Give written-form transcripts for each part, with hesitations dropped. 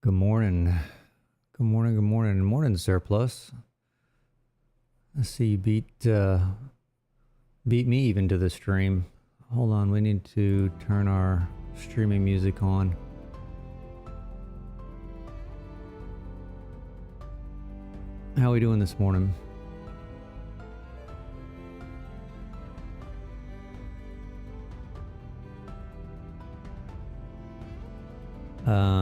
Good morning. Good morning. Good morning. Morning, Surplus. I see you beat me even to the stream. Hold on, we need to turn our streaming music on. How are we doing this morning?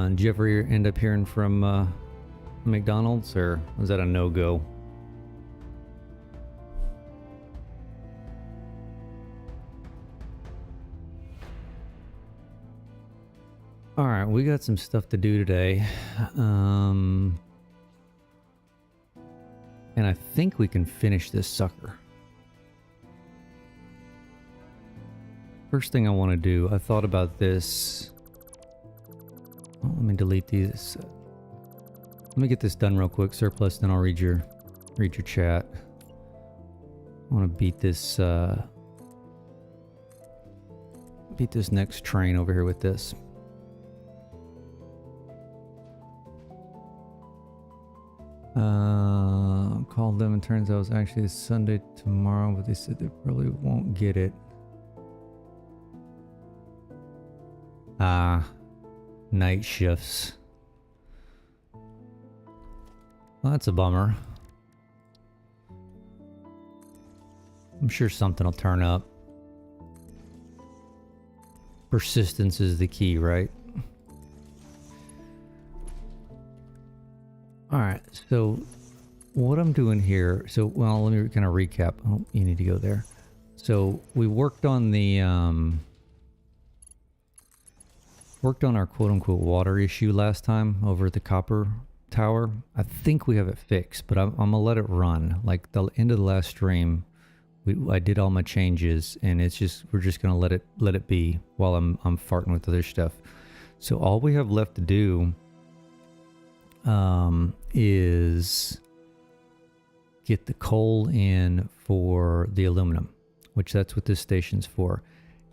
Did you ever end up hearing from McDonald's, or was that a no-go? All right, we got some stuff to do today. And I think we can finish this sucker. First thing I want to do, I thought about this. Oh, let me delete these. Let me get this done real quick, Surplus, then I'll read your chat. I want to beat this next train over here with this. Called them and turns out it was actually Sunday tomorrow, but they said they probably won't get it. Night shifts. Well, that's a bummer. I'm sure something will turn up. Persistence is the key, right? Alright, so what I'm doing here, well, let me kind of recap. Oh, you need to go there. So we worked on the, our quote-unquote water issue last time over at the copper tower. I think we have it fixed, but I'm gonna let it run. Like the end of the last stream, I did all my changes, and we're just gonna let it be while I'm farting with other stuff. So all we have left to do is get the coal in for the aluminum, which that's what this station's for.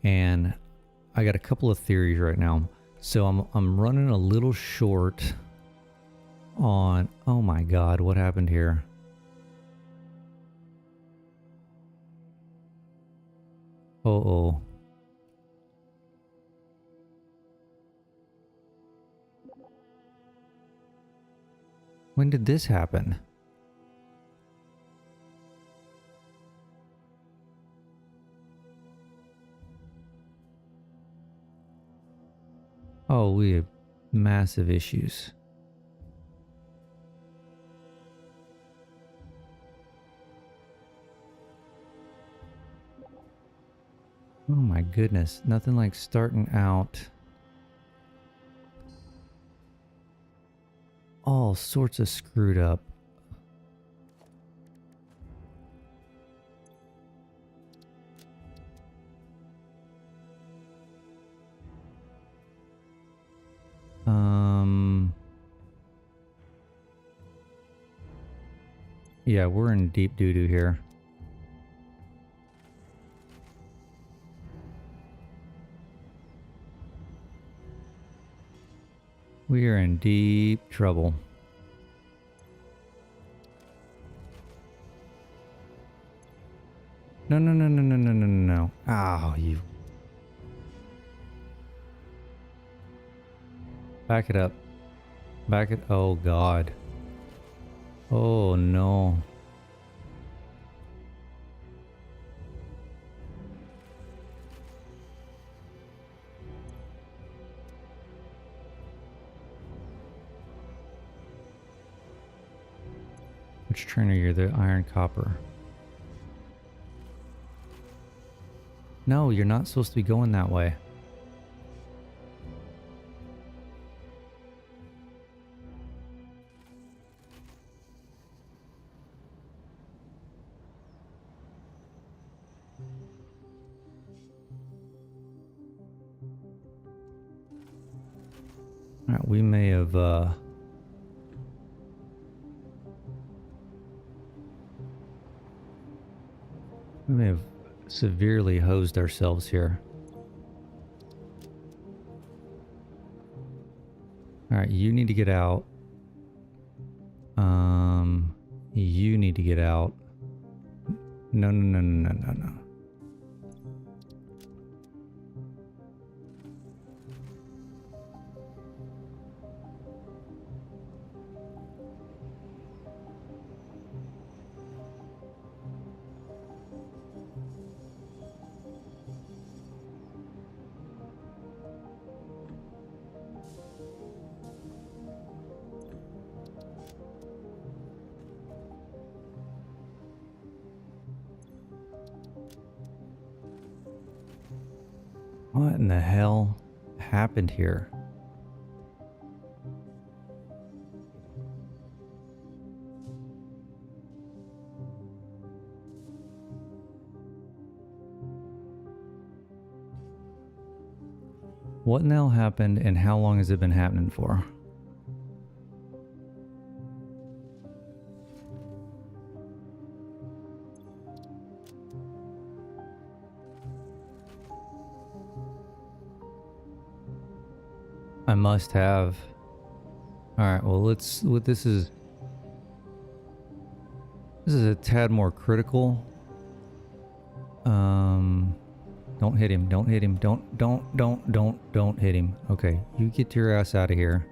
And I got a couple of theories right now. So I'm running a little short on, oh my god, what happened here? Uh-oh. When did this happen? Oh, we have massive issues. Oh my goodness, nothing like starting out. All sorts of screwed up. Yeah, we're in deep doo-doo here. We are in deep trouble. No, no, no, no, no, no, no, no, no. Oh, you. Back it up. Back it. Oh, God. Oh, no. Which train are you? The iron copper. No, you're not supposed to be going that way. Alright, we may have, severely hosed ourselves here. Alright, you need to get out. You need to get out. No, no, no, no, no, no, no. What in the hell happened here? What in the hell happened and how long has it been happening for? I must have. Alright, well this is a tad more critical. Don't hit him, don't hit him, don't hit him. Okay, you get your ass out of here.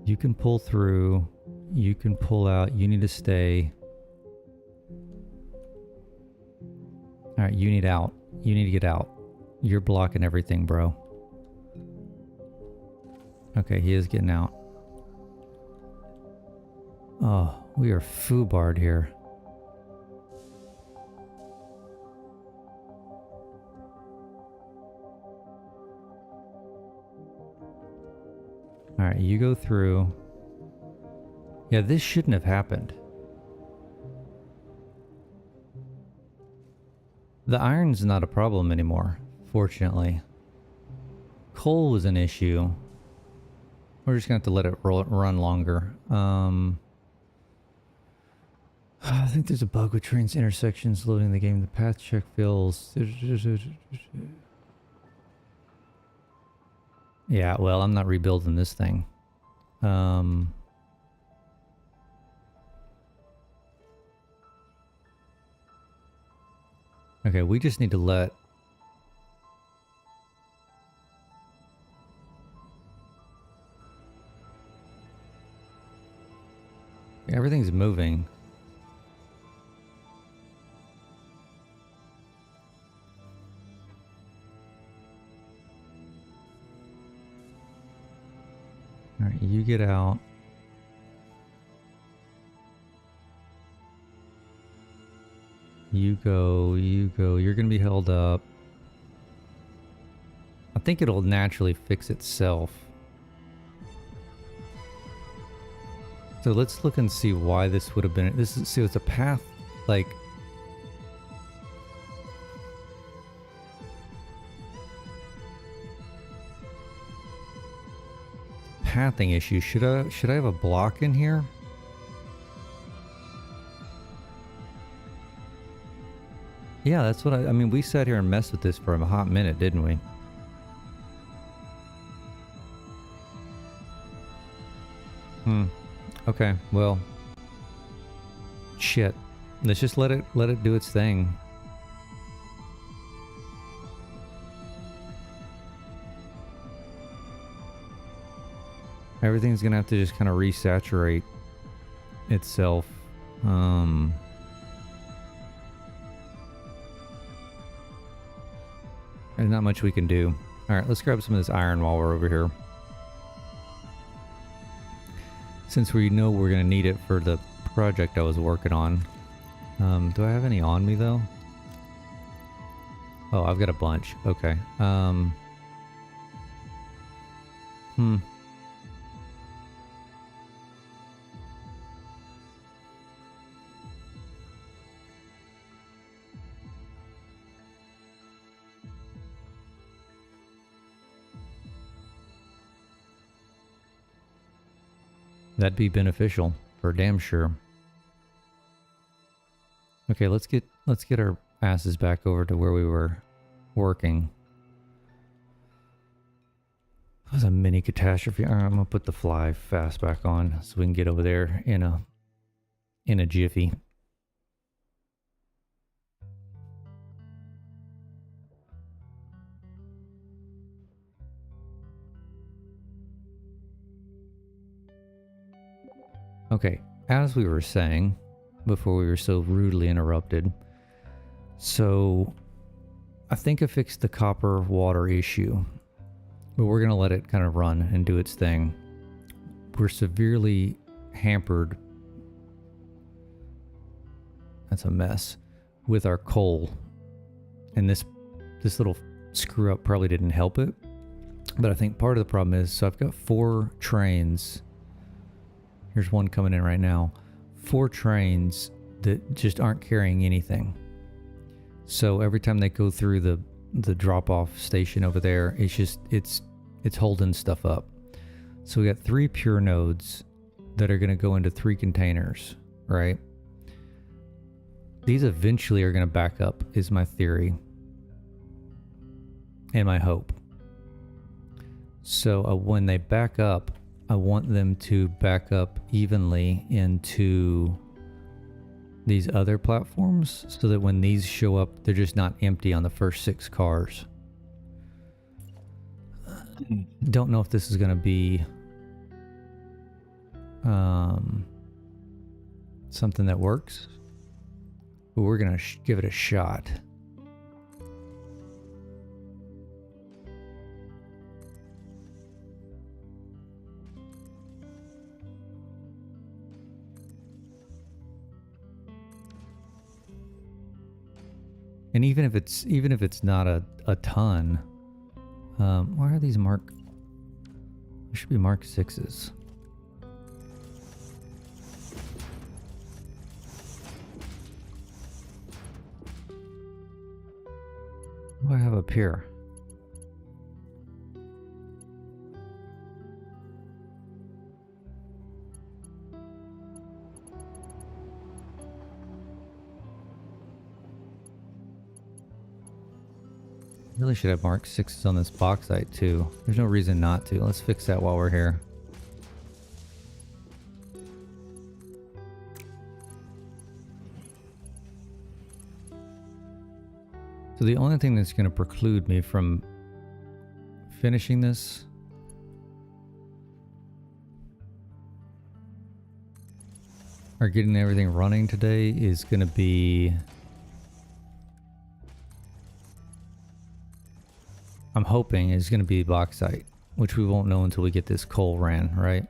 You can pull through, you can pull out, you need to stay. Alright, you need out. You need to get out. You're blocking everything, bro. Okay, he is getting out. Oh, we are foobarred here. Alright, you go through. Yeah, this shouldn't have happened. The iron's not a problem anymore, fortunately. Coal was an issue. We're just gonna have to let it run longer. I think there's a bug with trains intersections loading the game. The path check fails. Yeah, well, I'm not rebuilding this thing. Okay, we just need to let... Everything's moving. Alright, you get out. You go, you're gonna be held up. I think it'll naturally fix itself. So let's look and see why this would have been, this is, see, it's a path, like, pathing issue. Should I have a block in here? Yeah, that's what I mean, we sat here and messed with this for a hot minute, didn't we? Okay, well, shit. Let's just let it do its thing. Everything's gonna have to just kind of resaturate itself. There's not much we can do. Alright, let's grab some of this iron while we're over here. Since we know we're going to need it for the project I was working on. Do I have any on me though? Oh, I've got a bunch. Okay. That'd be beneficial for damn sure. Okay, let's get our asses back over to where we were working. That was a mini catastrophe. All right, I'm gonna put the fly fast back on so we can get over there in a jiffy. Okay, as we were saying before we were so rudely interrupted, so I think I fixed the copper water issue, but we're going to let it kind of run and do its thing. We're severely hampered. That's a mess with our coal. And this little screw up probably didn't help it. But I think part of the problem is, so I've got 4 trains. Here's one coming in right now. 4 trains that just aren't carrying anything. So every time they go through the drop-off station over there, it's just it's holding stuff up. So we got 3 pure nodes that are going to go into 3 containers, right? These eventually are going to back up, is my theory and my hope. So when they back up, I want them to back up evenly into these other platforms so that when these show up, they're just not empty on the first 6 cars. Don't know if this is going to be something that works, but we're going to give it a shot. And even if it's not a ton, why are these Mark? There should be Mark 6s. What do I have up here? Really should have Mark 6s on this bauxite too. There's no reason not to. Let's fix that while we're here. So the only thing that's going to preclude me from finishing this or getting everything running today is going to be, I'm hoping, is going to be bauxite, which we won't know until we get this coal ran, right?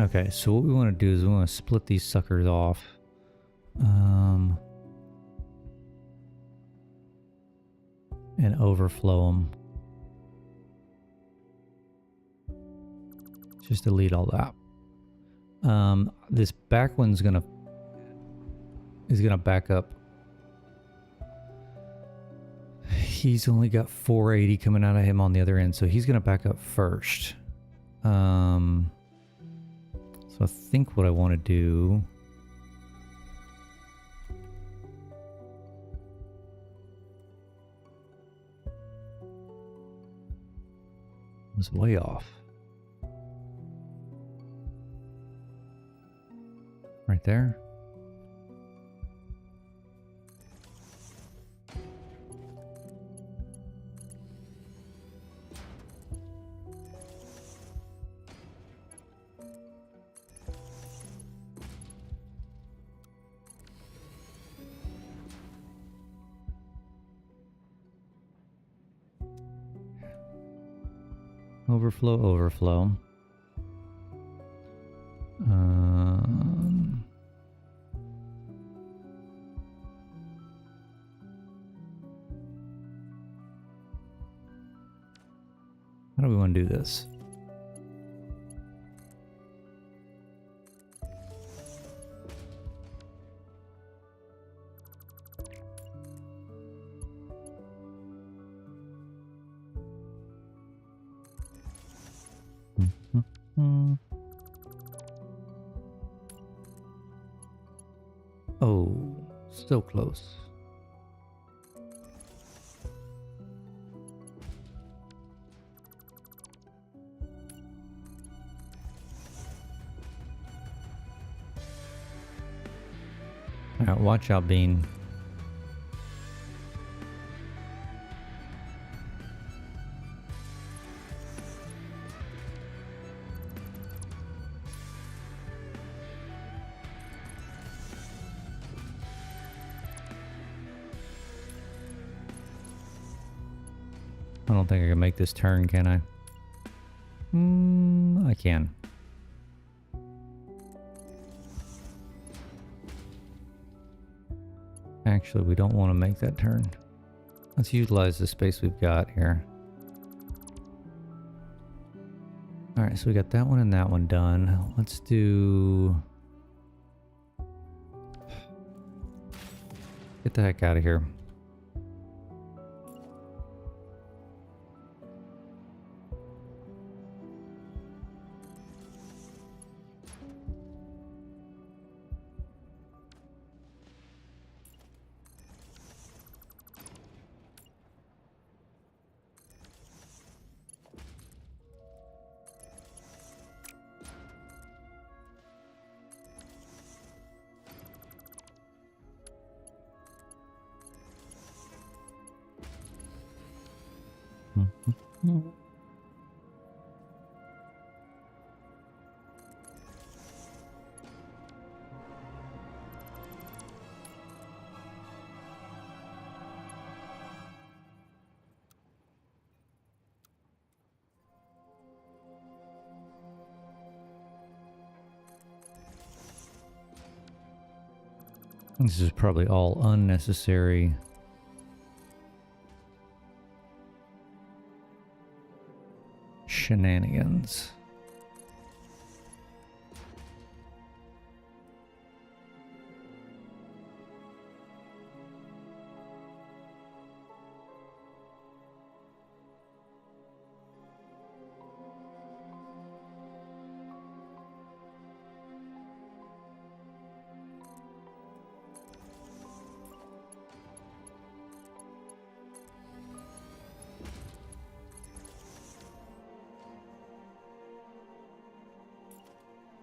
Okay, so what we want to do is we want to split these suckers off. And overflow them. Just delete all that. This back one's is gonna back up. He's only got 480 coming out of him on the other end, so he's gonna back up first. So I think what I want to do was way off. Right there. Overflow. How do we want to do this? Oh, so close. Alright, watch out, Bean. I don't think I can make this turn, can I? I can. Actually, we don't want to make that turn. Let's utilize the space we've got here. Alright, so we got that one and that one done. Let's do... Get the heck out of here. This is probably all unnecessary. Shenanigans.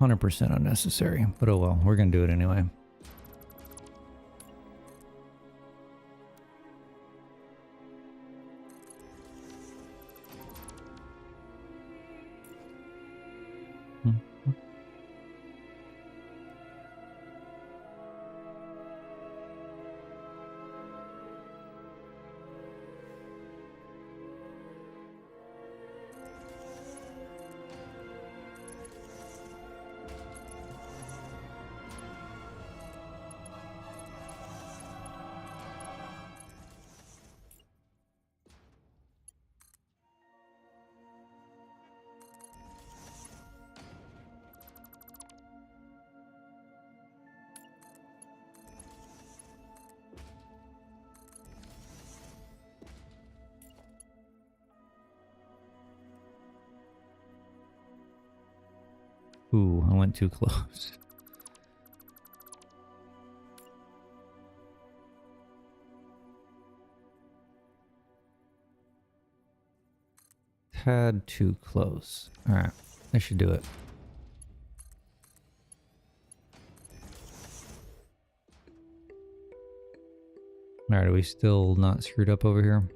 %100% unnecessary, but oh well, we're gonna do it anyway. Ooh, I went too close. Tad too close. Alright, I should do it. Alright, are we still not screwed up over here?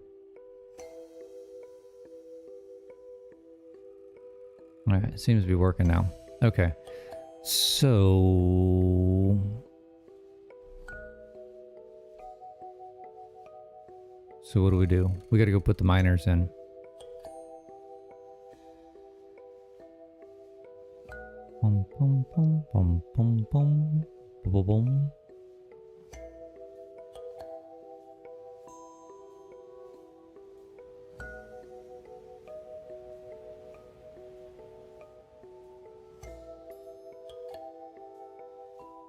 Alright, it seems to be working now. Okay. So... what do we do? We gotta go put the miners in. Bum, bum, bum, bum, bum, bum, bum, bum.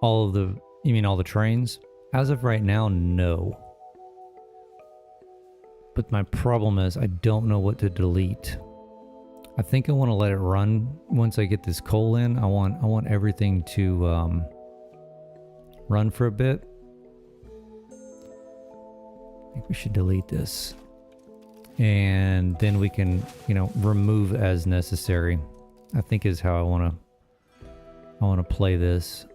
All of the, you mean all the trains? As of right now, no. But my problem is I don't know what to delete. I think I want to let it run once I get this coal in. I want everything to run for a bit. I think we should delete this. And then we can, you know, remove as necessary. I think is how I want to play this.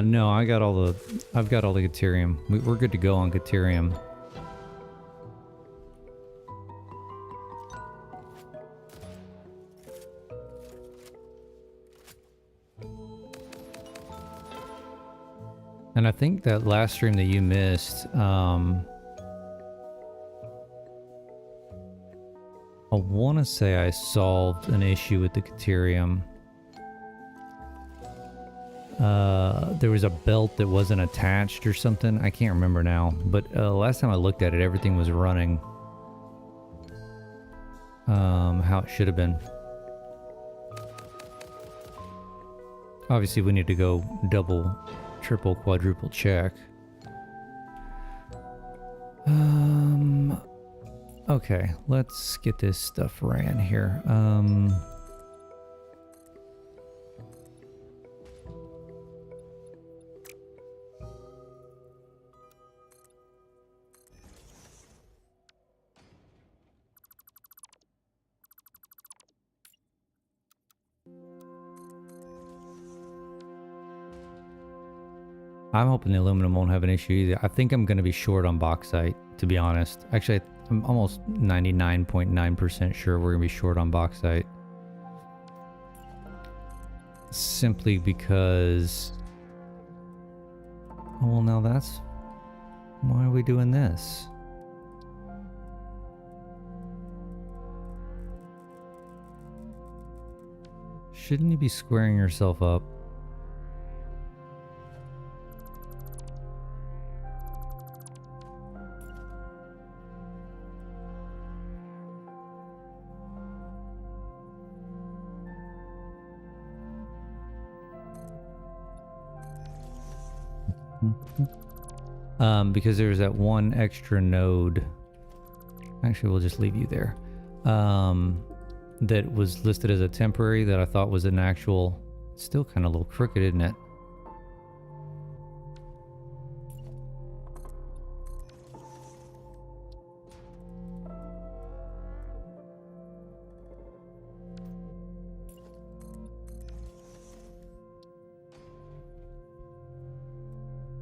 No, I've got all the Caterium. We're good to go on Caterium. And I think that last stream that you missed, I want to say I solved an issue with the Caterium. There was a belt that wasn't attached or something. I can't remember now. But last time I looked at it, everything was running how it should have been. Obviously, we need to go double, triple, quadruple check. Okay, let's get this stuff ran here. I'm hoping the aluminum won't have an issue either. I think I'm going to be short on bauxite, to be honest. Actually, I'm almost 99.9% sure we're going to be short on bauxite. Simply because... Oh, well, now that's... Why are we doing this? Shouldn't you be squaring yourself up? Because there's that one extra node. Actually, we'll just leave you there. That was listed as a temporary that I thought was an actual. Still kind of a little crooked, isn't it?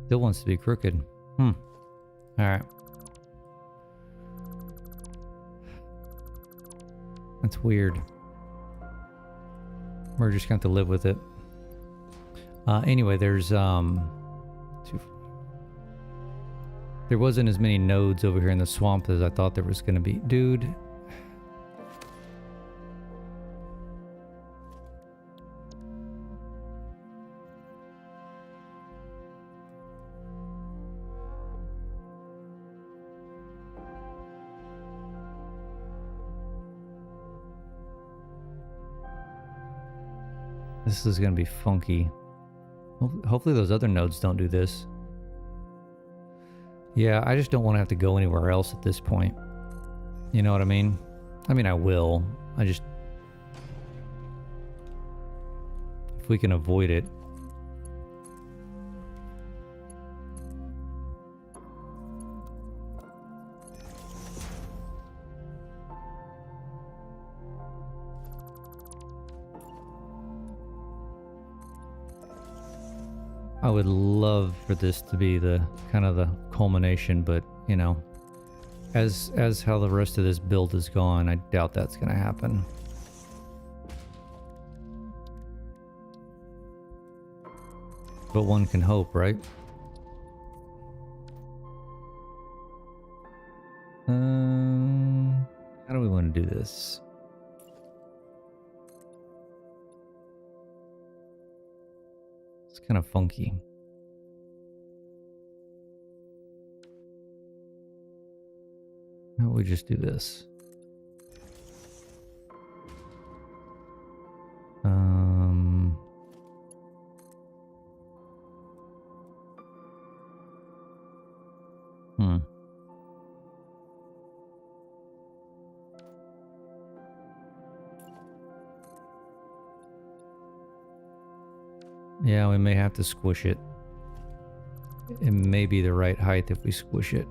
Still wants to be crooked. Alright. That's weird. We're just going to have to live with it. Anyway, there's there wasn't as many nodes over here in the swamp as I thought there was going to be. Dude. This is going to be funky. Hopefully those other nodes don't do this. Yeah, I just don't want to have to go anywhere else at this point. You know what I mean? I mean, I will. I just... If we can avoid it. I would love for this to be the kind of the culmination, but you know, as how the rest of this build is gone, I doubt that's going to happen. But one can hope, right? How do we want to do this? It's kind of funky. How about we just do this? Yeah, we may have to squish it. It may be the right height if we squish it.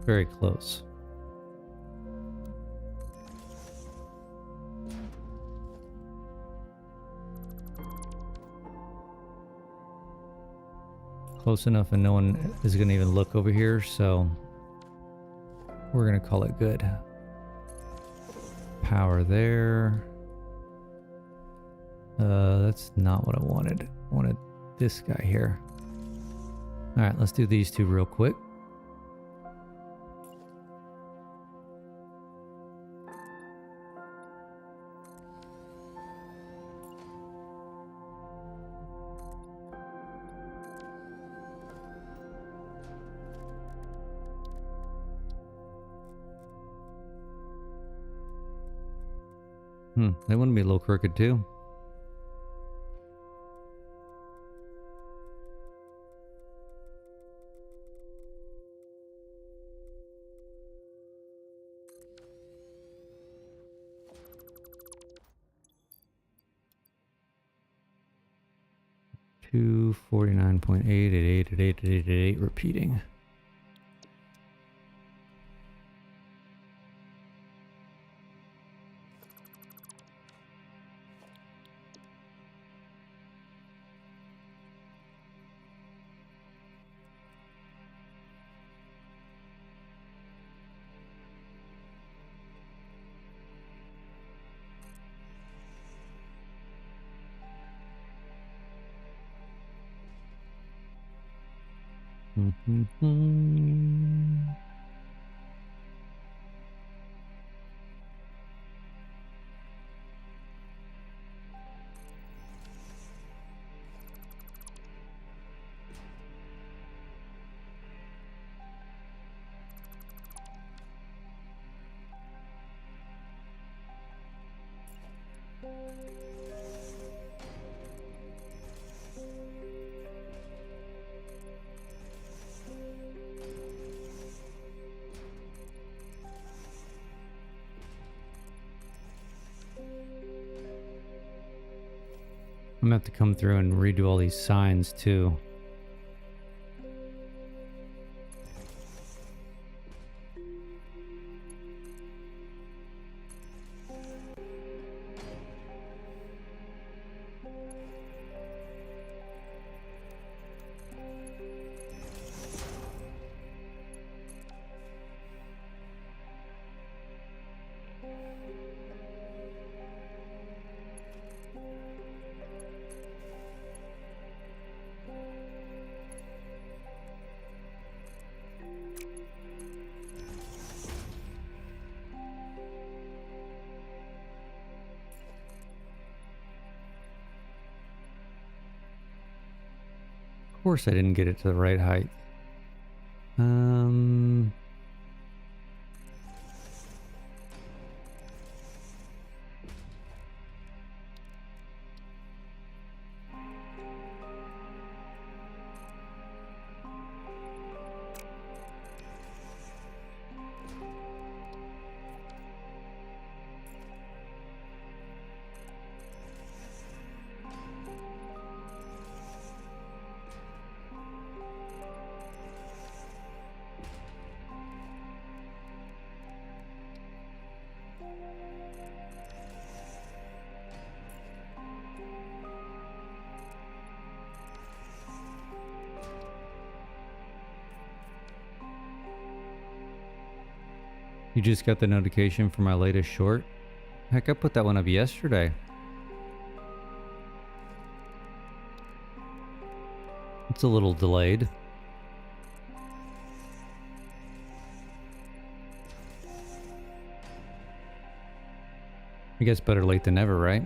Very close. Close enough and no one is going to even look over here, so we're going to call it good. Power there. That's not what I wanted. I wanted this guy here. All right, let's do these two real quick. They want to be a little crooked too. Two 49.8 at 8 repeating. I'm gonna have to come through and redo all these signs too. Of course I didn't get it to the right height. You just got the notification for my latest short? Heck, I put that one up yesterday. It's a little delayed. I guess better late than never, right?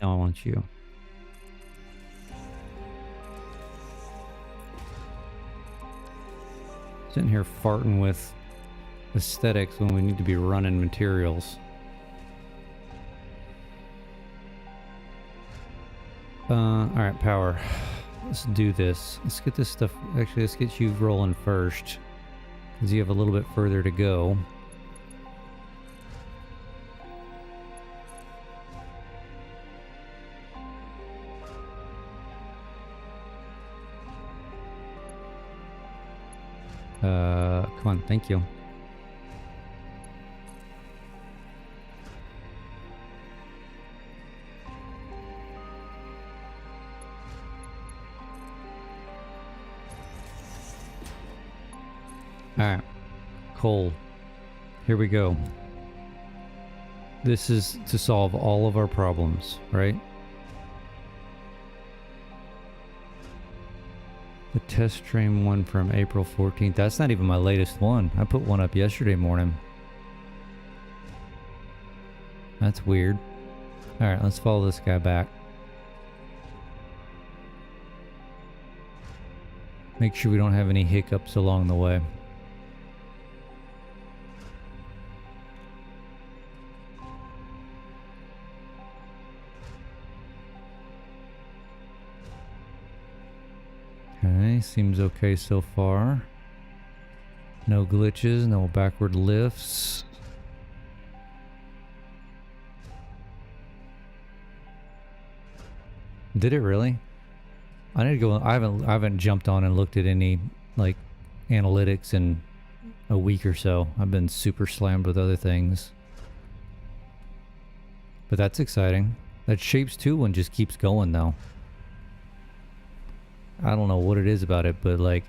No, I want you. Sitting here farting with aesthetics when we need to be running materials. Alright, power. Let's do this. Let's get this stuff. Actually, let's get you rolling first, because you have a little bit further to go. Come on, thank you. Alright, coal. Here we go. This is to solve all of our problems, right? The test stream one from April 14th. That's not even my latest one. I put one up yesterday morning. That's weird. Alright, let's follow this guy back. Make sure we don't have any hiccups along the way. Okay, seems okay so far. No glitches, no backward lifts. Did it really? I need to go. I haven't jumped on and looked at any like analytics in a week or so. I've been super slammed with other things. But that's exciting. That Shapes 2 one just keeps going though. I don't know what it is about it, but like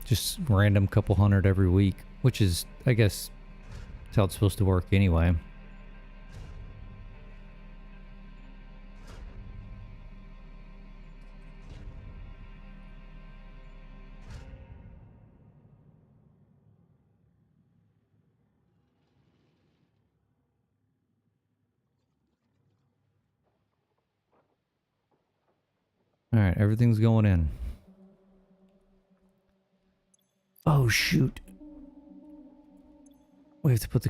just random couple hundred every week, which is, I guess, that's how it's supposed to work anyway. All right, everything's going in. Oh shoot! We have to put the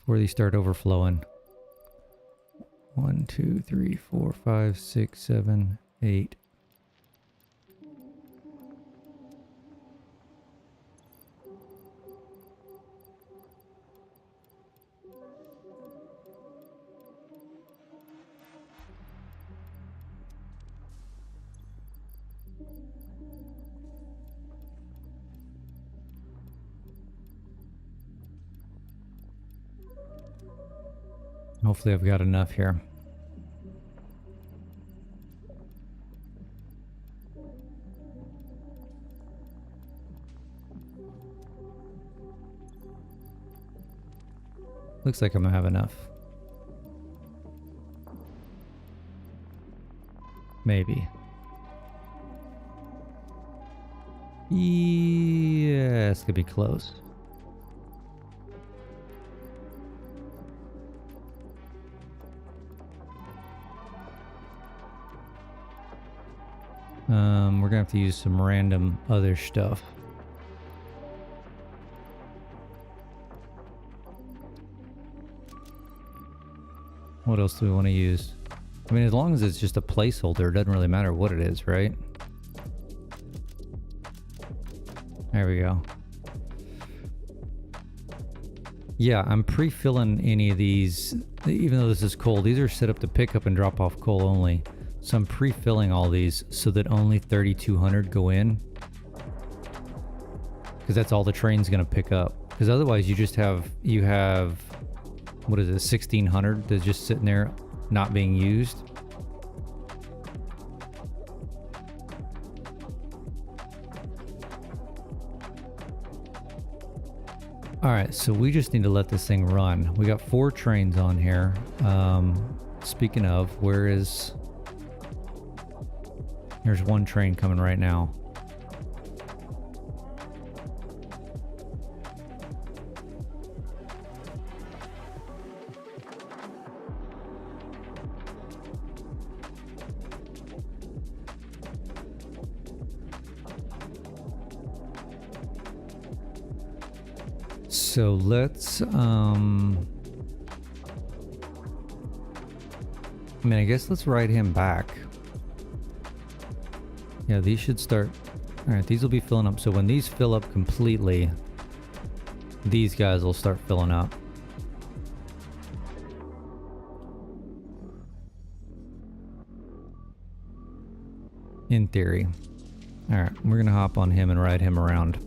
before these start overflowing. 1, 2, 3, 4, 5, 6, 7, 8. Hopefully I've got enough here. Looks like I'm gonna have enough. Maybe. Yeah, this could be close. We're gonna have to use some random other stuff. What else do we want to use? I mean, as long as it's just a placeholder, it doesn't really matter what it is, right? There we go. Yeah, I'm pre-filling any of these, even though this is coal. These are set up to pick up and drop off coal only. So I'm pre-filling all these so that only 3,200 go in. Because that's all the train's going to pick up. Because otherwise you just have, what is it, 1,600 that's just sitting there not being used. All right, so we just need to let this thing run. We got 4 trains on here. Speaking of, there's 1 train coming right now. So let's, I mean, I guess let's ride him back. Yeah, these should start. All right, these will be filling up. So when these fill up completely, these guys will start filling up. In theory. All right, we're gonna hop on him and ride him around.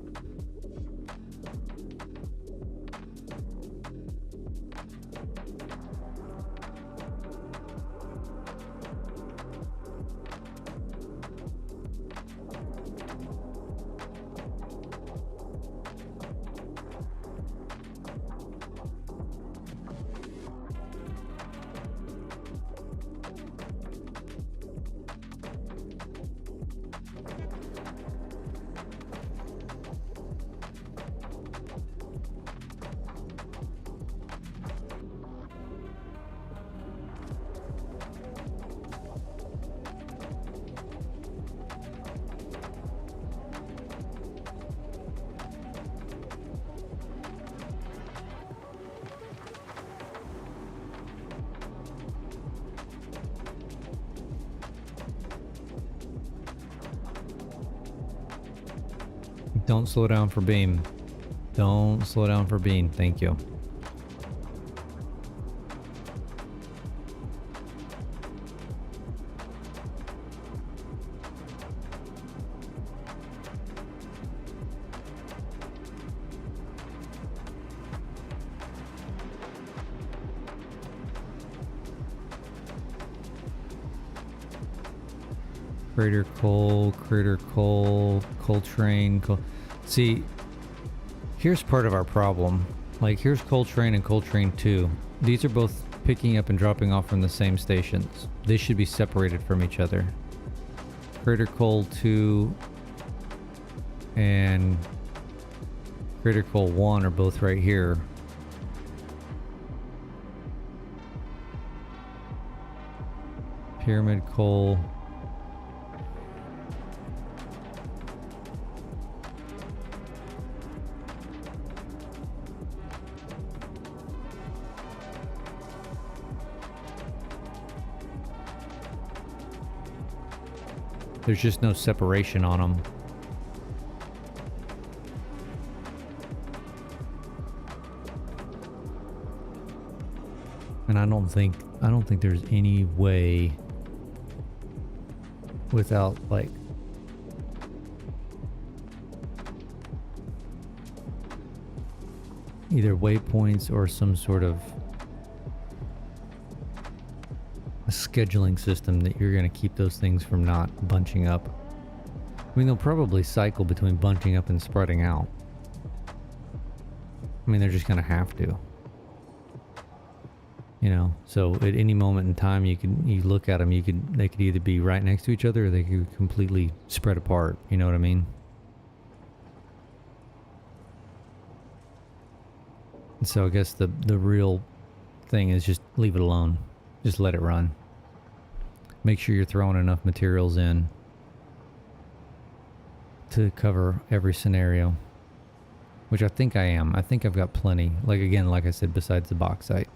Don't slow down for beam. Don't slow down for beam. Thank you. Crater coal, coal train, coal. See, here's part of our problem. Like, here's coal train and coal train 2. These are both picking up and dropping off from the same stations. They should be separated from each other. Crater coal 2 and Crater coal 1 are both right here. Pyramid coal. There's just no separation on them. And I don't think there's any way without, like, either waypoints or some sort of a scheduling system that you're going to keep those things from not bunching up. I mean, they'll probably cycle between bunching up and spreading out. I mean, they're just going to have to. You know, so at any moment in time, you look at them, they could either be right next to each other or they could completely spread apart. You know what I mean? And so I guess the real thing is just leave it alone. Just let it run. Make sure you're throwing enough materials in to cover every scenario, which I think I am. I think I've got plenty. Like, again, like I said, besides the bauxite.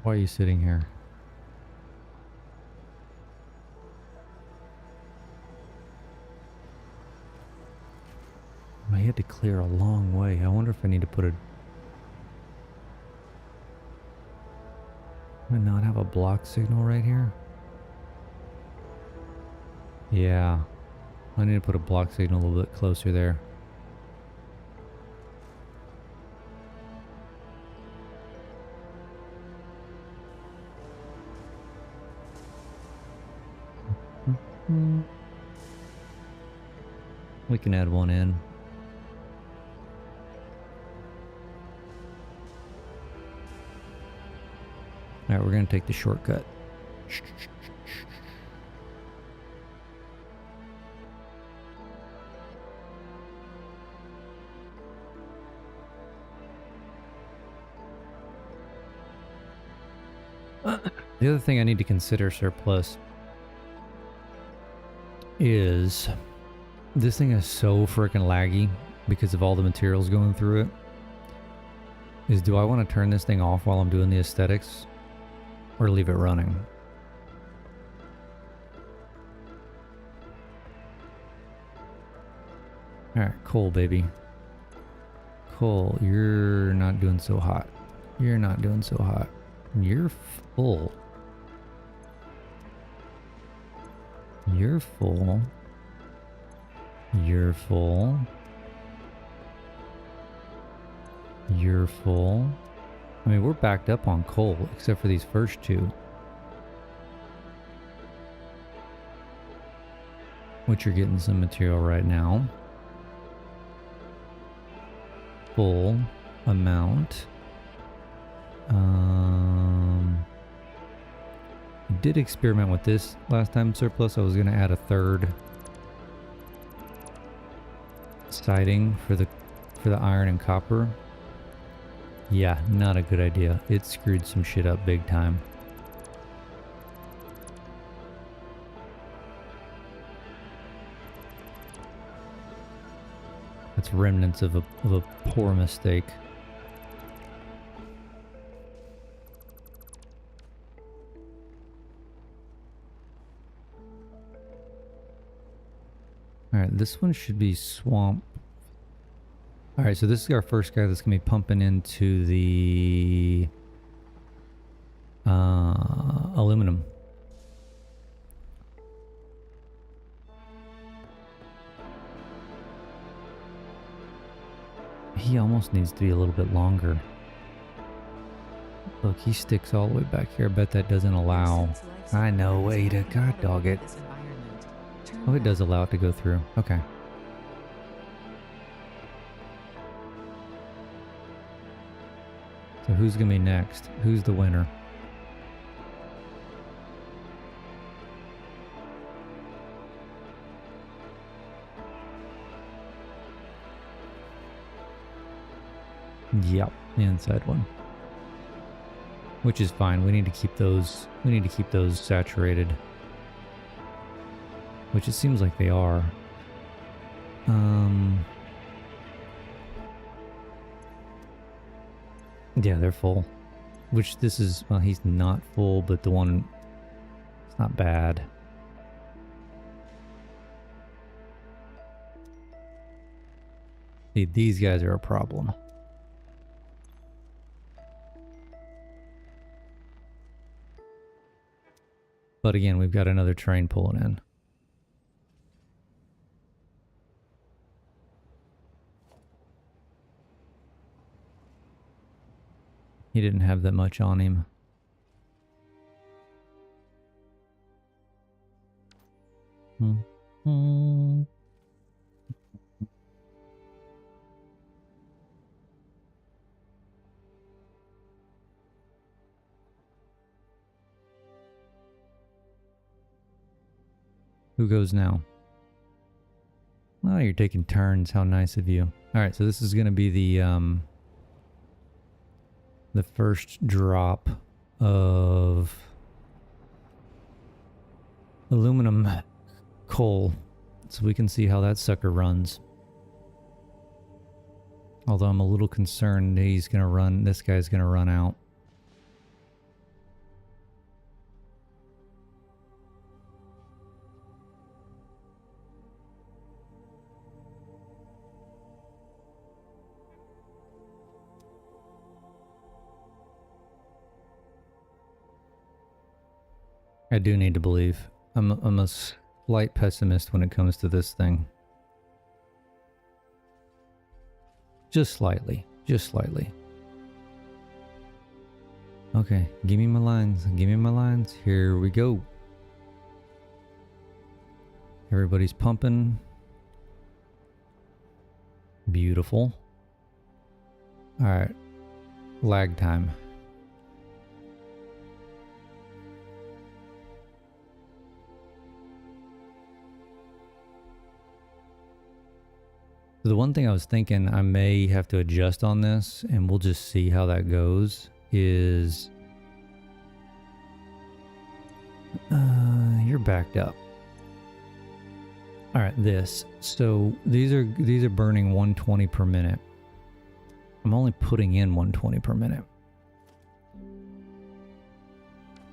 Why are you sitting here? I had to clear a long way. I wonder if I need to put a... Do I not have a block signal right here? Yeah. I need to put a block signal a little bit closer there. We can add one in. Alright, we're going to take the shortcut. The other thing I need to consider, Surplus, is this thing is so freaking laggy because of all the materials going through it. Is do I want to turn this thing off while I'm doing the aesthetics or leave it running? Alright, coal, baby. Coal, you're not doing so hot. You're not doing so hot. You're full. You're full. You're full. You're full. I mean, we're backed up on coal, except for these first two. Which are getting some material right now. Full amount. I did experiment with this last time, Surplus. I was going to add a third siding for the iron and copper. Yeah, not a good idea. It screwed some shit up big time. That's remnants of a poor mistake. Alright, this one should be swamp. Alright, so this is our first guy that's going to be pumping into the aluminum. He almost needs to be a little bit longer. Look, he sticks all the way back here. I bet that doesn't allow... I know, Ada. God dog it. Oh, it does allow it to go through. Okay. So who's going to be next? Who's the winner? Yep, the inside one. Which is fine. We need to keep those saturated. Which it seems like they are. Yeah, they're full. Which this is, well, he's not full, but the one, it's not bad. See, these guys are a problem. But again, we've got another train pulling in. He didn't have that much on him. Who goes now? Oh, you're taking turns. How nice of you. Alright, so this is going to be the first drop of aluminum coal, so we can see how that sucker runs. Although I'm a little concerned that he's gonna run, this guy's gonna run out. I do need to believe. I'm a slight pessimist when it comes to this thing. Just slightly. Just slightly. Okay, give me my lines. Give me my lines. Here we go. Everybody's pumping. Beautiful. Alright. Lag time. The one thing I was thinking I may have to adjust on this, and we'll just see how that goes, is... you're backed up. Alright, this. So these are burning 120 per minute. I'm only putting in 120 per minute.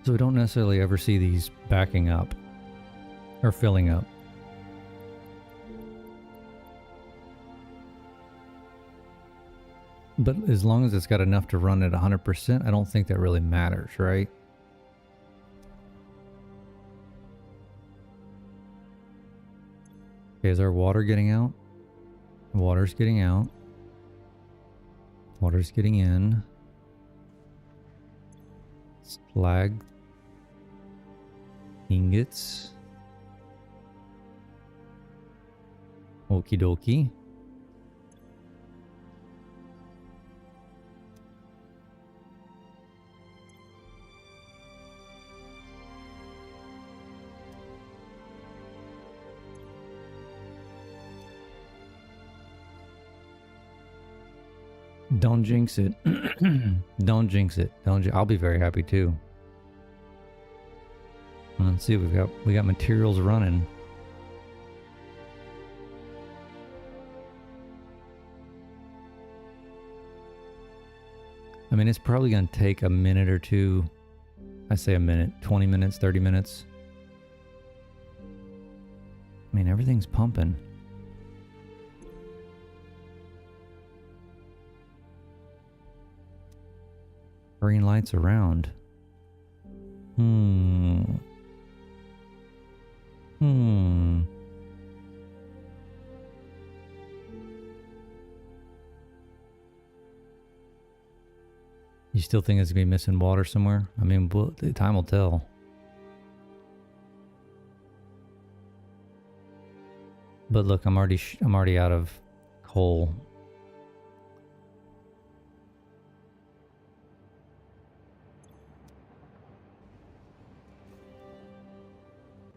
So we don't necessarily ever see these backing up or filling up. But as long as it's got enough to run at 100%, I don't think that really matters, right? Okay, is our water getting out? Water's getting out. Water's getting in. Slag. Ingots. Okie dokie. Don't jinx it. Don't jinx it. I'll be very happy too. Let's see, we got materials running. I mean, it's probably going to take a minute or two. I say a minute, 20 minutes, 30 minutes. I mean, everything's pumping. Green lights around. You still think it's gonna be missing water somewhere? I mean, the time will tell. But look, I'm already out of coal.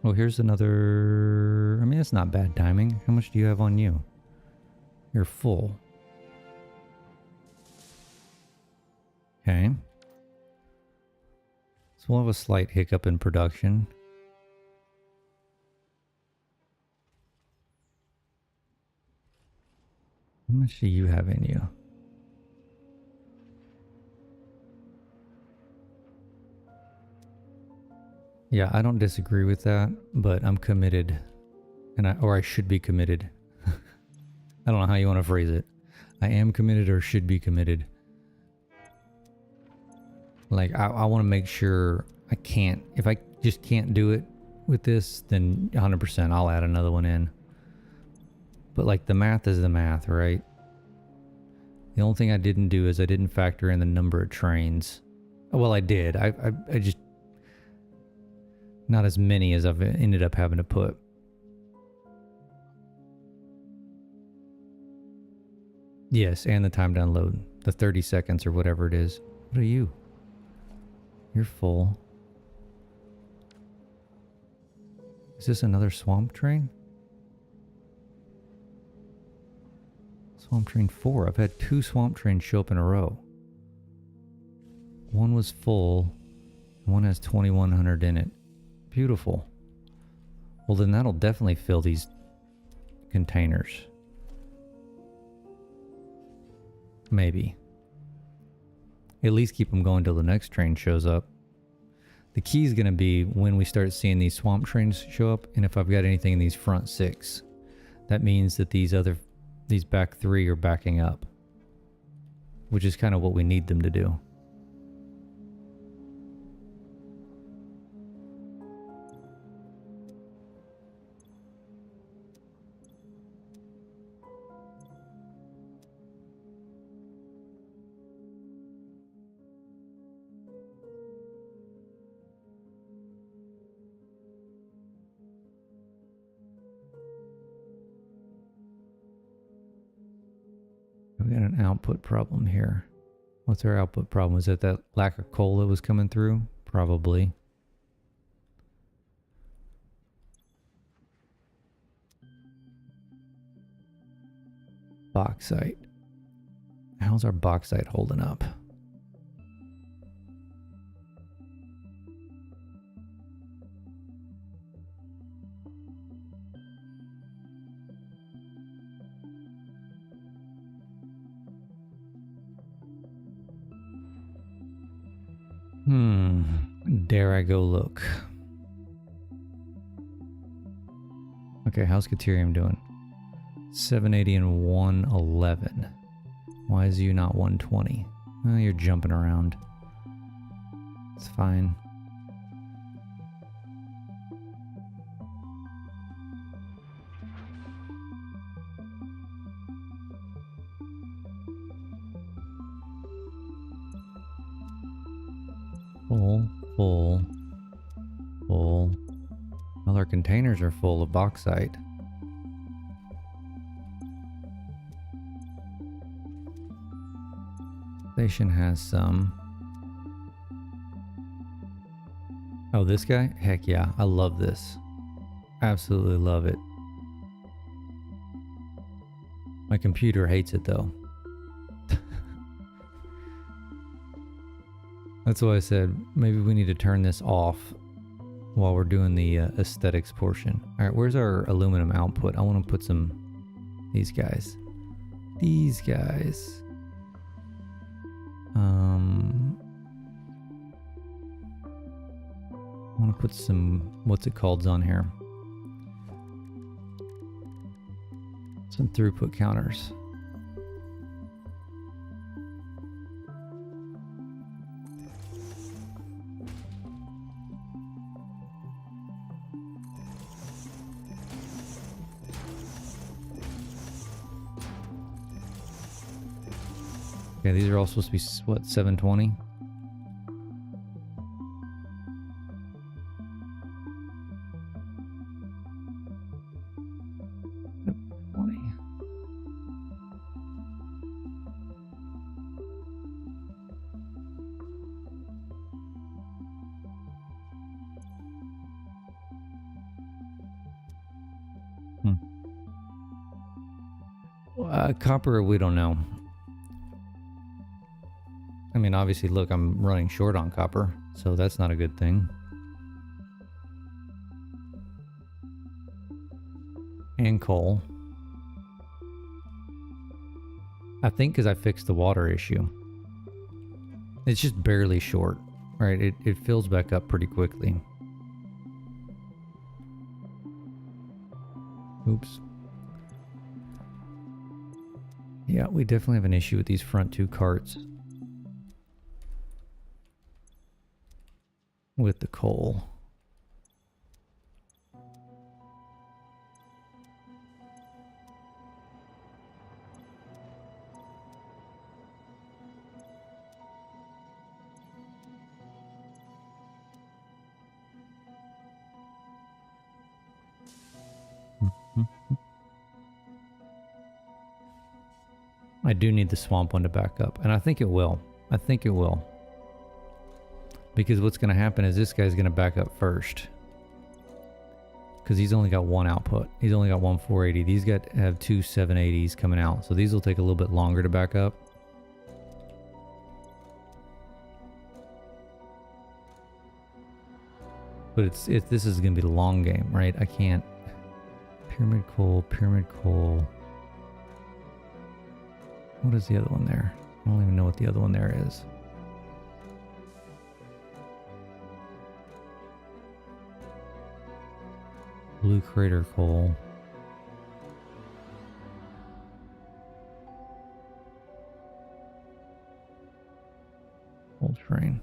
Oh, here's another... I mean, it's not bad timing. How much do you have on you? You're full. Okay. So we'll have a slight hiccup in production. How much do you have in you? Yeah, I don't disagree with that, but I'm committed. Or I should be committed. I don't know how you want to phrase it. I am committed or should be committed. Like, I want to make sure I can't... If I just can't do it with this, then 100% I'll add another one in. But, like, the math is the math, right? The only thing I didn't do is I didn't factor in the number of trains. Well, I did. I just... Not as many as I've ended up having to put. Yes, and the time to unload. The 30 seconds or whatever it is. What are you? You're full. Is this another swamp train? Swamp train 4. I've had 2 swamp trains show up in a row. One was full. One has 2,100 in it. Beautiful. Well, then that'll definitely fill these containers. Maybe. At least keep them going till the next train shows up. The key is going to be when we start seeing these swamp trains show up, and if I've got anything in these front 6. That means that these back 3 are backing up, which is kind of what we need them to do. We got an output problem here. What's our output problem? Was it that lack of coal that was coming through? Probably. Bauxite. How's our bauxite holding up? Dare I go look? Okay, how's Caterium doing? 780 and 111. Why is you not 120? Oh, you're jumping around. It's fine. Full, full, full. Well, our containers are full of bauxite. Station has some. Oh, this guy? Heck yeah, I love this. Absolutely love it. My computer hates it though. That's why I said maybe we need to turn this off while we're doing the aesthetics portion. All right, where's our aluminum output? I want to put these guys. These guys. I want to put some, what's it called on here? Some throughput counters. Okay, these are all supposed to be, what, 720? Copper, we don't know. I mean, obviously, look, I'm running short on copper, so that's not a good thing. And coal. I think because I fixed the water issue. It's just barely short, right? It fills back up pretty quickly. Oops. Yeah, we definitely have an issue with these front two carts. With the coal. I do need the swamp one to back up, and I think it will. I think it will. Because what's going to happen is this guy's going to back up first. Because he's only got one output. He's only got one 480. These have two 780s coming out. So these will take a little bit longer to back up. But this is going to be the long game, right? I can't... Pyramid coal, pyramid coal... What is the other one there? I don't even know what the other one there is. Blue crater coal. Coal train.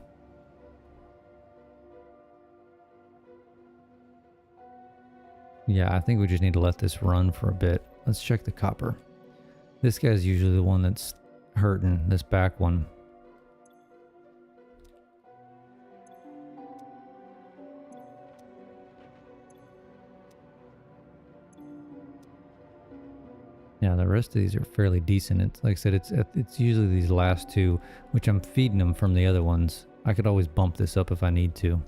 Yeah, I think we just need to let this run for a bit. Let's check the copper. This guy's usually the one that's hurting, this back one. Yeah, the rest of these are fairly decent. It's like I said, it's usually these last two, which I'm feeding them from the other ones. I could always bump this up if I need to.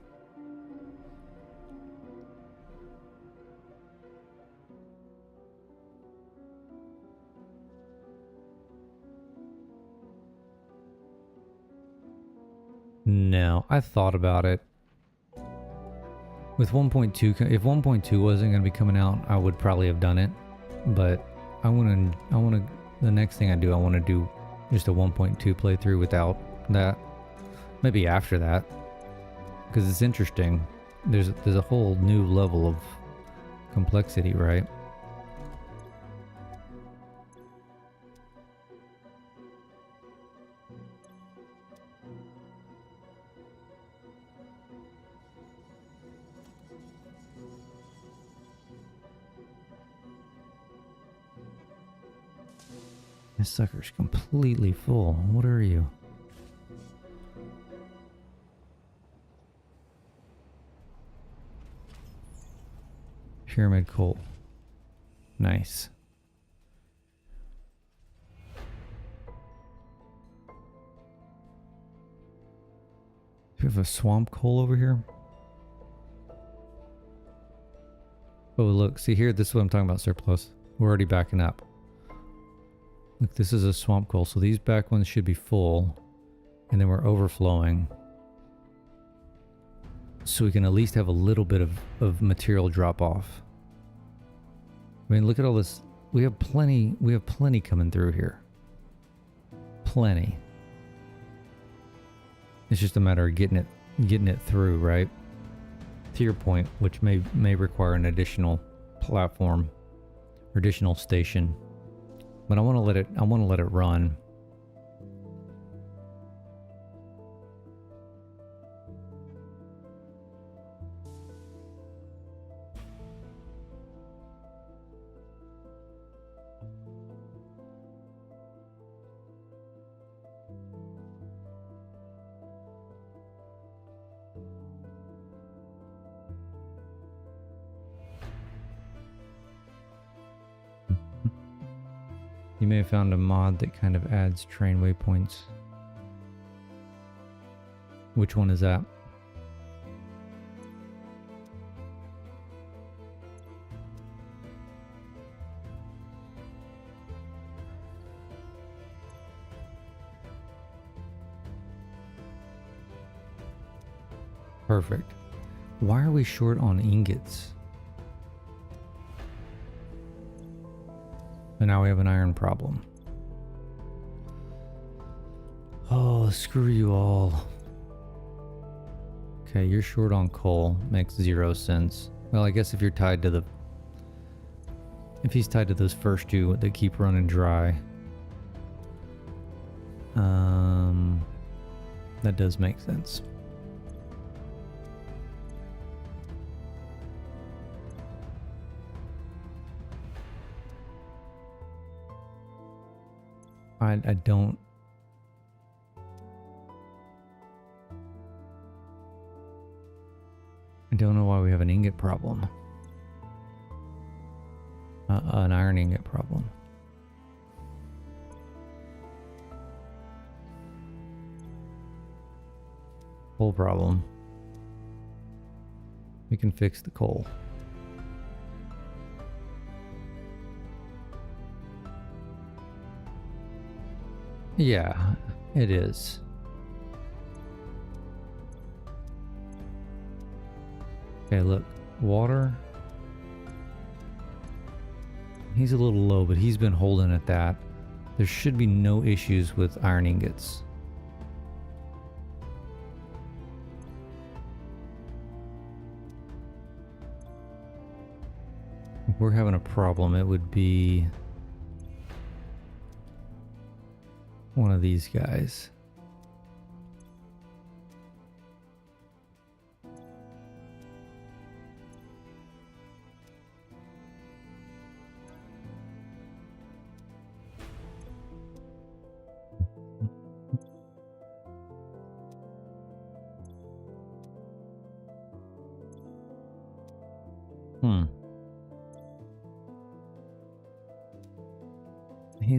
No, I thought about it. With 1.2, if 1.2 wasn't going to be coming out, I would probably have done it. But I want to, the next thing I do, I want to do just a 1.2 playthrough without that. Maybe after that, because it's interesting. There's a whole new level of complexity, right? This sucker's completely full. What are you? Pyramid coal. Nice. Do we have a swamp coal over here? Oh, look. See here? This is what I'm talking about, surplus. We're already backing up. Look, this is a swamp coal. So these back ones should be full. And then we're overflowing. So we can at least have a little bit of material drop off. I mean, look at all this. We have plenty coming through here. Plenty. It's just a matter of getting it through, right? To your point, which may require an additional platform or additional station. But I want to let it run. You may have found a mod that kind of adds train waypoints. Which one is that? Perfect. Why are we short on ingots? And now we have an iron problem. Oh, screw you all. Okay, you're short on coal. Makes 0 sense. Well, I guess if you're tied to the... If he's tied to those first two that keep running dry. That does make sense. I don't know why we have an ingot problem. An iron ingot problem. Coal problem. We can fix the coal. Yeah, it is. Okay, look. Water. He's a little low, but he's been holding at that. There should be no issues with iron ingots. If we're having a problem, it would be one of these guys.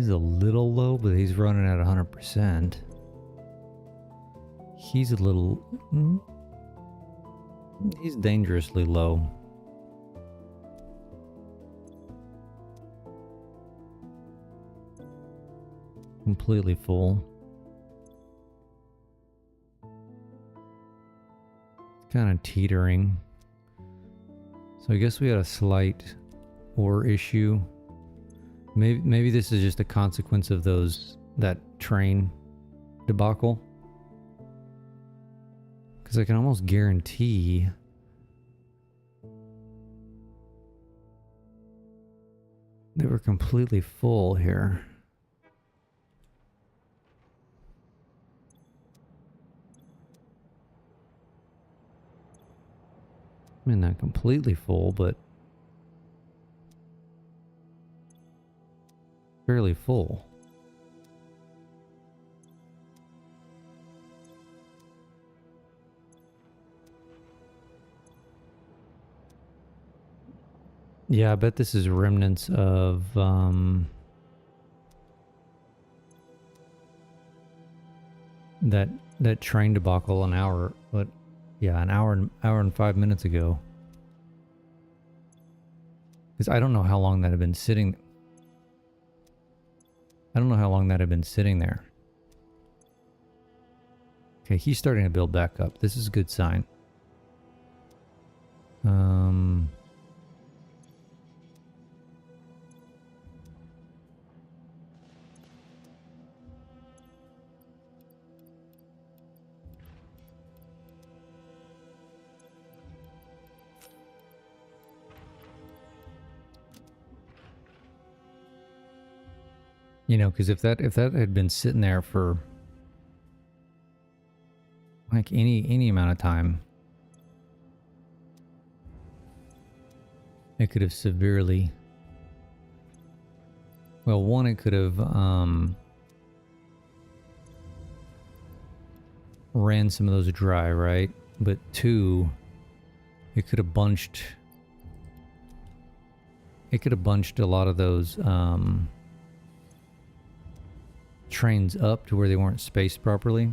He's a little low, but he's running at 100%. He's a little... he's dangerously low. Completely full. Kind of teetering. So I guess we had a slight ore issue. Maybe this is just a consequence of that train debacle. Because I can almost guarantee they were completely full here. I mean, not completely full, but fairly full. Yeah, I bet this is remnants of that train debacle an hour and 5 minutes ago. Because I don't know how long that had been sitting. I don't know how long that had been sitting there. Okay, he's starting to build back up. This is a good sign. You know, because if that had been sitting there for like any amount of time, it could have severely. Well, one, it could have ran some of those dry, right? But two, it could have bunched. It could have bunched a lot of those trains up to where they weren't spaced properly,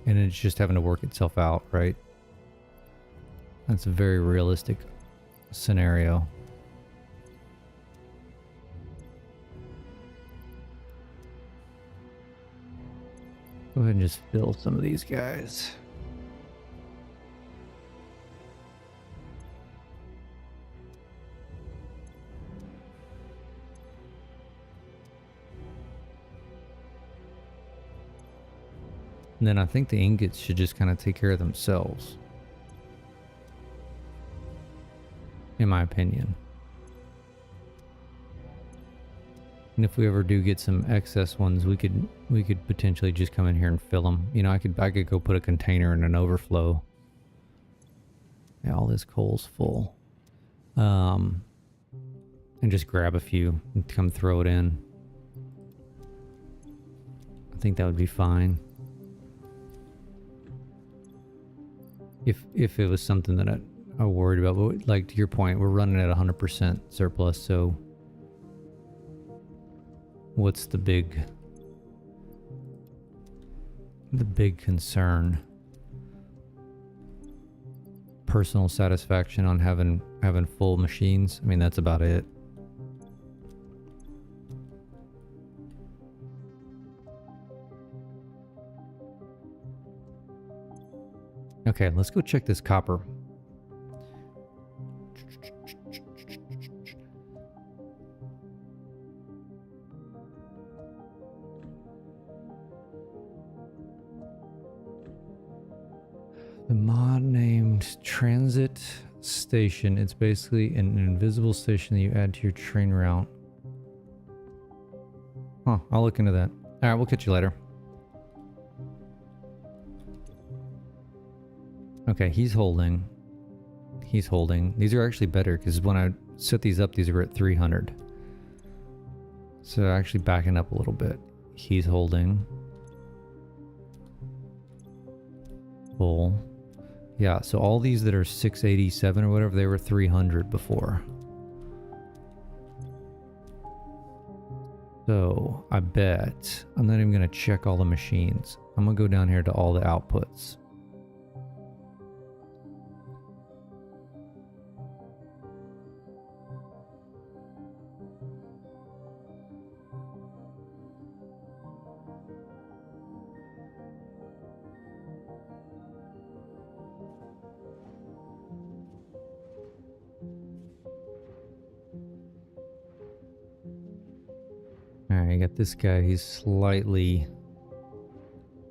and it's just having to work itself out, right? That's a very realistic scenario. Go ahead and just fill some of these guys. And then I think the ingots should just kind of take care of themselves, in my opinion. And if we ever do get some excess ones, we could potentially just come in here and fill them. You know, I could go put a container in an overflow. Yeah, all this coal's full. And just grab a few and come throw it in. I think that would be fine. If it was something that I worried about, but like to your point, we're running at 100% surplus, so what's the big concern? Personal satisfaction on having full machines. I mean, that's about it. Okay, let's go check this copper. The mod named Transit Station. It's basically an invisible station that you add to your train route. Huh, I'll look into that. Alright, we'll catch you later. Okay, he's holding. He's holding. These are actually better because when I set these up, these are at 300. So actually backing up a little bit. He's holding. Full. Yeah, so all these that are 687 or whatever, they were 300 before. So I bet I'm not even going to check all the machines. I'm going to go down here to all the outputs. Alright, I got this guy. He's slightly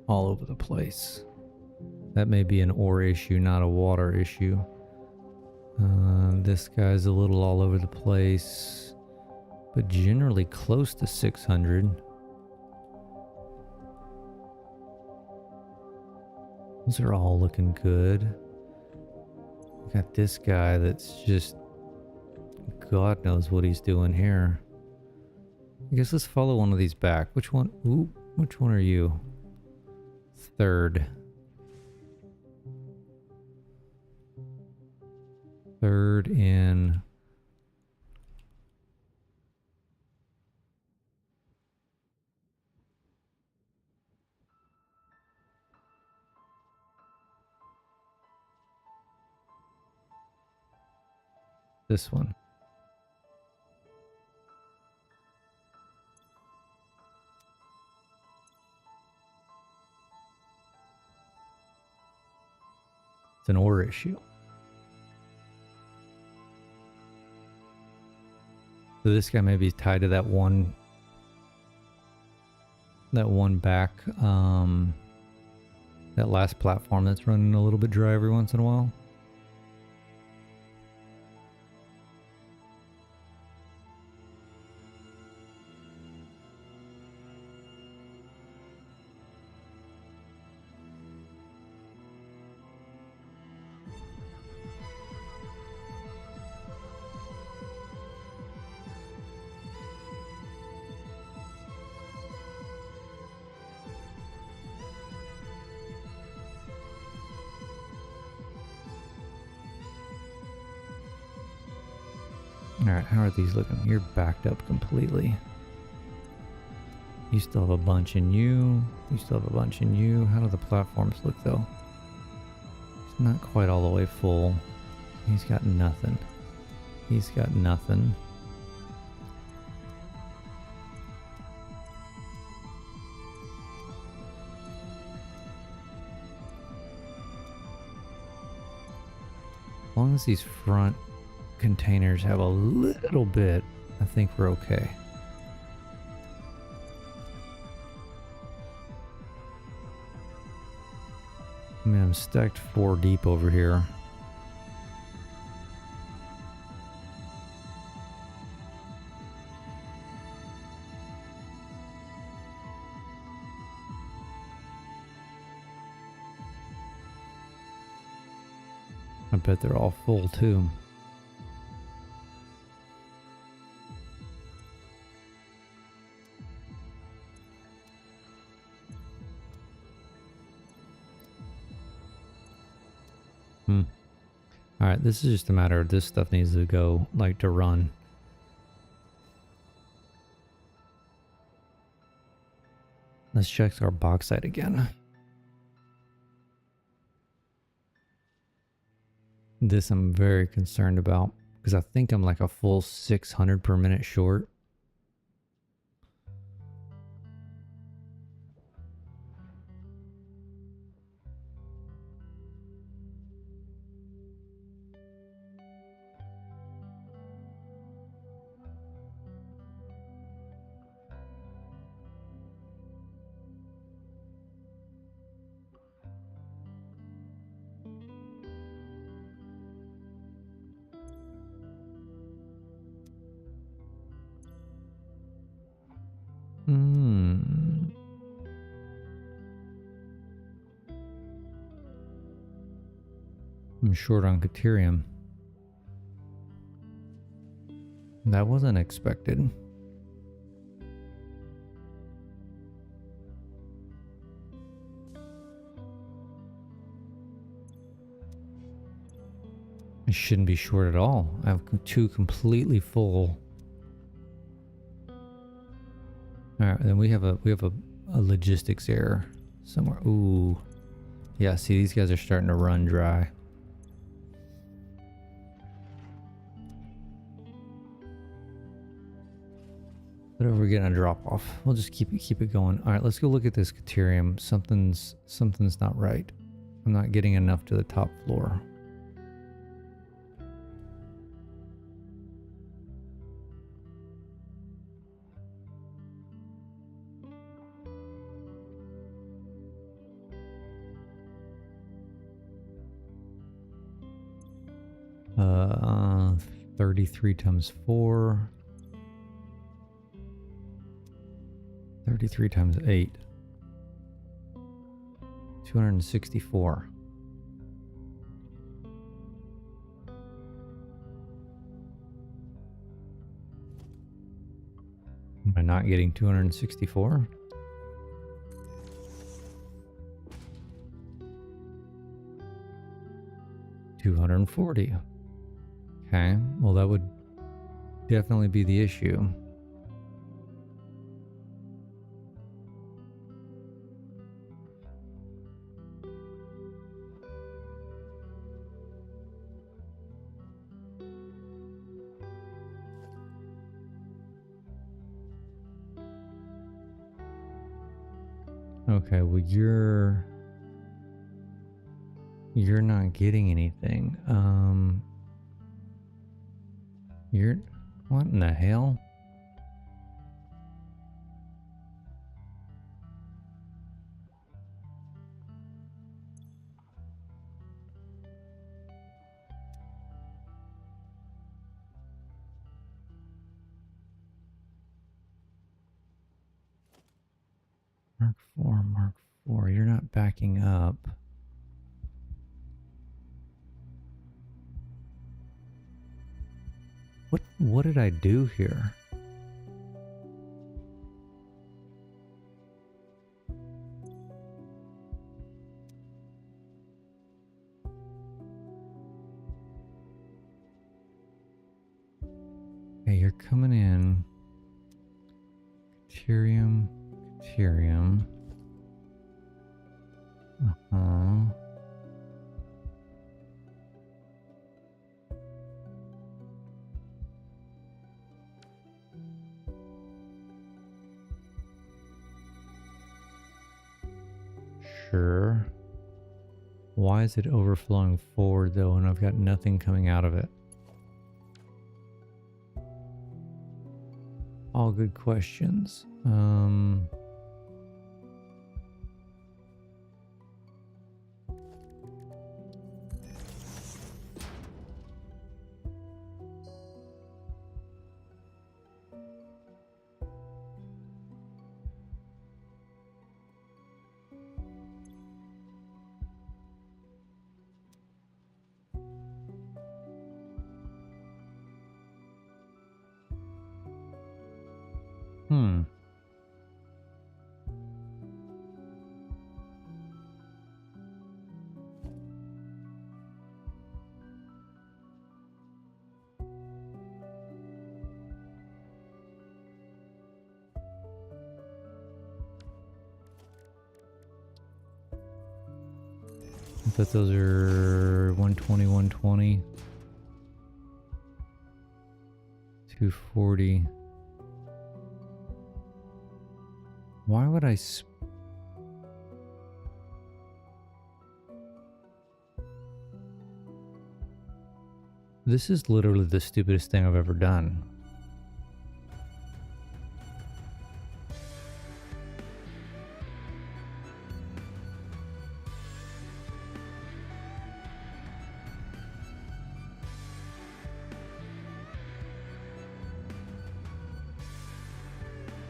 all over the place. That may be an ore issue, not a water issue. This guy's a little all over the place, but generally close to 600. Those are all looking good. Got this guy that's just, God knows what he's doing here. I guess let's follow one of these back. Which one? Ooh, which one are you? Third. Third in. This one. It's an ore issue. So this guy may be tied to that one back, that last platform that's running a little bit dry every once in a while. Alright, how are these looking? You're backed up completely. You still have a bunch in you. You still have a bunch in you. How do the platforms look though? It's not quite all the way full. He's got nothing. He's got nothing. As long as these front containers have a little bit, I think we're okay. I mean, I'm stacked 4 deep over here. I bet they're all full too. Alright, this is just a matter of this stuff needs to go, like, to run. Let's check our bauxite again. This I'm very concerned about, because I think I'm like a full 600 per minute short. I'm short on Caterium. That wasn't expected. I shouldn't be short at all. I have 2 completely full. All right, then we have a logistics error somewhere. Ooh, yeah. See, these guys are starting to run dry. Whatever, we're getting a drop off. We'll just keep it going. All right, let's go look at this Caterium. Something's not right. I'm not getting enough to the top floor. Uh, 33 times 4. 33 times 8. 264. Am I not getting 264? $240. Okay, well that would definitely be the issue. Okay, well you're not getting anything. You're, what in the hell? Mark 4, you're not backing up. What did I do here? Okay, you're coming in. Caterium. Sure. Why is it overflowing forward though, and I've got nothing coming out of it? All good questions. I bet those are 120, 120. 240. Why would I This is literally the stupidest thing I've ever done.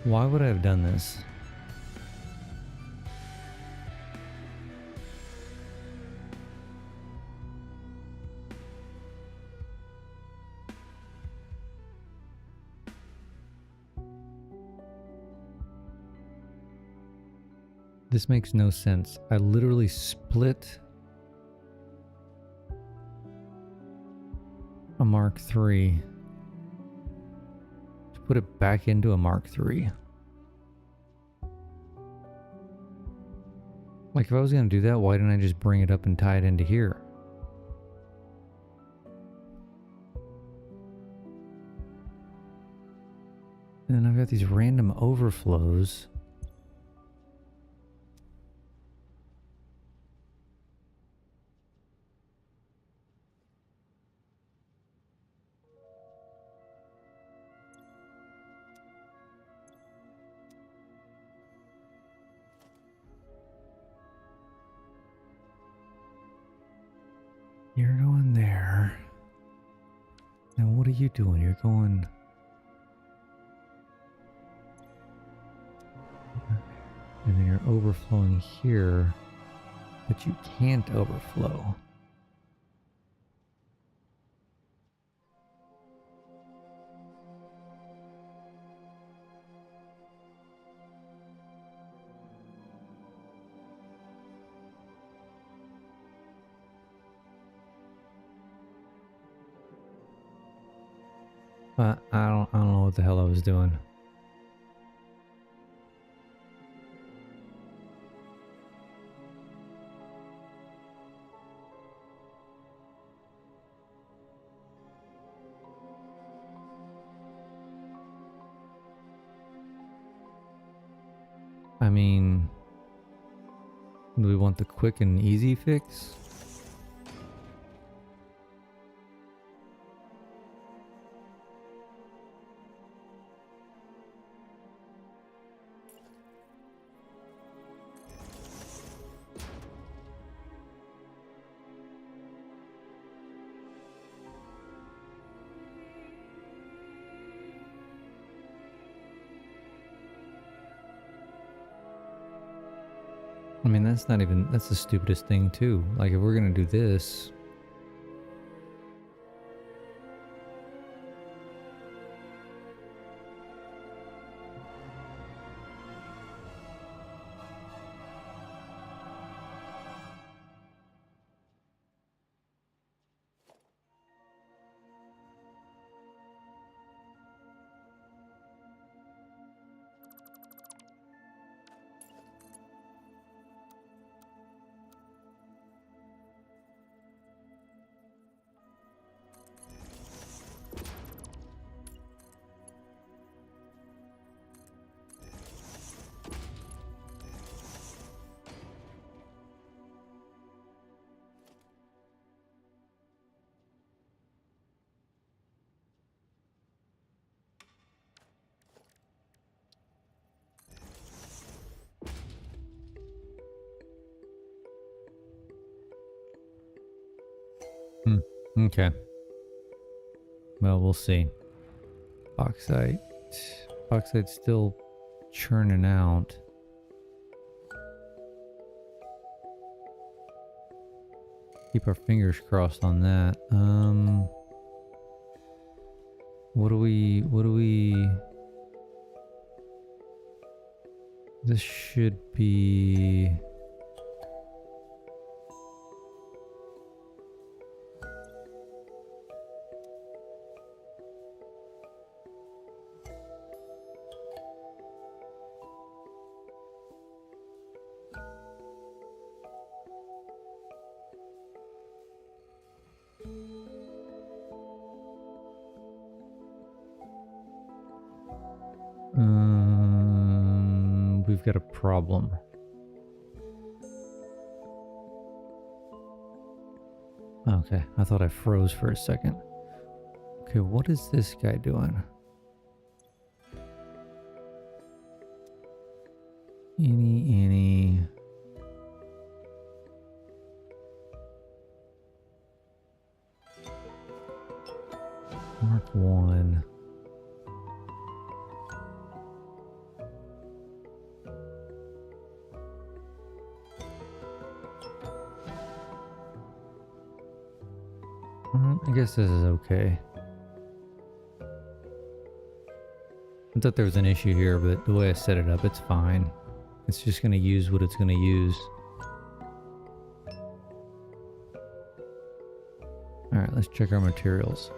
Why would I have done this? This makes no sense. I literally split a Mark III to put it back into a Mark III. Like if I was gonna do that, why didn't I just bring it up and tie it into here? And then I've got these random overflows. You're going there. And what are you doing? You're going... And then you're overflowing here, but you can't overflow. But I don't know what the hell I was doing. I mean, do we want the quick and easy fix? I mean, that's the stupidest thing too. Like if we're gonna do this, okay. Well, we'll see. Bauxite's still churning out. Keep our fingers crossed on that. What do we... This should be... We've got a problem. Okay, I thought I froze for a second. Okay, what is this guy doing? Any. Mark 1. I guess this is okay. I thought there was an issue here, but the way I set it up, it's fine. It's just going to use what it's going to use. Alright, let's check our materials.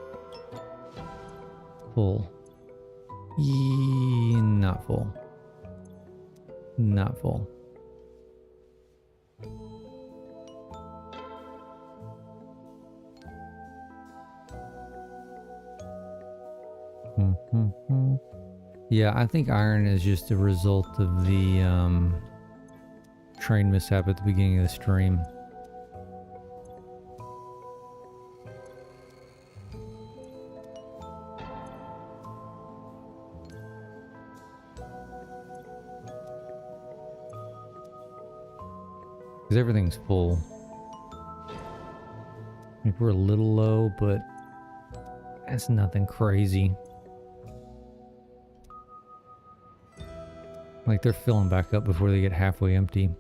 Full. Not full. Not full. Yeah, I think iron is just a result of the train mishap at the beginning of the stream. Because everything's full. Like we're a little low, but that's nothing crazy. Like they're filling back up before they get halfway empty.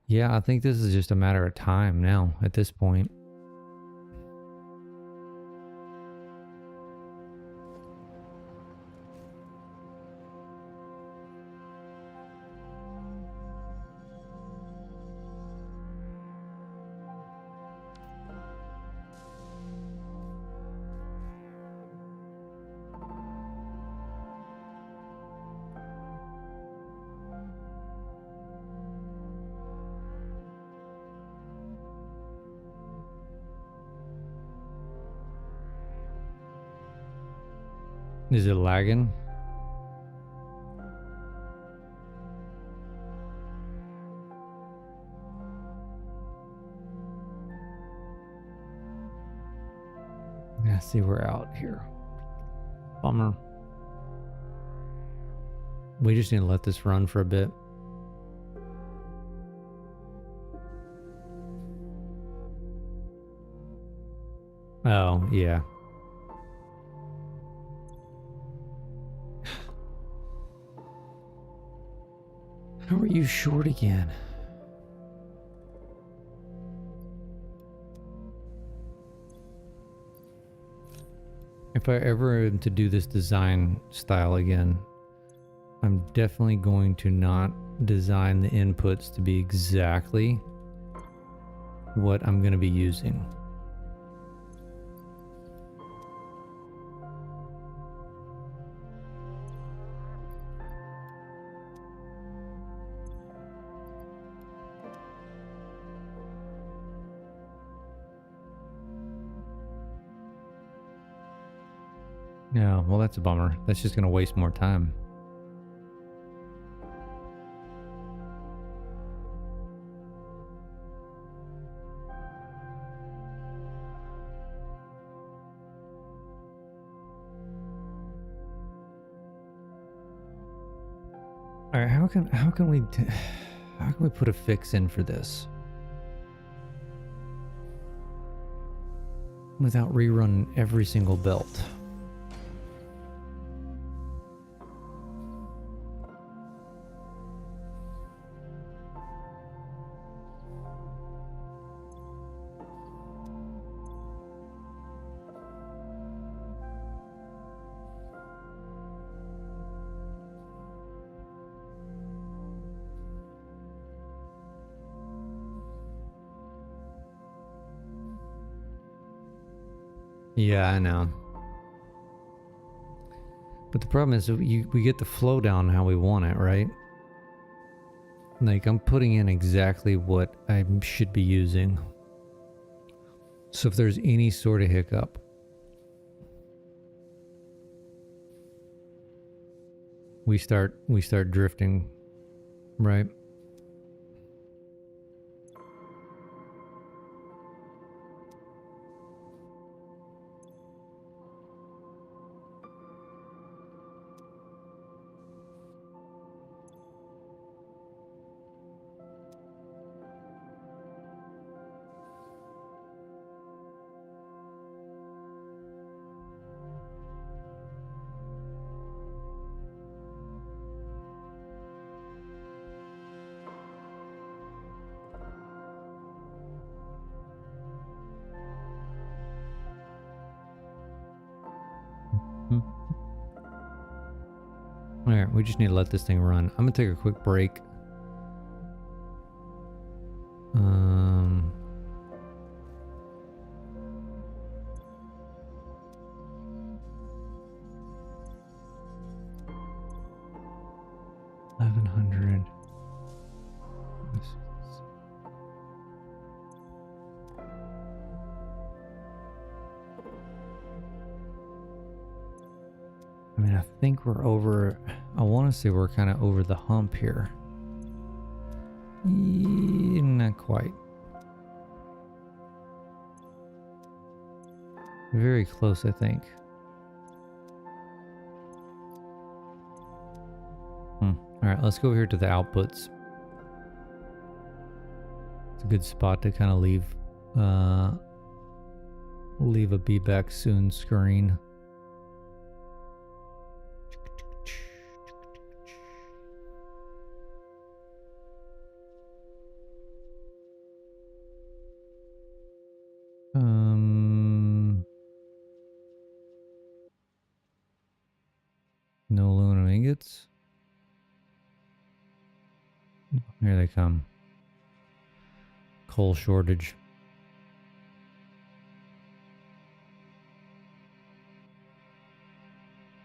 Yeah, I think this is just a matter of time now at this point. Is it lagging? Yeah, see, we're out here. Bummer. We just need to let this run for a bit. Oh, yeah. How are you short again? If I ever am to do this design style again, I'm definitely going to not design the inputs to be exactly what I'm going to be using. Yeah, well, that's a bummer. That's just going to waste more time. All right, how can we put a fix in for this without rerunning every single belt? Yeah, I know. But the problem is we get the flow down how we want it, right? Like I'm putting in exactly what I should be using. So if there's any sort of hiccup, we start drifting, right? All right, we just need to let this thing run. I'm gonna take a quick break. $1100. mean, I think we're over, I want to say we're kind of over the hump here. Not quite. Very close, I think. All right, let's go over here to the outputs. It's a good spot to kind of leave a be back soon screen. No aluminum ingots. Here they come. Coal shortage.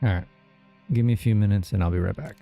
All right. Give me a few minutes and I'll be right back.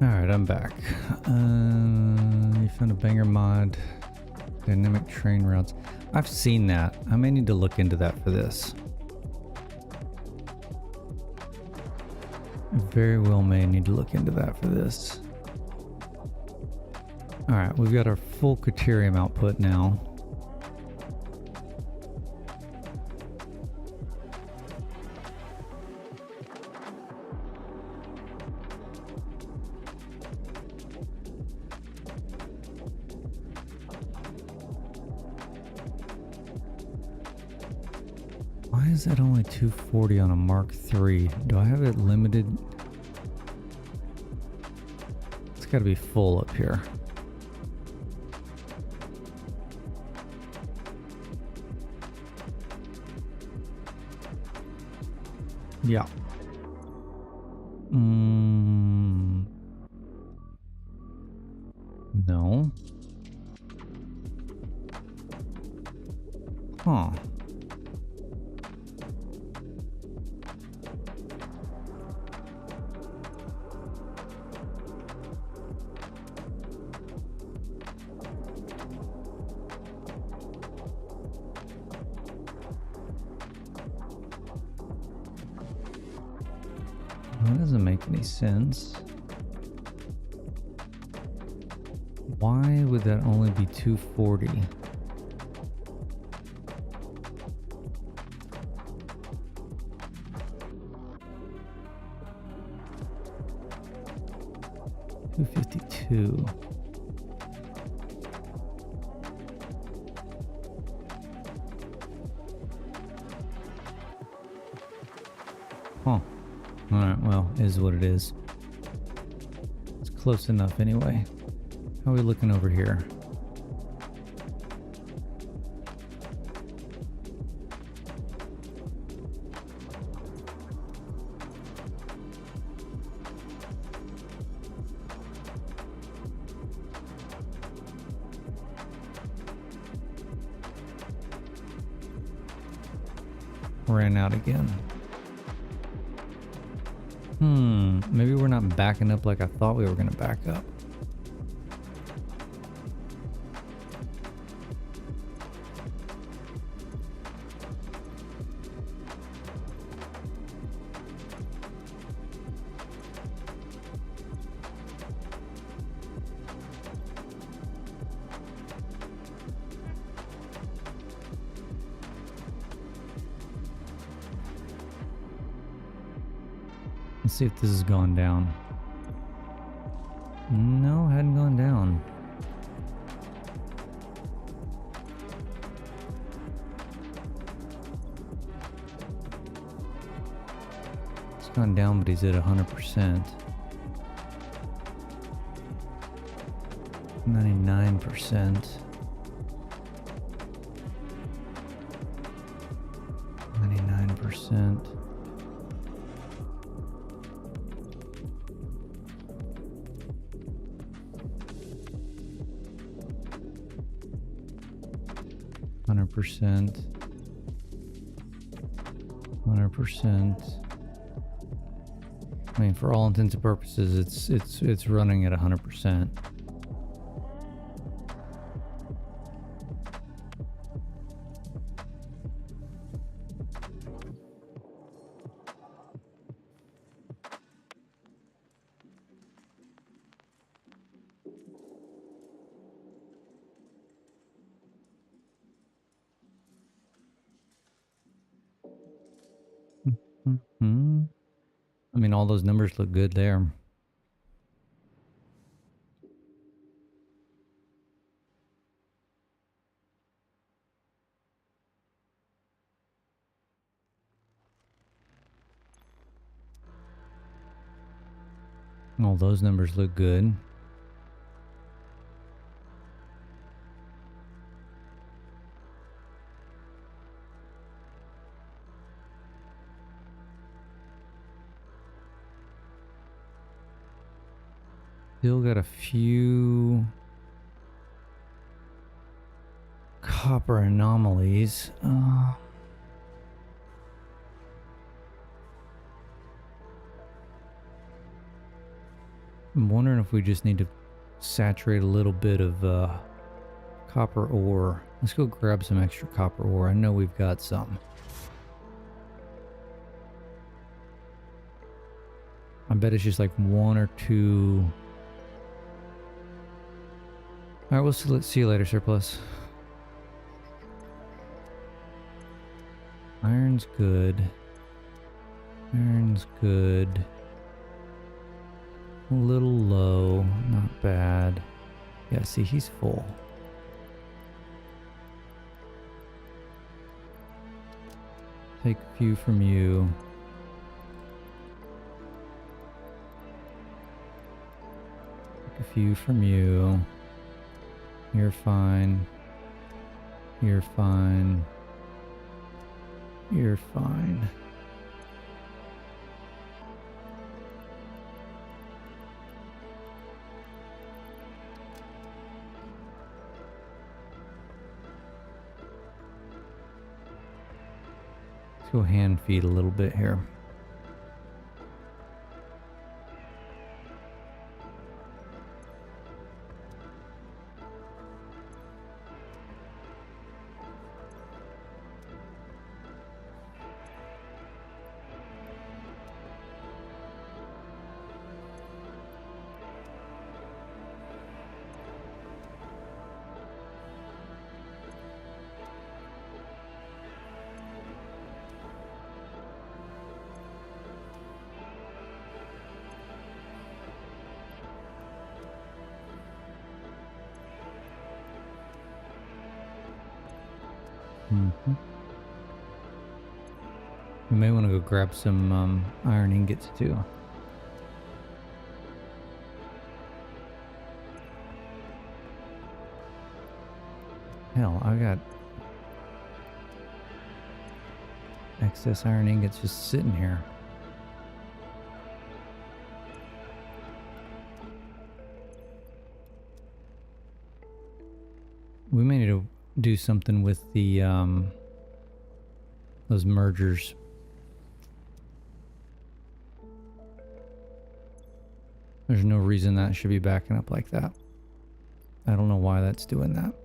Alright, I'm back. You found a banger mod. Dynamic train routes. I've seen that. I may need to look into that for this. I very well may need to look into that for this. Alright, we've got our full Caterium output now. Why is that only 240 on a Mark III? Do I have it limited? It's got to be full up here. Yeah. No. Huh. That doesn't make any sense. Why would that only be 240? $252. Huh. Alright, well, is what it is. It's close enough anyway. How are we looking over here? Ran out again. Maybe we're not backing up like I thought we were going to back up. Let's see if this has gone down. No, it hadn't gone down. He's gone down, but he's at 100%. 99%. 99%. %. 100%. I mean, for all intents and purposes, it's running at 100%. Mm-hmm. I mean, all those numbers look good there. All those numbers look good. Still got a few copper anomalies. I'm wondering if we just need to saturate a little bit of copper ore. Let's go grab some extra copper ore. I know we've got some. I bet it's just like one or two. All right, let's see you later, surplus. Iron's good. Iron's good. A little low, not bad. Yeah, see, he's full. Take a few from you. Take a few from you. You're fine. You're fine. You're fine. Let's go hand feed a little bit here. We may want to go grab some iron ingots too. Hell, I got excess iron ingots just sitting here. We may need to do something with the those mergers. There's no reason that should be backing up like that. I don't know why that's doing that.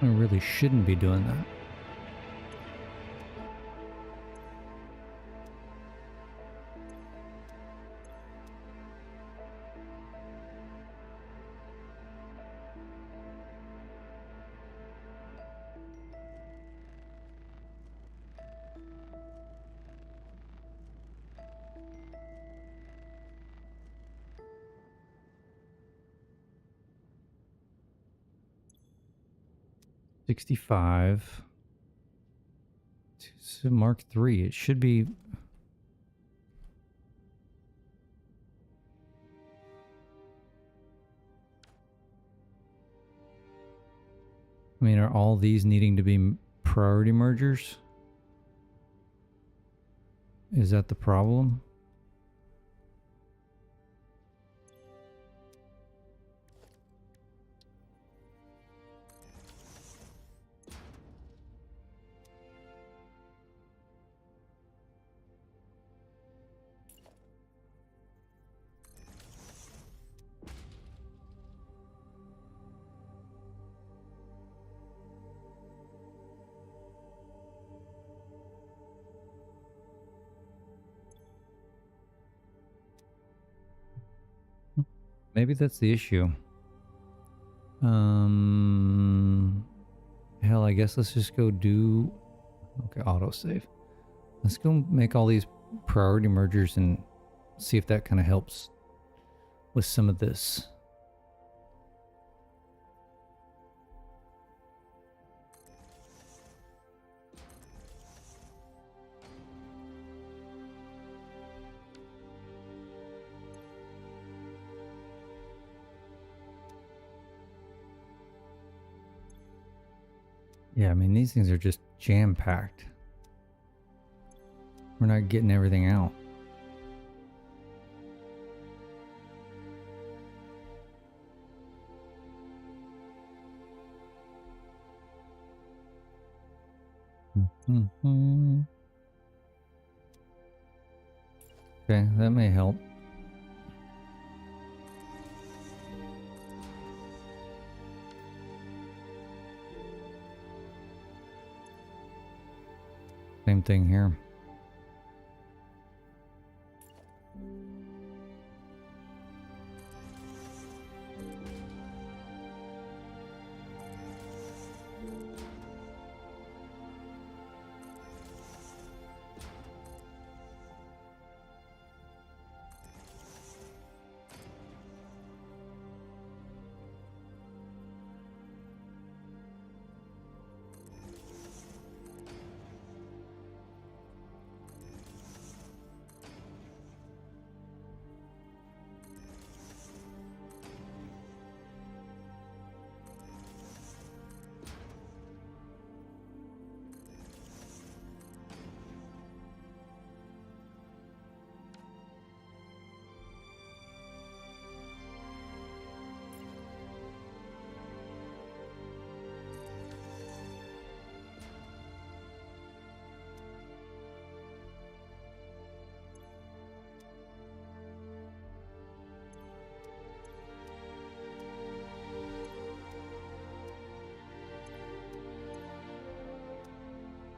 I really shouldn't be doing that. $65. So Mark III. It should be. I mean, are all these needing to be priority mergers? Is that the problem? Maybe that's the issue. Hell, I guess let's just go do... Okay, autosave. Let's go make all these priority mergers and see if that kind of helps with some of this. Yeah, I mean, these things are just jam-packed. We're not getting everything out. Okay, that may help. Same thing here.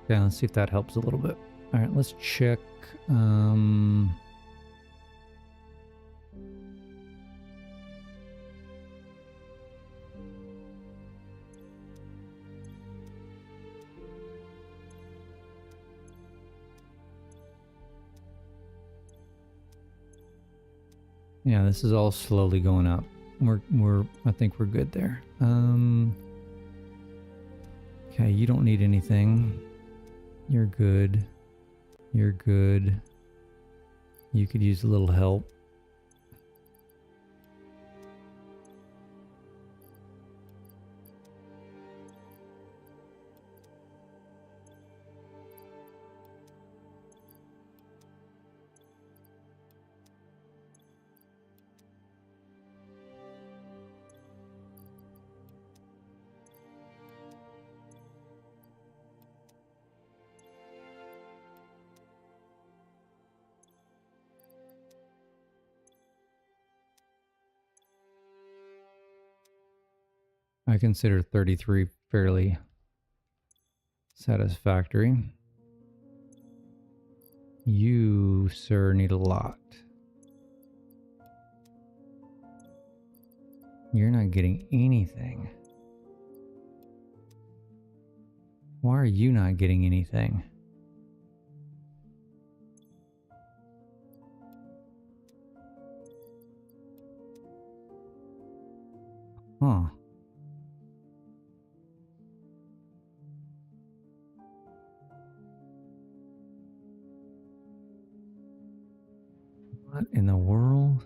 Yeah, let's see if that helps a little bit. All right, let's check. Yeah, this is all slowly going up. I think we're good there. Okay, you don't need anything. You're good. You're good. You could use a little help. I consider 33 fairly satisfactory. You, sir, need a lot. You're not getting anything. Why are you not getting anything? Huh. What in the world?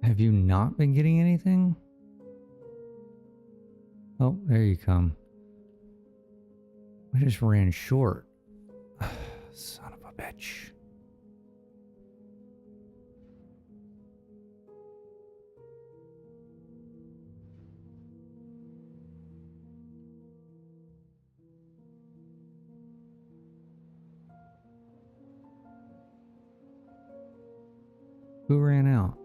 Have you not been getting anything? Oh, there you come. I just ran short. Son of a bitch. Who ran out?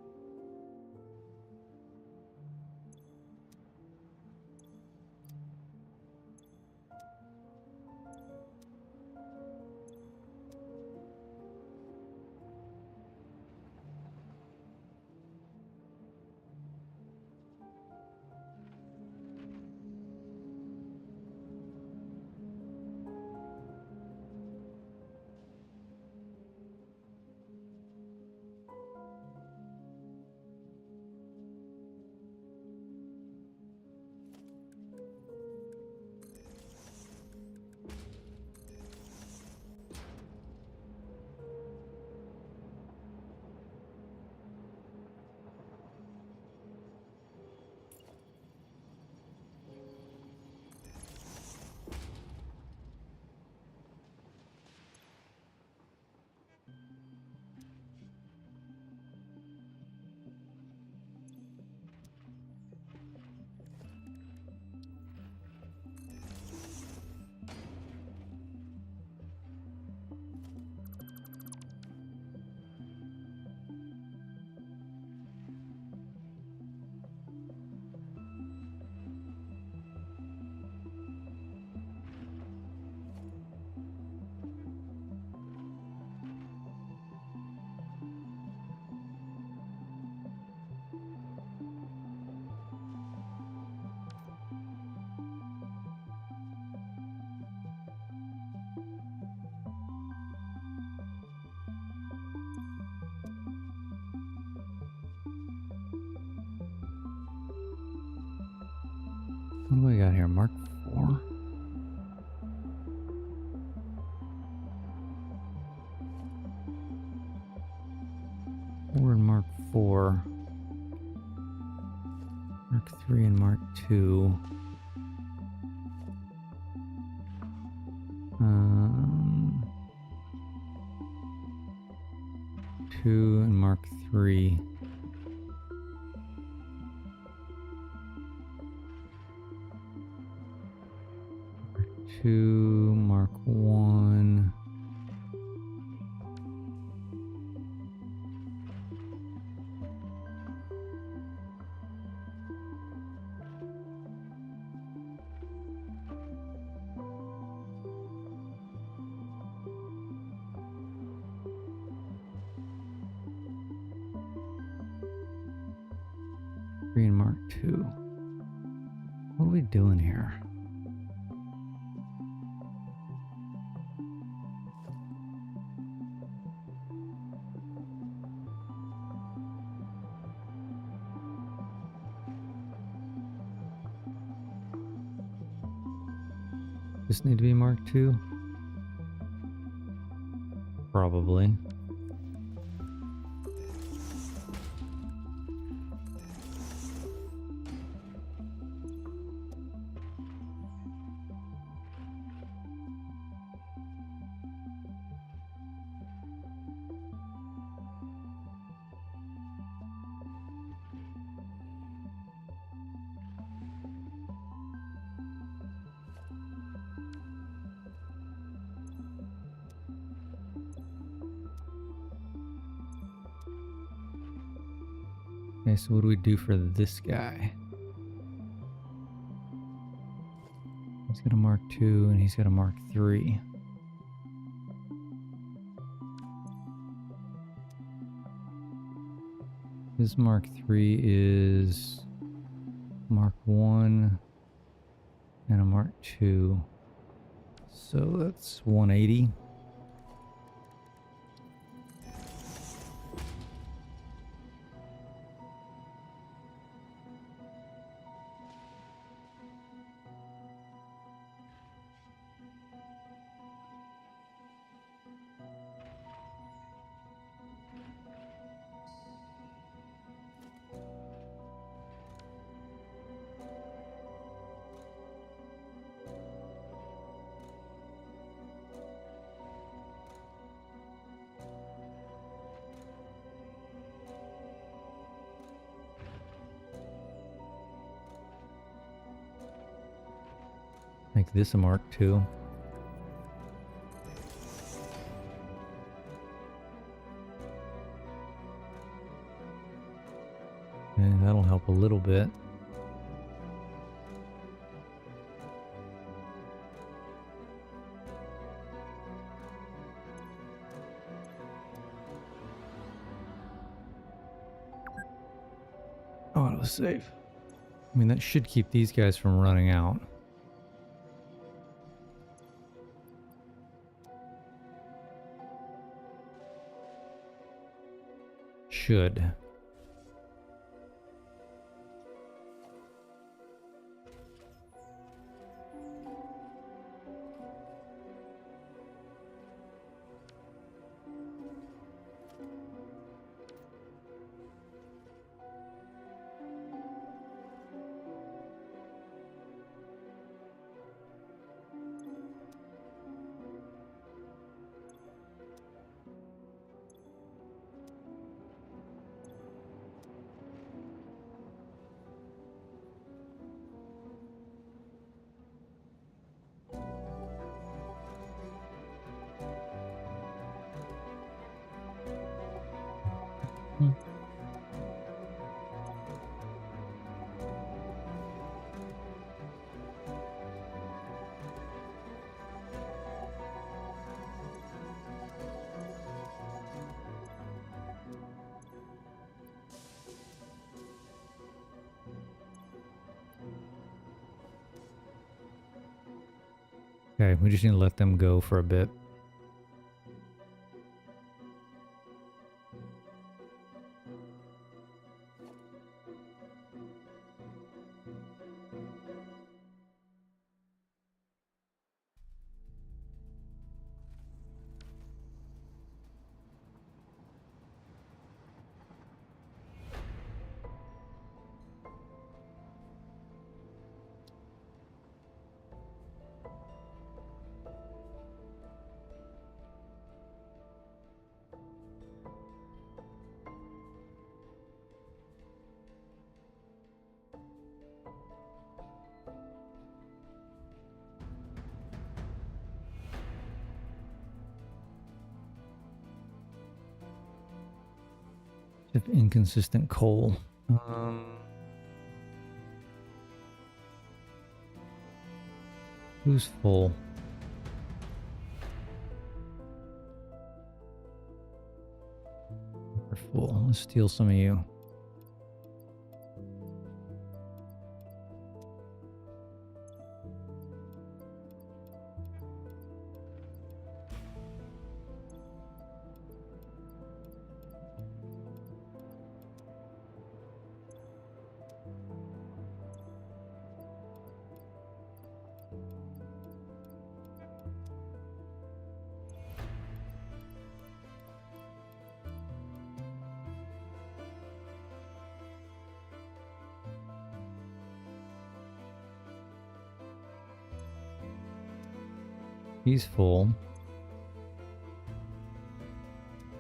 What do we got here? Mark 4? We're in Mark 4. Mark 3 and Mark 2. 2 and Mark 3. Mark 2, Mark 1. Three and Mark 2. What are we doing here? This need to be Mark 2? Probably. Okay, so what do we do for this guy? He's got a Mark II and he's got a Mark III. His Mark III is Mark I and a Mark II. So that's 180. Make this a Mark II. And that'll help a little bit. Autosave. I mean, that should keep these guys from running out. Should. Okay, we just need to let them go for a bit. If inconsistent coal. Who's full? We're full. Let's steal some of you. He's full.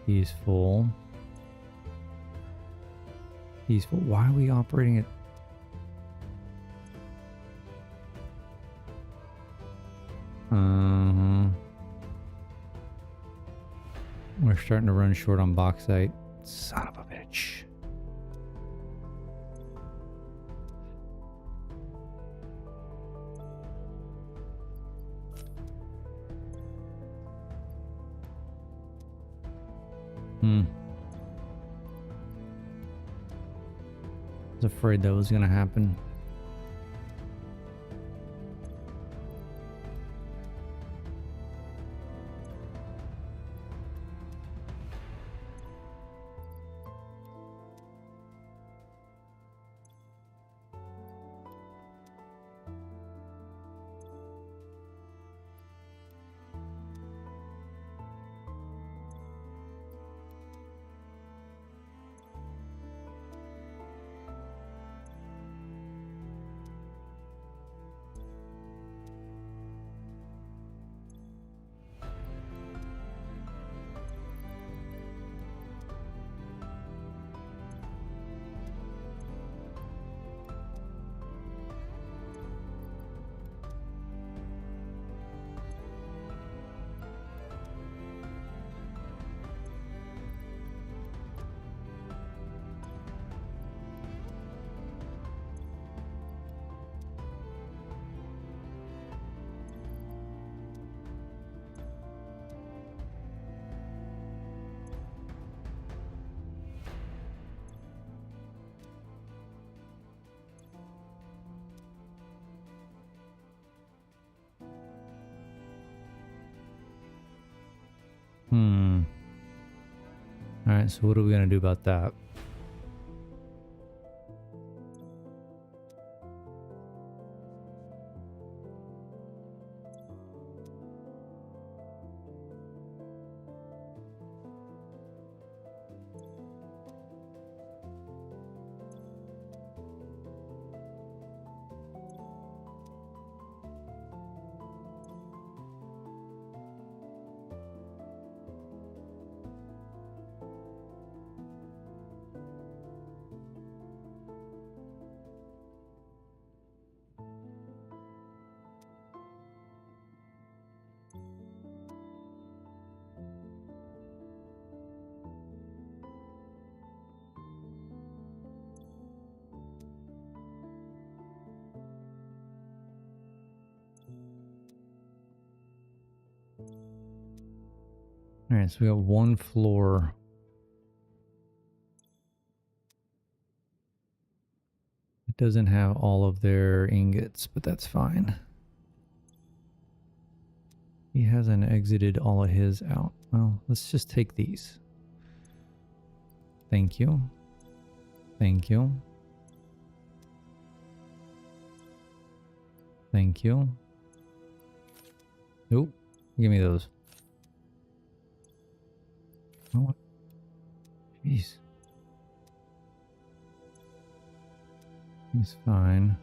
He's full. He's full. Why are we operating it? We're starting to run short on bauxite. Son of a bitch. was afraid that was gonna happen. Alright, so what are we gonna do about that? Alright, so we got one floor. It doesn't have all of their ingots, but that's fine. He hasn't exited all of his out. Well, let's just take these. Thank you. Thank you. Thank you. Nope. Give me those. Oh, jeez. He's fine.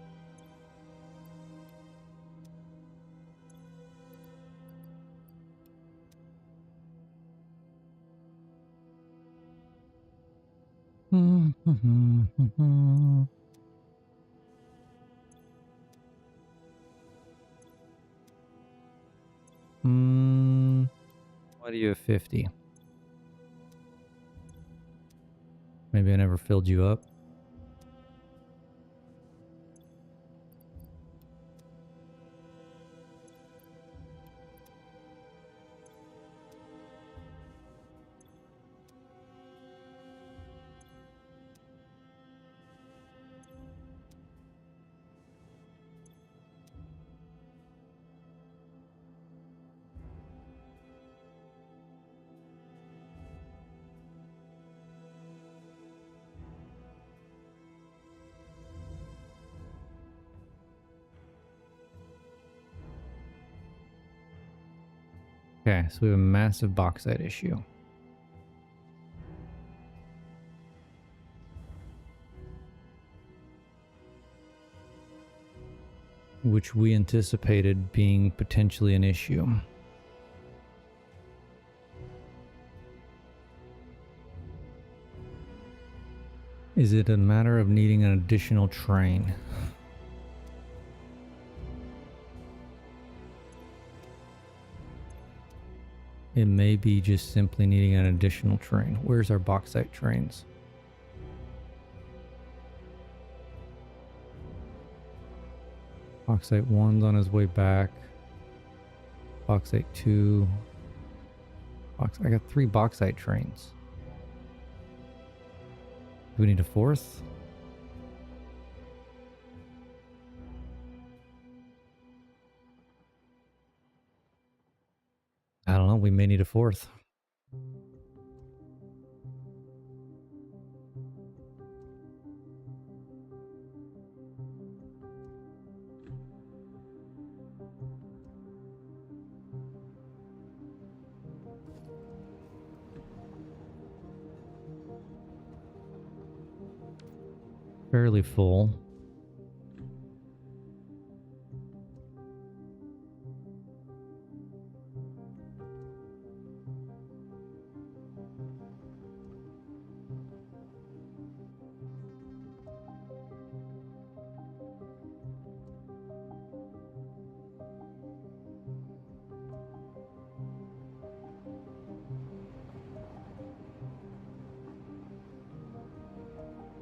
Why do you have 50? Maybe I never filled you up. Okay, so we have a massive bauxite issue. Which we anticipated being potentially an issue. Is it a matter of needing an additional train? It may be just simply needing an additional train. Where's our bauxite trains? Bauxite 1's on his way back. Bauxite 2. I got 3 bauxite trains. Do we need a 4th? we may need a fourth. Fairly full.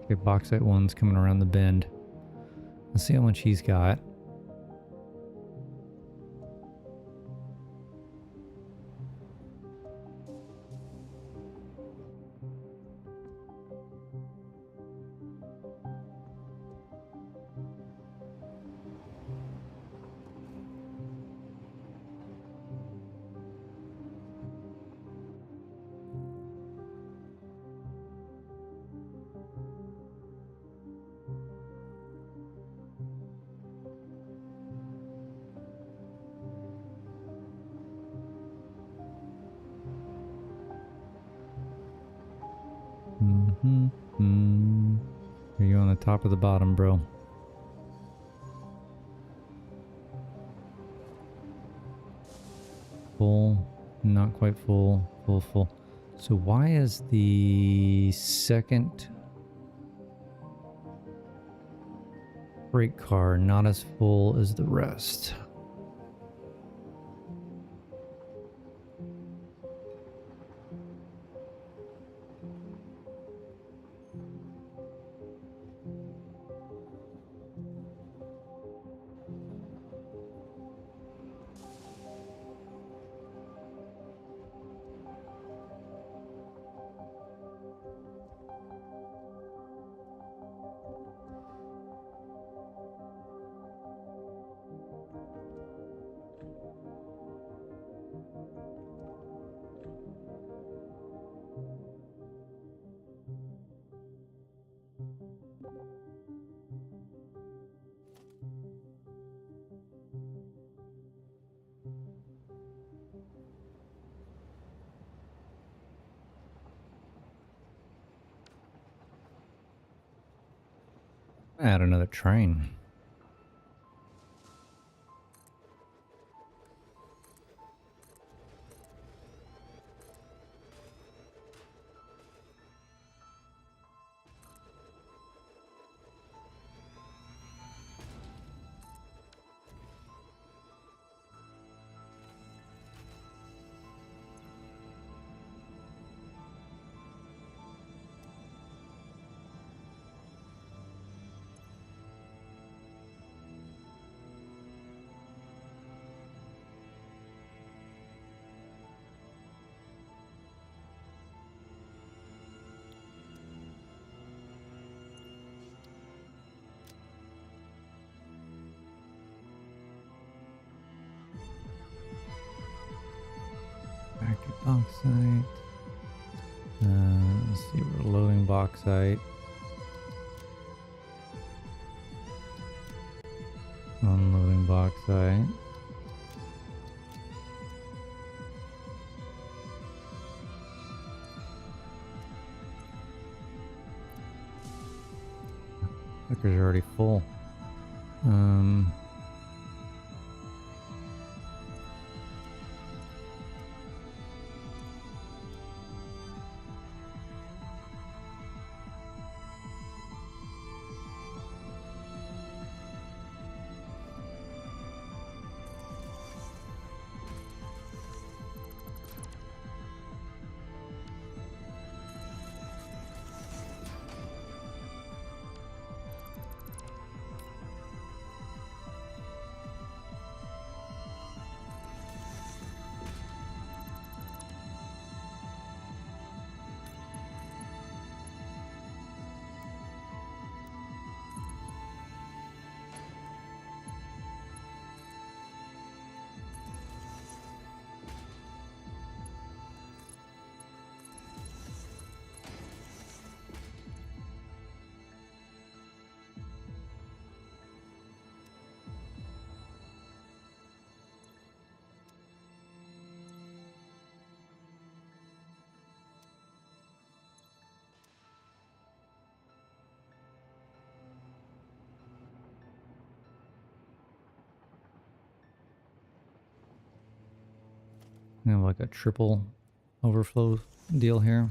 Okay, bauxite one's coming around the bend. Let's see how much he's got. Are you on the top or the bottom, bro? Full, not quite full, full. So why is the second freight car not as full as the rest? Add another train. Back to bauxite. Let's see, we're loading bauxite. Unloading bauxite. Suckers are already full. We have like a triple overflow deal here.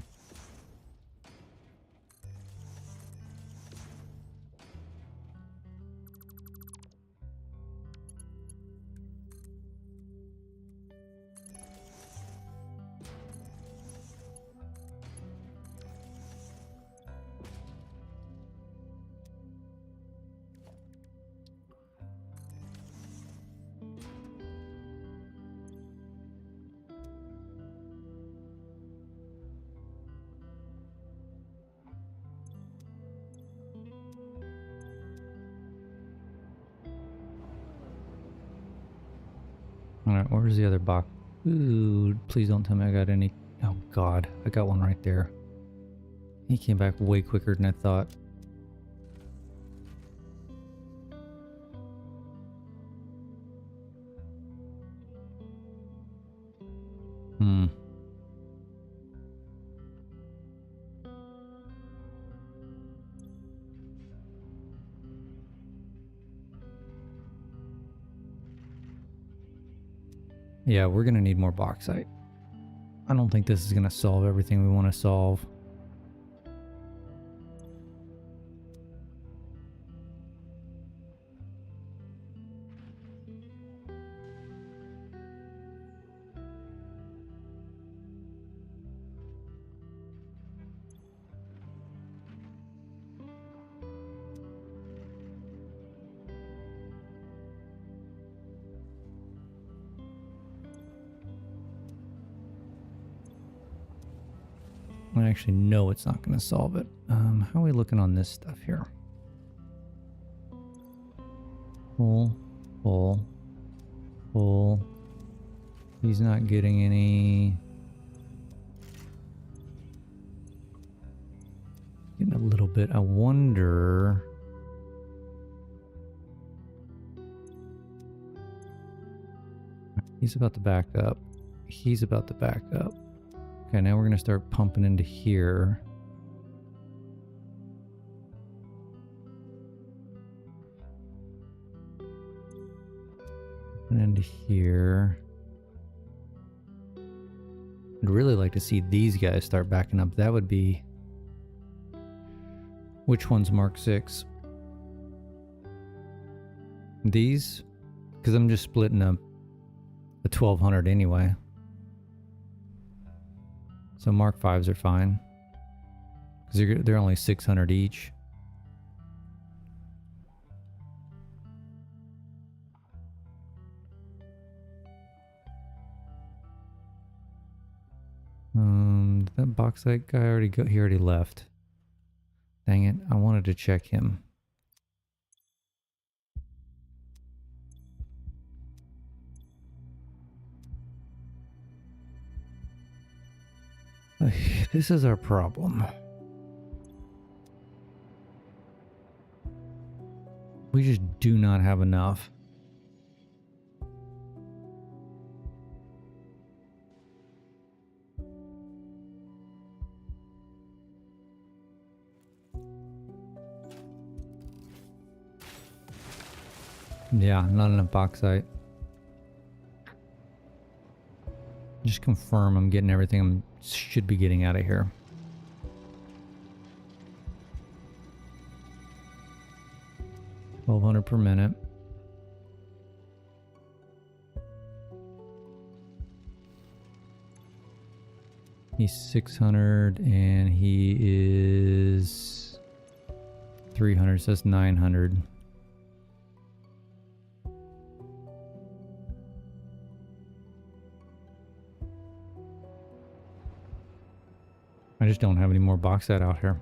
Alright, where's the other box? Ooh, please don't tell me I got any. Oh god, I got one right there. He came back way quicker than I thought. Hmm. Yeah, we're gonna need more bauxite. I don't think this is gonna solve everything we want to solve. I actually know it's not going to solve it. How are we looking on this stuff here? Full, full, full. He's not getting any. Getting a little bit. I wonder. He's about to back up. He's about to back up. Okay, now we're going to start pumping into here. And into here. I'd really like to see these guys start backing up. That would be... Which one's Mark 6? These? Because I'm just splitting up the 1200 anyway. So Mark 5s are fine. Because they're only 600 each. Did that bauxite guy already go? He already left. Dang it, I wanted to check him. This is our problem. We just do not have enough. Yeah, not enough bauxite. Just confirm I'm getting everything I should be getting out of here. $1,200 per minute. He's 600 and he is 300, so that's 900. I just don't have any more bauxite out here.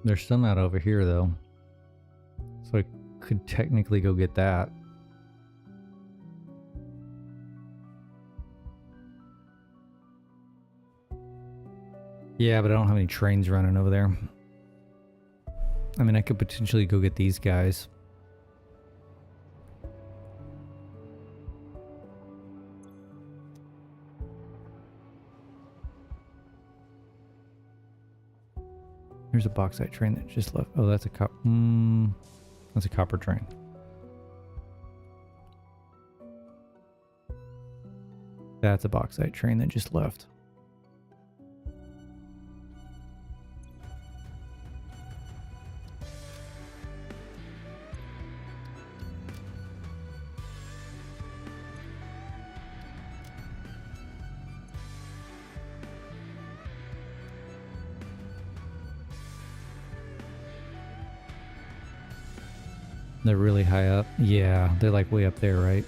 There's some out over here though. So I could technically go get that. Yeah, but I don't have any trains running over there. I mean, I could potentially go get these guys. There's a bauxite train that just left. Oh, that's a that's a copper train. That's a bauxite train that just left. They're really high up. Yeah, they're like way up there, right?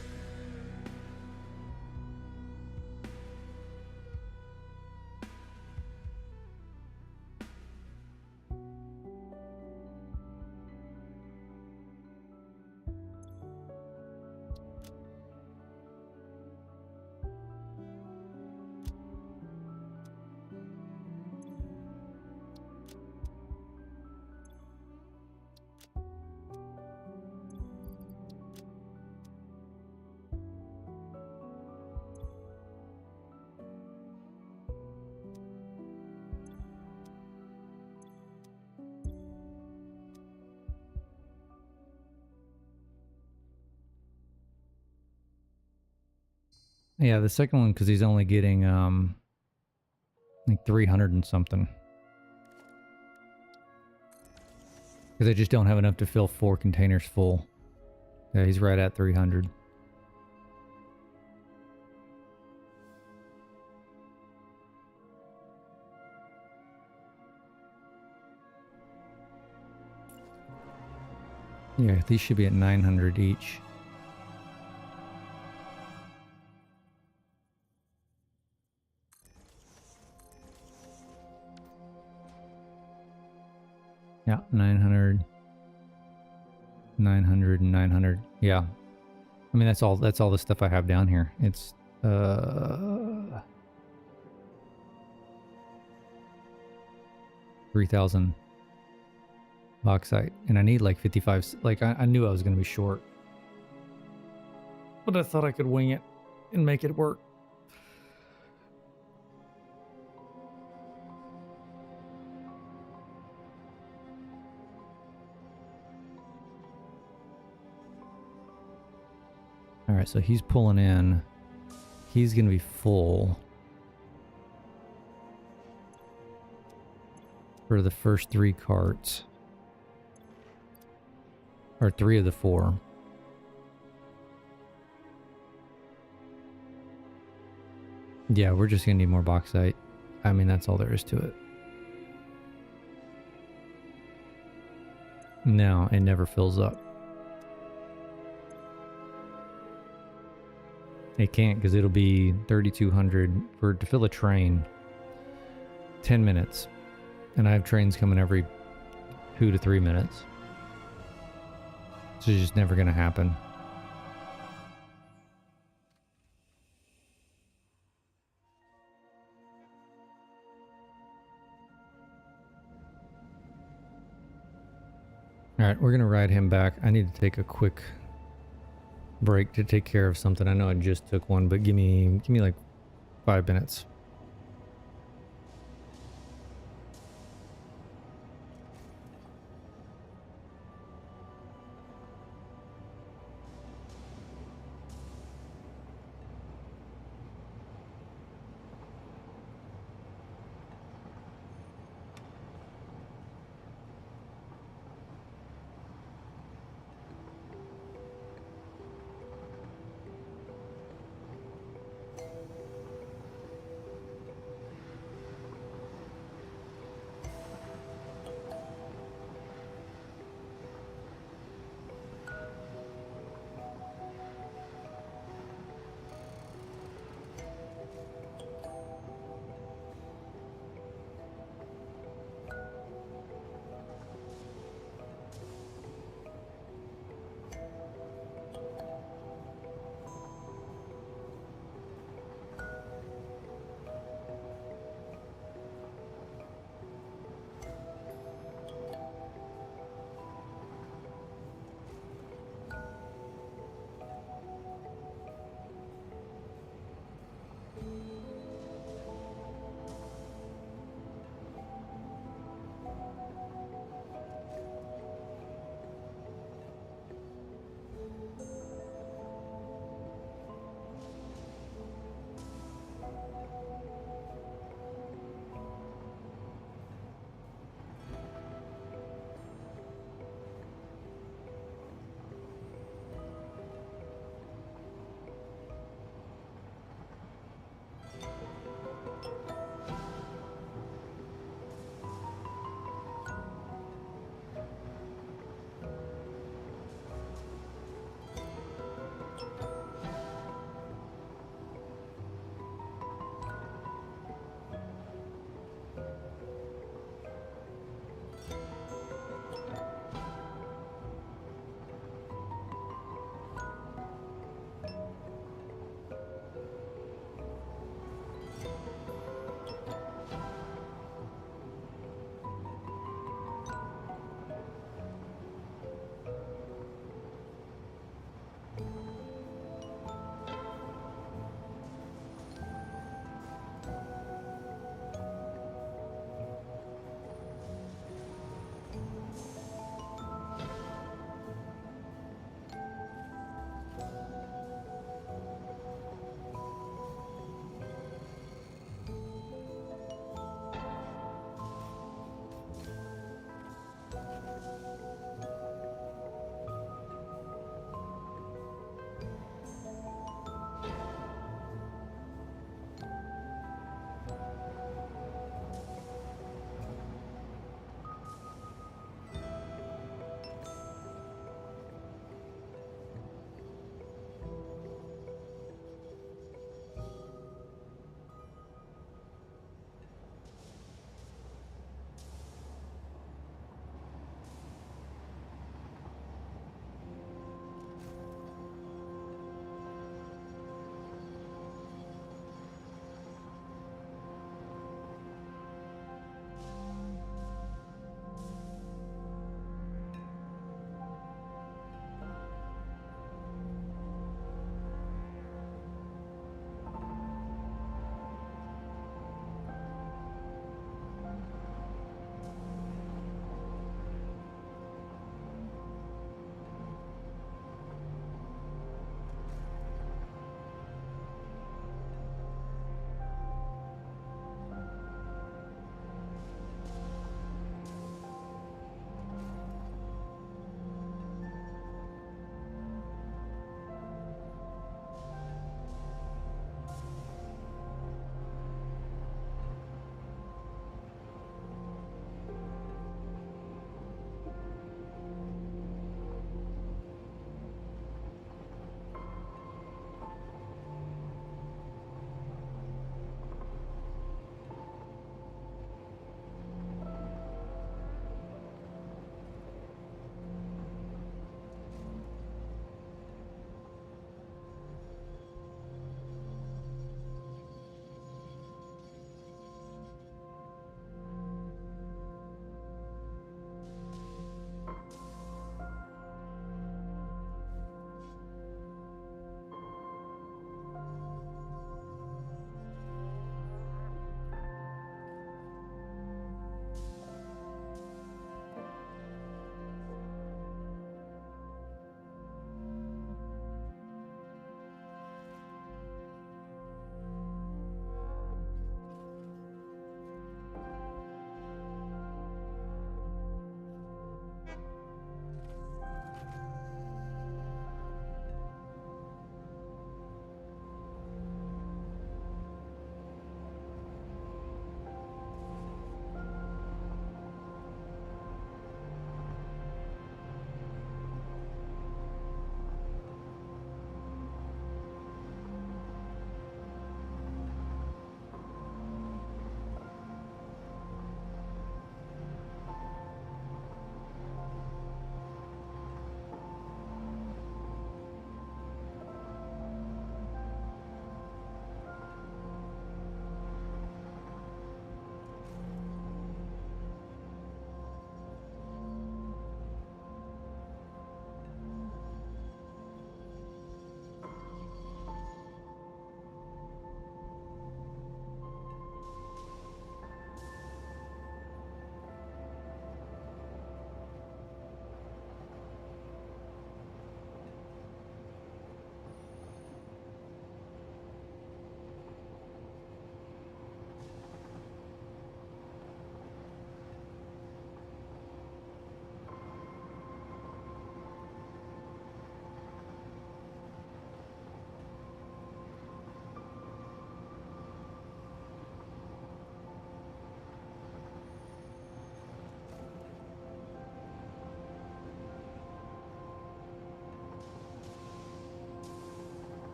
Yeah, the second one, because he's only getting like 300 and something. Because I just don't have enough to fill 4 containers full. Yeah, he's right at 300. Yeah, these should be at 900 each. Yeah, 900, 900, and 900. Yeah. I mean, that's all the stuff I have down here. It's 3,000 bauxite, and I need like 55. Like I knew I was going to be short, but I thought I could wing it and make it work. All right, so he's pulling in. He's going to be full for the first 3 carts. Or 3 of the 4. Yeah, we're just going to need more bauxite. I mean, that's all there is to it. No, it never fills up. It can't, because it'll be 3,200 for to fill a train. 10 minutes. And I have trains coming every 2 to 3 minutes. So it's just never going to happen. All right, we're going to ride him back. I need to take a quick break to take care of something. I know I just took one, but give me like 5 minutes.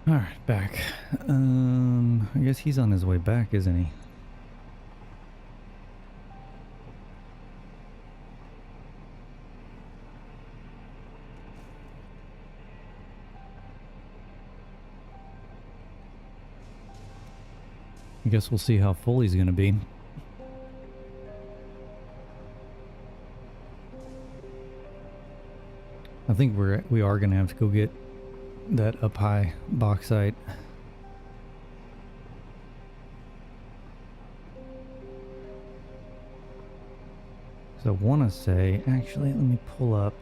All right, back. I guess he's on his way back, isn't he? I guess we'll see how full he's going to be. I think we are going to have to go get that up high bauxite. So I want to say, actually, let me pull up.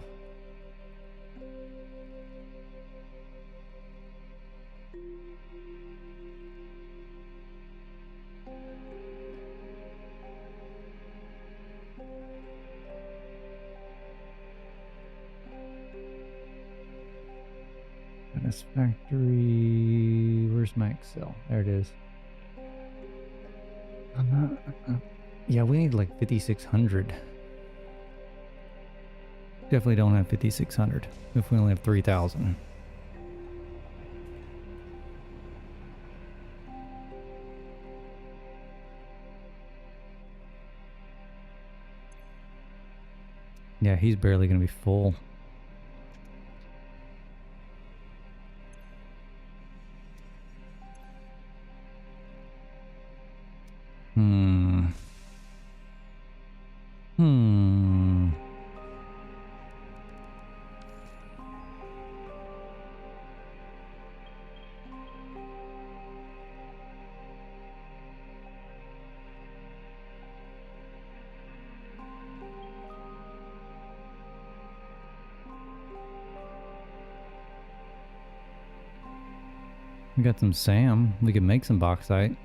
Satisfactory. Where's my Excel? There it is. Yeah, we need like 5,600. Definitely don't have 5,600 if we only have 3,000. Yeah, he's barely going to be full. We got some SAM. We can make some bauxite.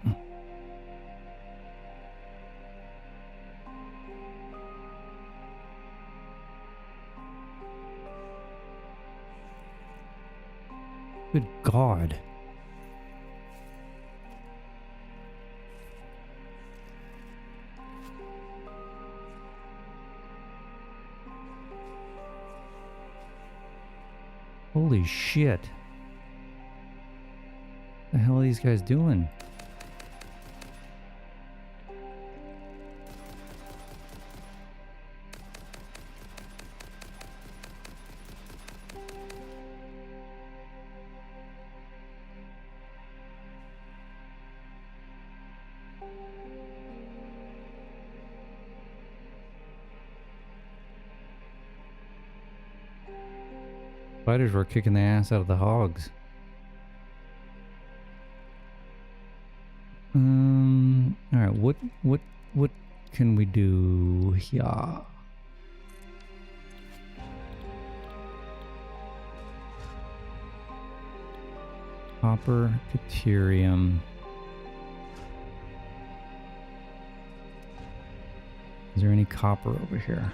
Good God. Holy shit. What the hell are these guys doing? Spiders were kicking the ass out of the hogs. Alright, what can we do here? Copper, deuterium. Is there any copper over here?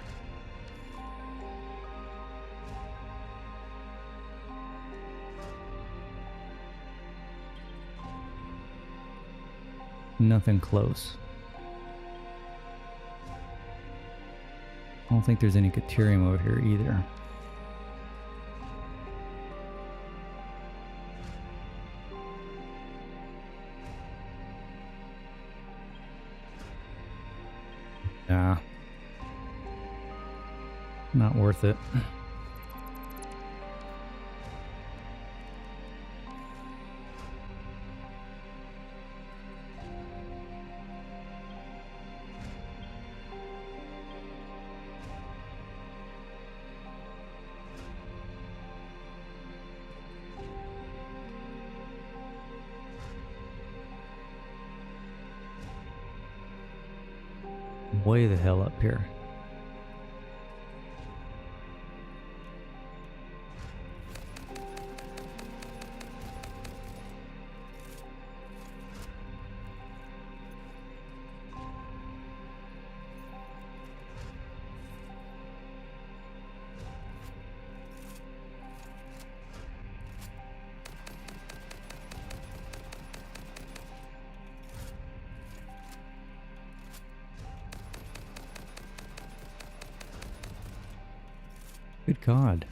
Nothing close. I don't think there's any deuterium over here either. Nah. Not worth it. Way the hell up here. Good God.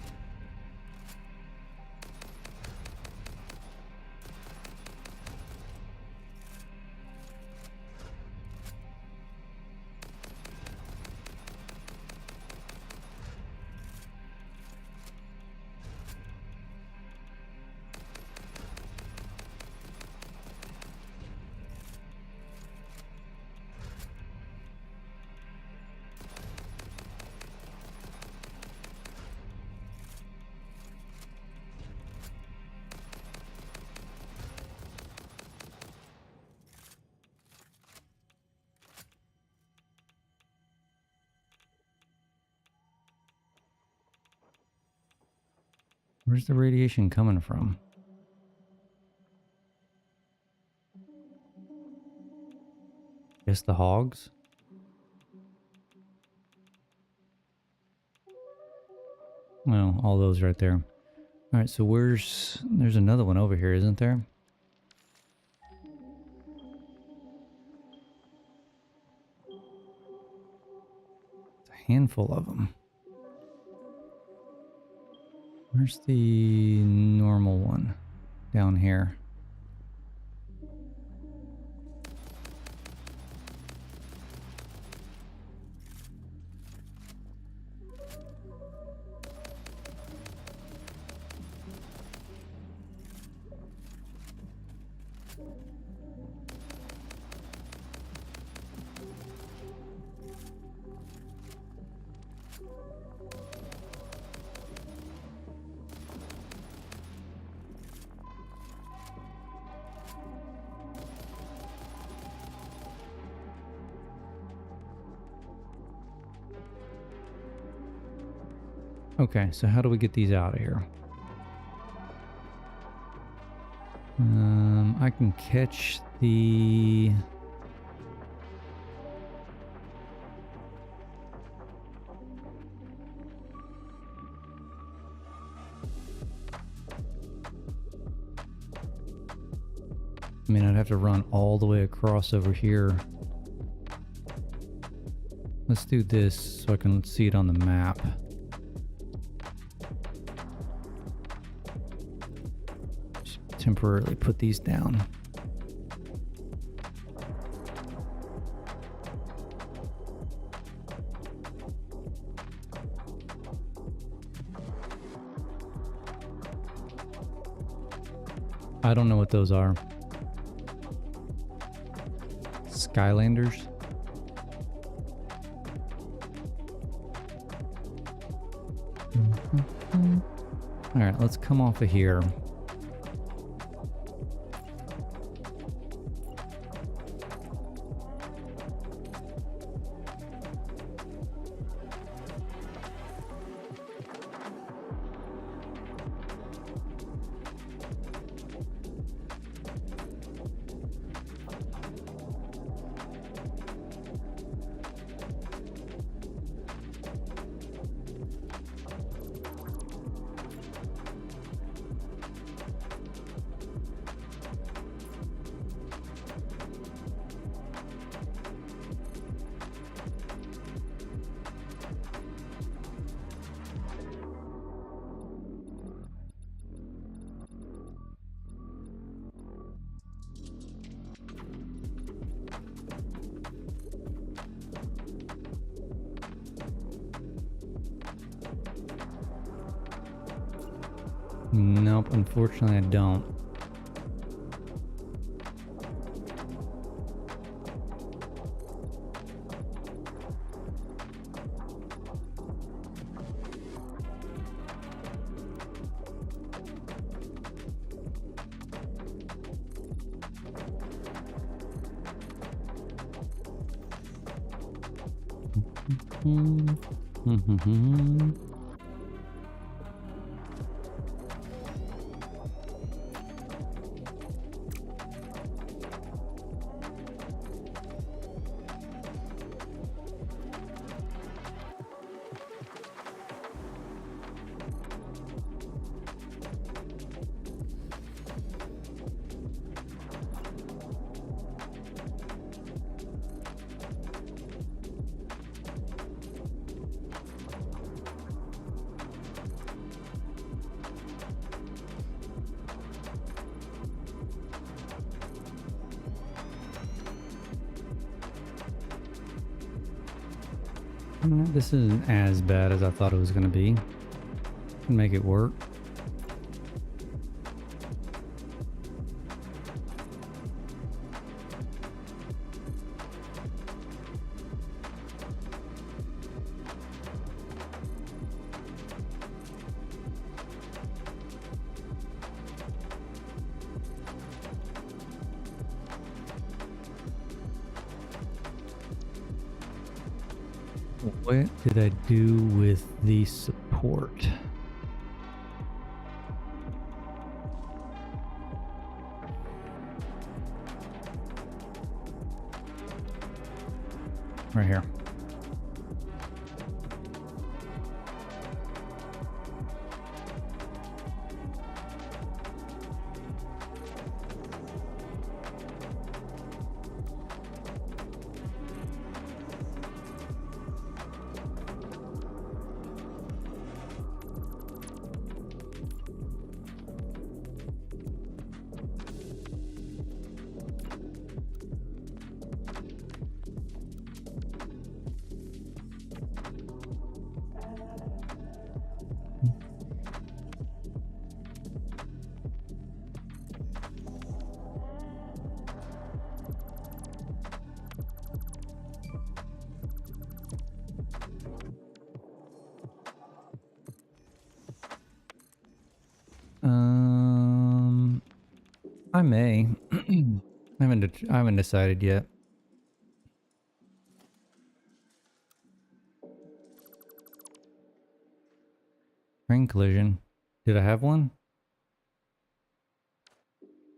Where's the radiation coming from? Guess the hogs? Well, all those right there. Alright, so there's another one over here, isn't there? It's a handful of them. Where's the normal one? Down here. Okay, so how do we get these out of here? I can catch the... I mean, I'd have to run all the way across over here. Let's do this so I can see it on the map. Just temporarily put these down. I don't know what those are. Skylanders? Alright, let's come off of here. Nope, unfortunately I don't. This isn't as bad as I thought it was going to be. Can make it work. What did I do with the support? Right here. I may. I haven't decided yet. Train collision. Did I have one?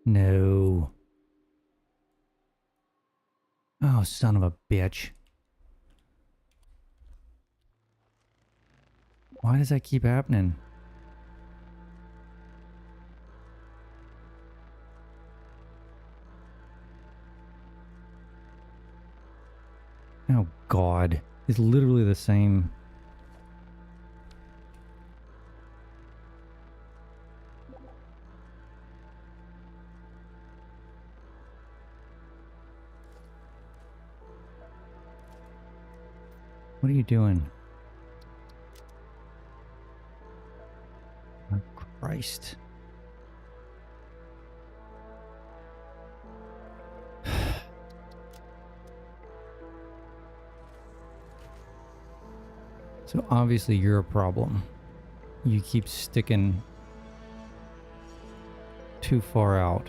No. Oh, son of a bitch. Why does that keep happening? Oh, God. It's literally the same. What are you doing? Oh, Christ. So obviously you're a problem. You keep sticking too far out.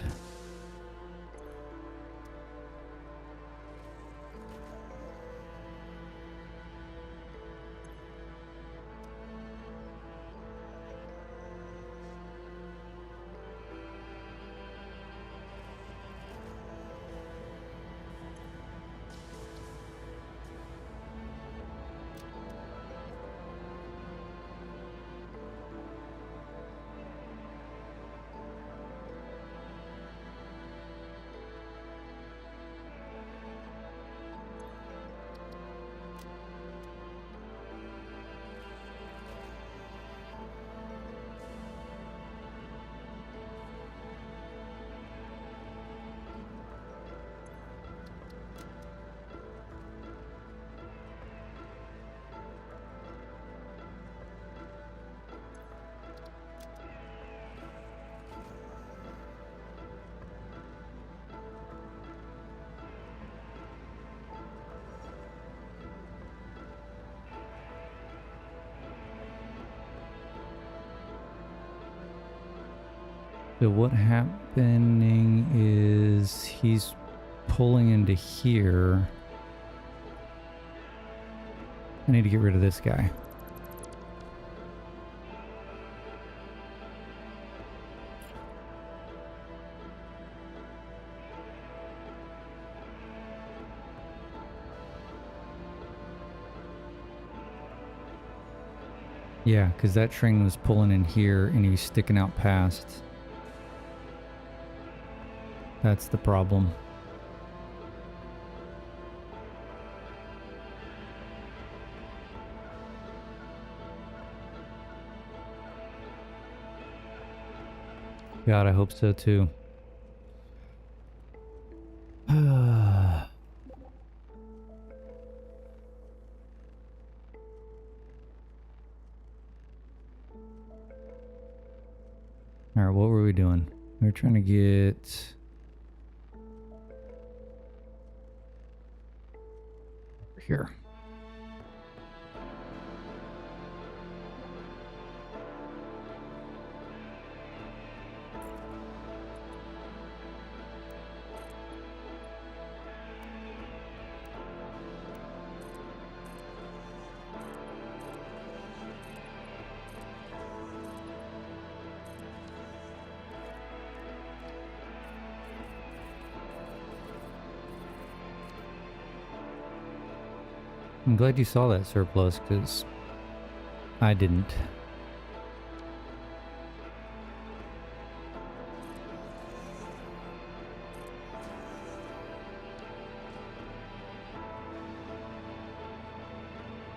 So what happening is he's pulling into here. I need to get rid of this guy. Yeah, because that train was pulling in here and he's sticking out past. That's the problem. God, I hope so too. Alright, what were we doing? We were trying to get... here. I'm glad you saw that surplus, because I didn't.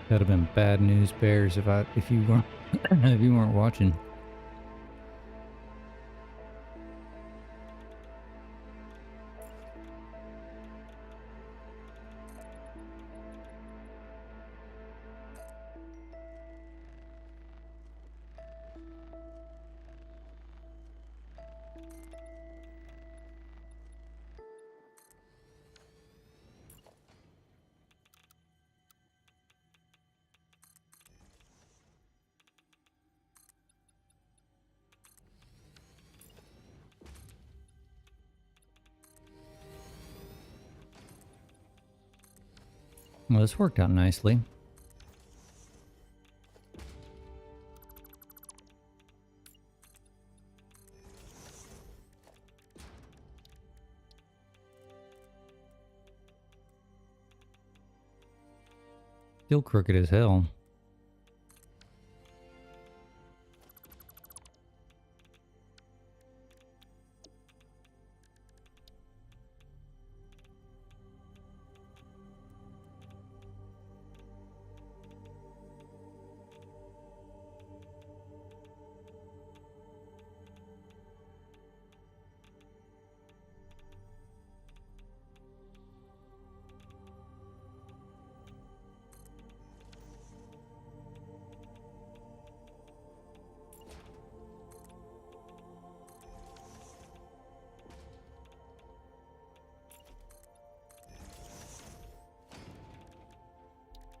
That'd have been bad news bears if you weren't if you weren't watching. Well, this worked out nicely. Still crooked as hell.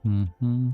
Mm-hmm.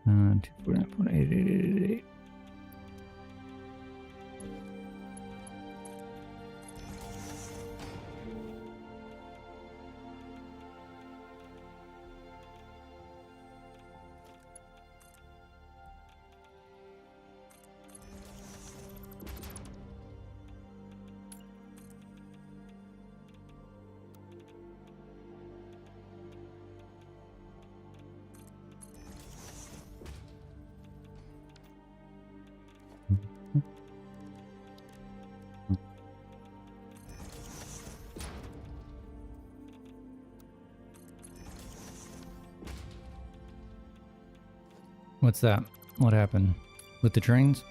Uh, 249.8888. What's that? What happened? With the trains?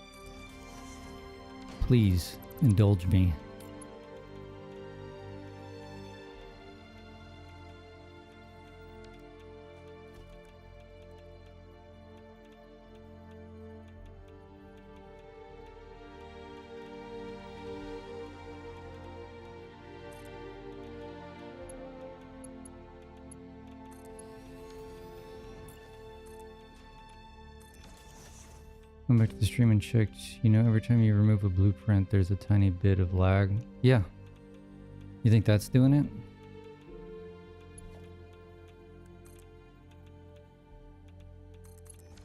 Please indulge me. Went back to the stream and checked. You know, every time you remove a blueprint, there's a tiny bit of lag. Yeah. You think that's doing it?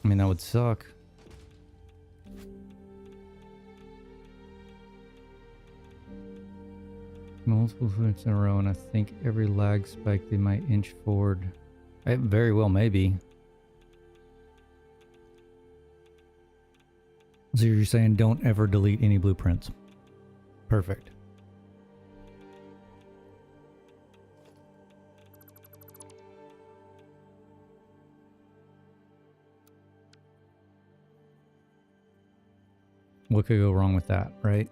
I mean, that would suck. Multiple flips in a row, and I think every lag spike they might inch forward. It very well maybe. So you're saying don't ever delete any blueprints. Perfect. What could go wrong with that, right?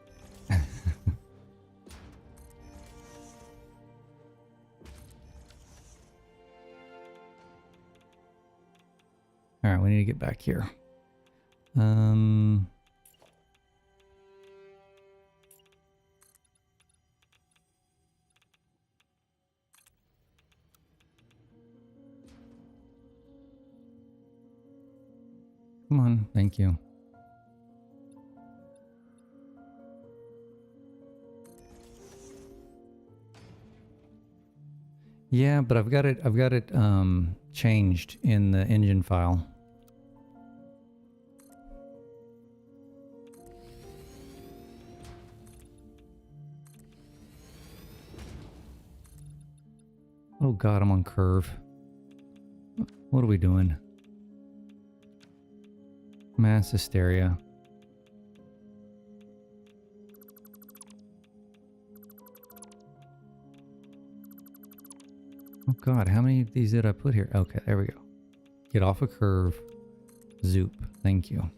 All right, we need to get back here. Come on, thank you. Yeah, but I've got it changed in the engine file. Oh god, I'm on curve. What are we doing? Mass hysteria. Oh god, how many of these did I put here? Okay, there we go. Get off a curve. Zoop. Thank you.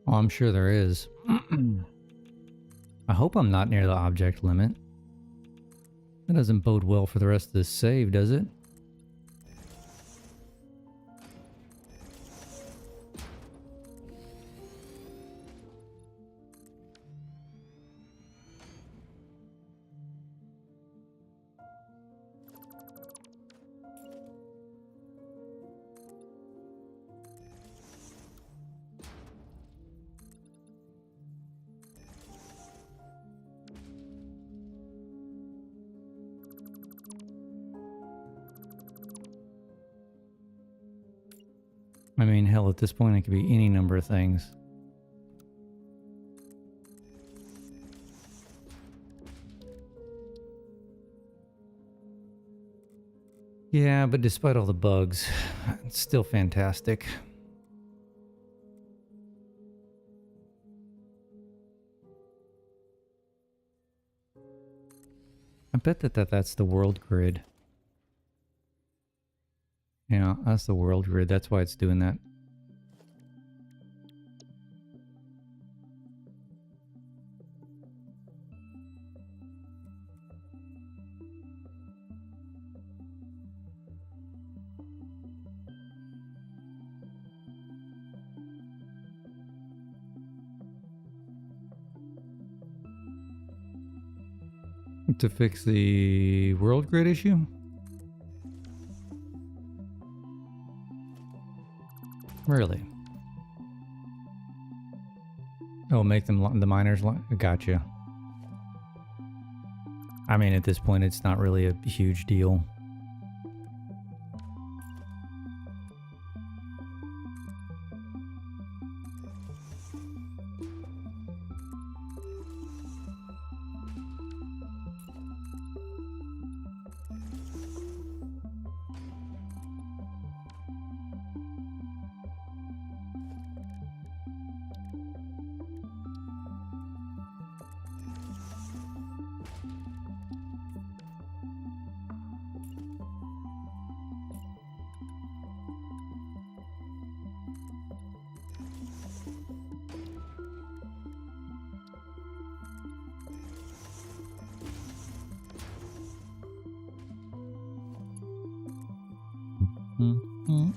Oh, I'm sure there is. I hope I'm not near the object limit. That doesn't bode well for the rest of this save, does it? I mean, hell, at this point it could be any number of things. Yeah, but despite all the bugs, it's still fantastic. I bet that's the world grid. Yeah, that's the world grid. That's why it's doing that. To fix the world grid issue? Really? Oh, make them the miners. Gotcha. I mean, at this point, it's not really a huge deal.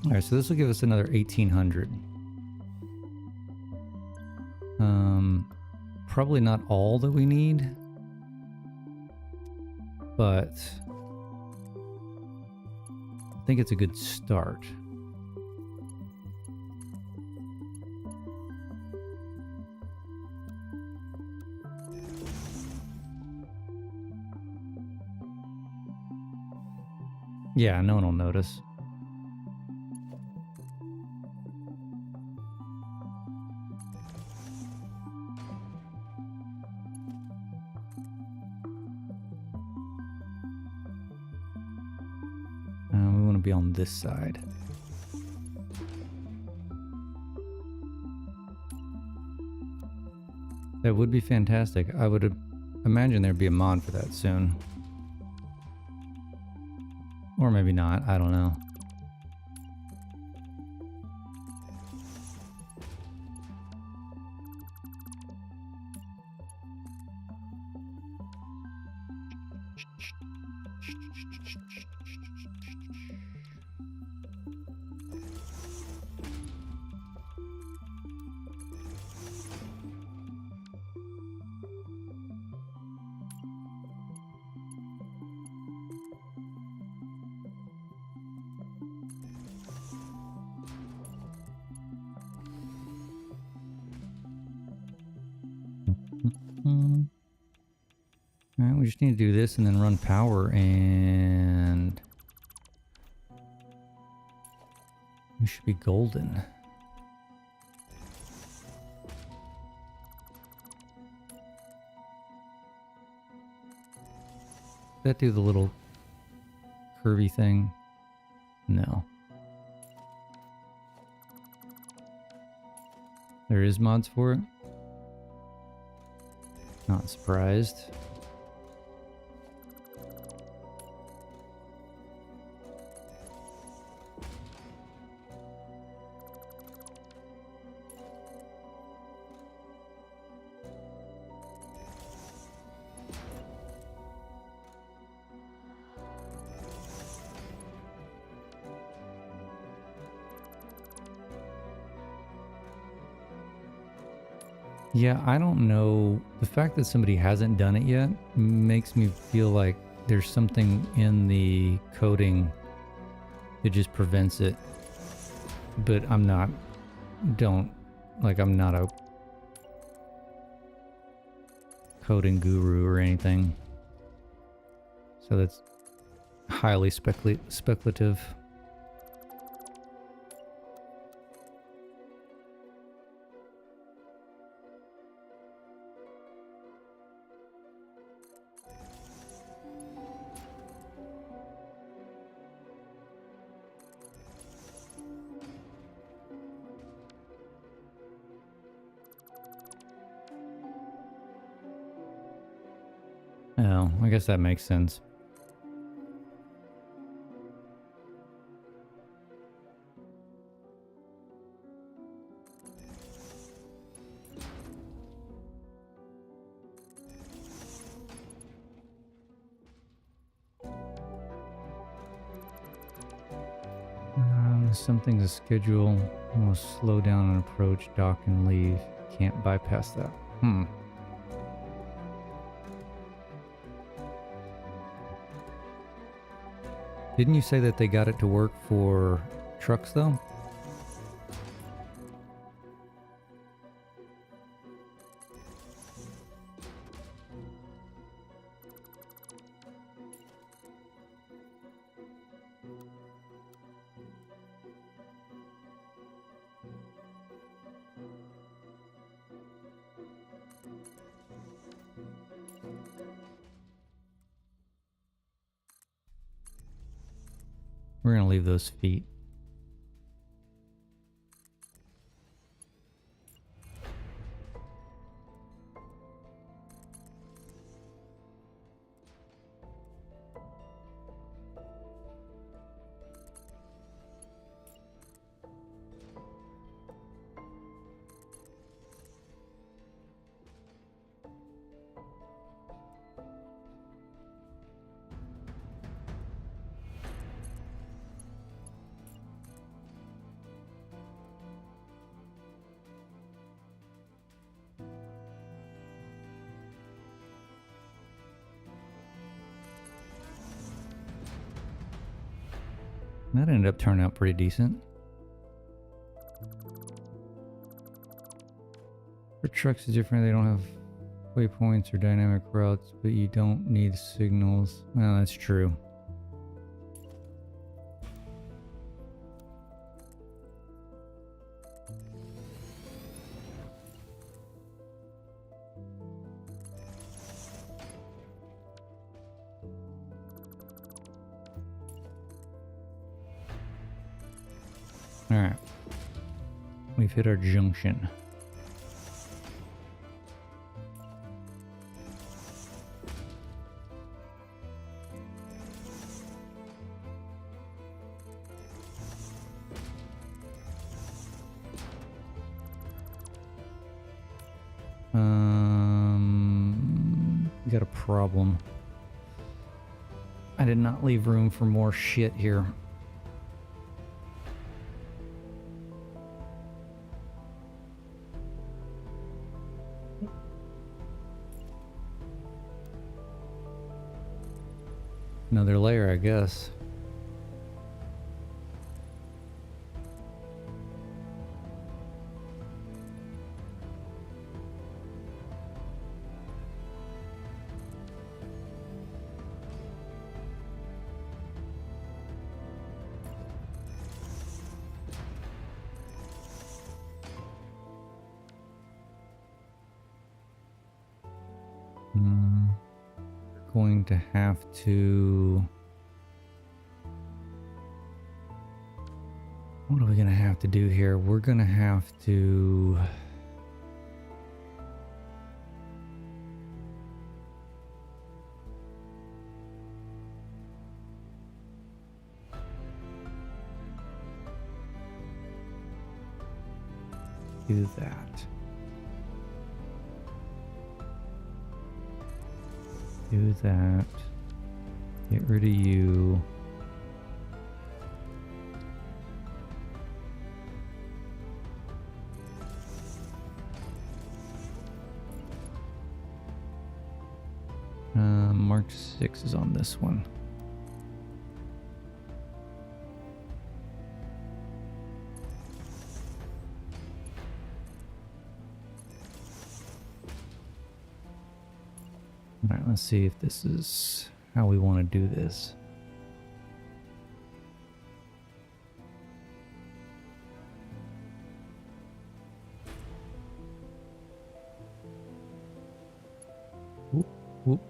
All right, so this will give us another 1800. Probably not all that we need, but I think it's a good start. Yeah, no one will notice. We want to be on this side. That would be fantastic. I would imagine there'd be a mod for that soon. Or maybe not, I don't know. Alright, we just need to do this and then run power, and we should be golden. Does that do the little curvy thing? No. There is mods for it. Not surprised. Yeah, I don't know. The fact that somebody hasn't done it yet makes me feel like there's something in the coding that just prevents it. But I'm not a coding guru or anything. So that's highly speculative. Oh, I guess that makes sense. Something's a schedule. We'll slow down and approach, dock and leave. Can't bypass that. Didn't you say that they got it to work for trucks, though? We're going to leave those feet. That ended up turning out pretty decent. For trucks is different. They don't have waypoints or dynamic routes, but you don't need signals. Well, that's true. Alright. We've hit our junction. We got a problem. I did not leave room for more shit here. Another layer, I guess. Going to have to... What are we going to have to do here? We're going to have to... do that. Do that. Get rid of you. Mark 6 is on this one. All right, let's see if this is how we want to do this. Whoop, whoop.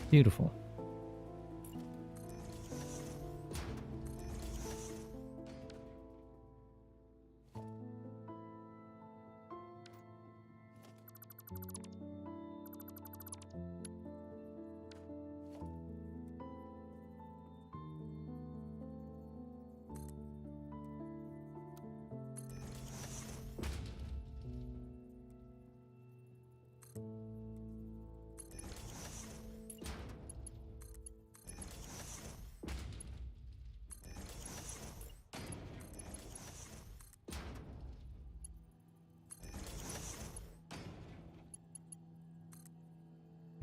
Beautiful.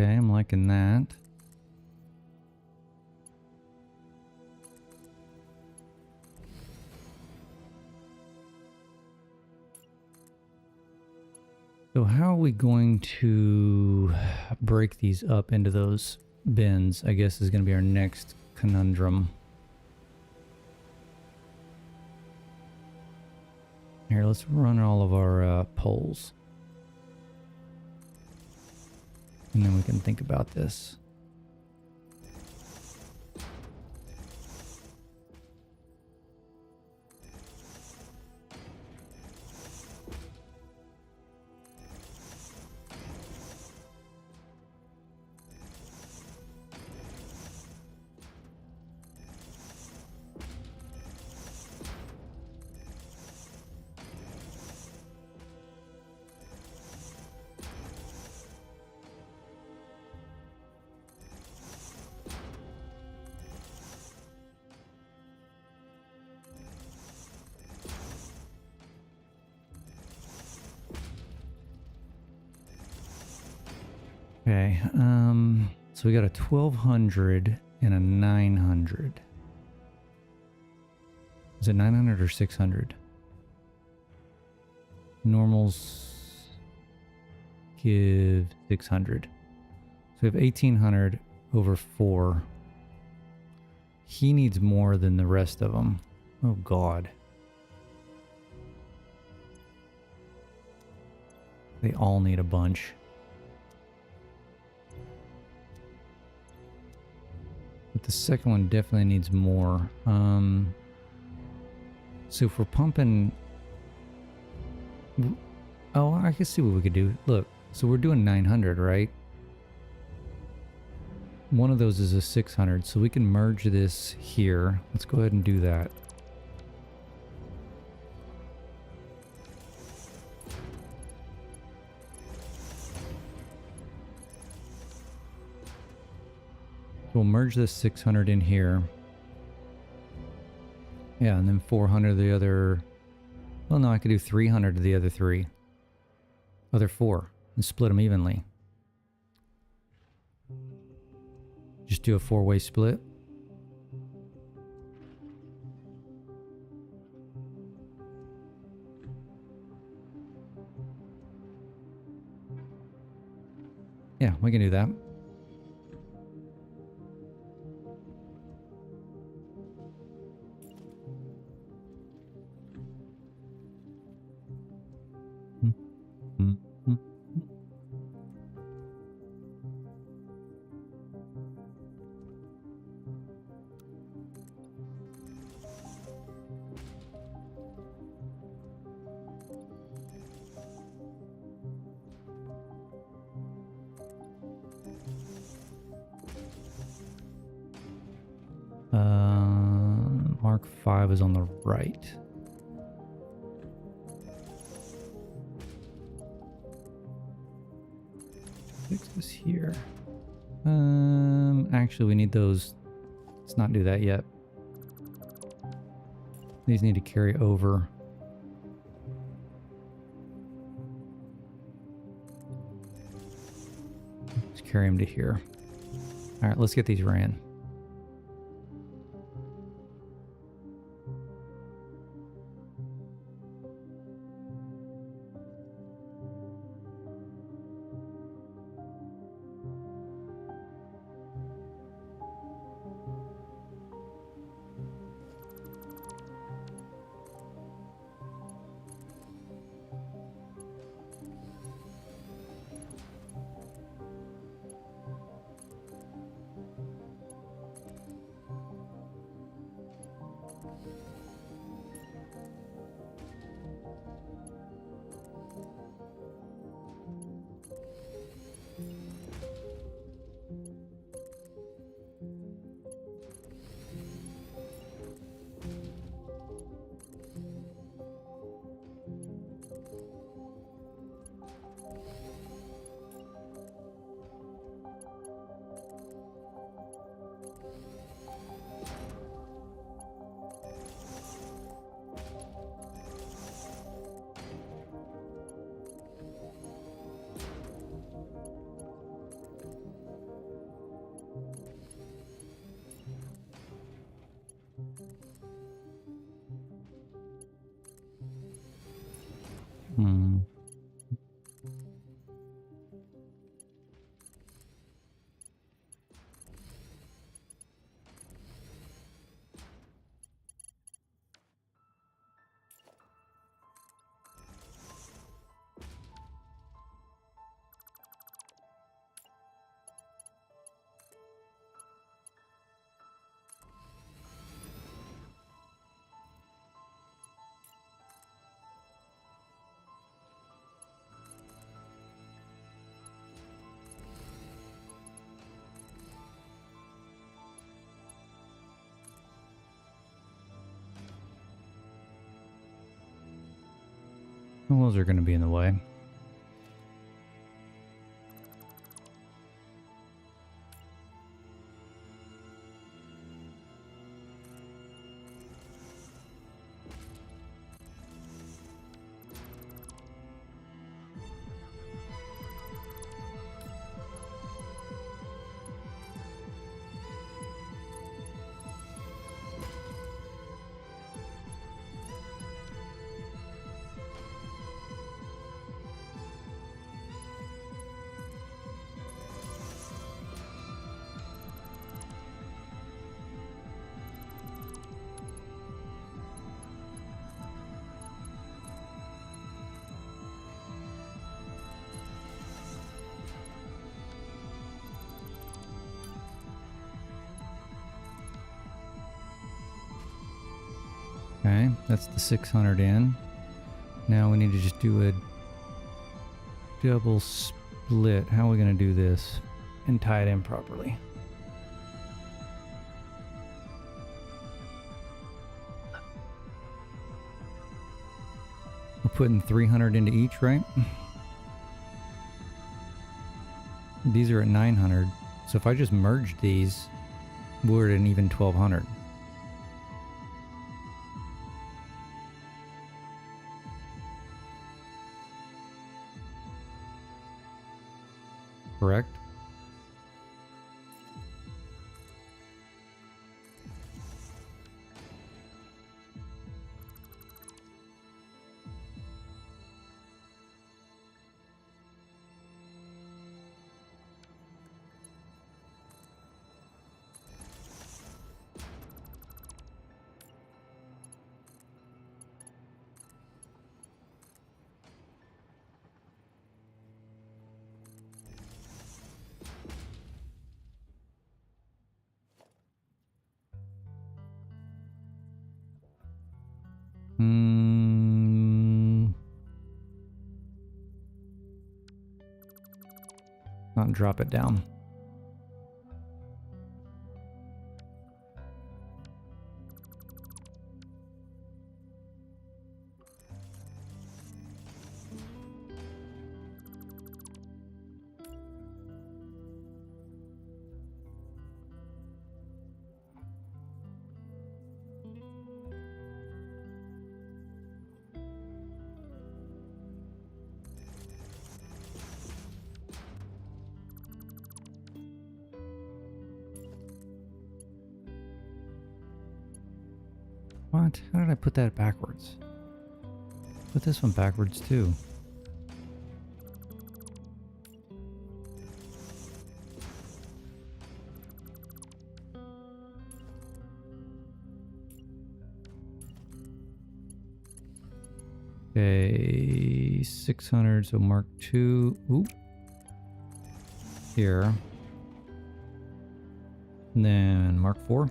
Okay, I'm liking that. So how are we going to break these up into those bins? I guess is going to be our next conundrum. Here, let's run all of our polls. And then we can think about this. Okay, so we got a 1200 and a 900. Is it 900 or 600? Normals give 600. So we have 1800 over 4. He needs more than the rest of them. Oh God. They all need a bunch. But the second one definitely needs more. So if we're pumping... Oh, I can see what we could do. Look, so we're doing 900, right? One of those is a 600, so we can merge this here. Let's go ahead and do that. We'll merge this 600 in here. Yeah, and then 400 the other... Well, no, I could do 300 to the other three. Other four. And split them evenly. Just do a 4-way split. Yeah, we can do that. Mark 5 is on the right. Fix this here. Actually, we need those. Let's not do that yet. These need to carry over. Let's carry them to here. All right, let's get these ran. Well, those are going to be in the way. Okay, that's the 600 in. Now we need to just do a double split. How are we going to do this and tie it in properly? We're putting 300 into each, right? These are at 900. So if I just merged these, we're at an even 1200. Correct? Not drop it down. What? How did I put that backwards? Put this one backwards too. Okay, 600, so Mark II. Oop. Here. And then Mark IV.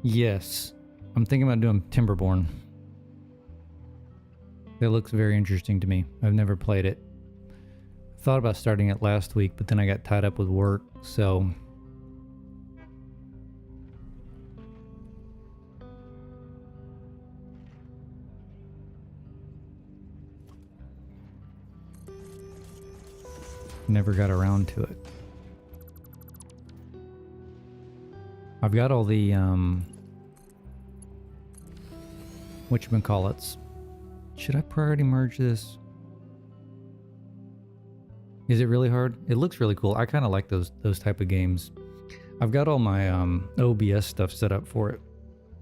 Yes, I'm thinking about doing Timberborn. That looks very interesting to me. I've never played it. Thought about starting it last week, but then I got tied up with work, so... never got around to it. I've got all the, whatchamacallits. Should I priority merge this? Is it really hard? It looks really cool. I kind of like those type of games. I've got all my OBS stuff set up for it.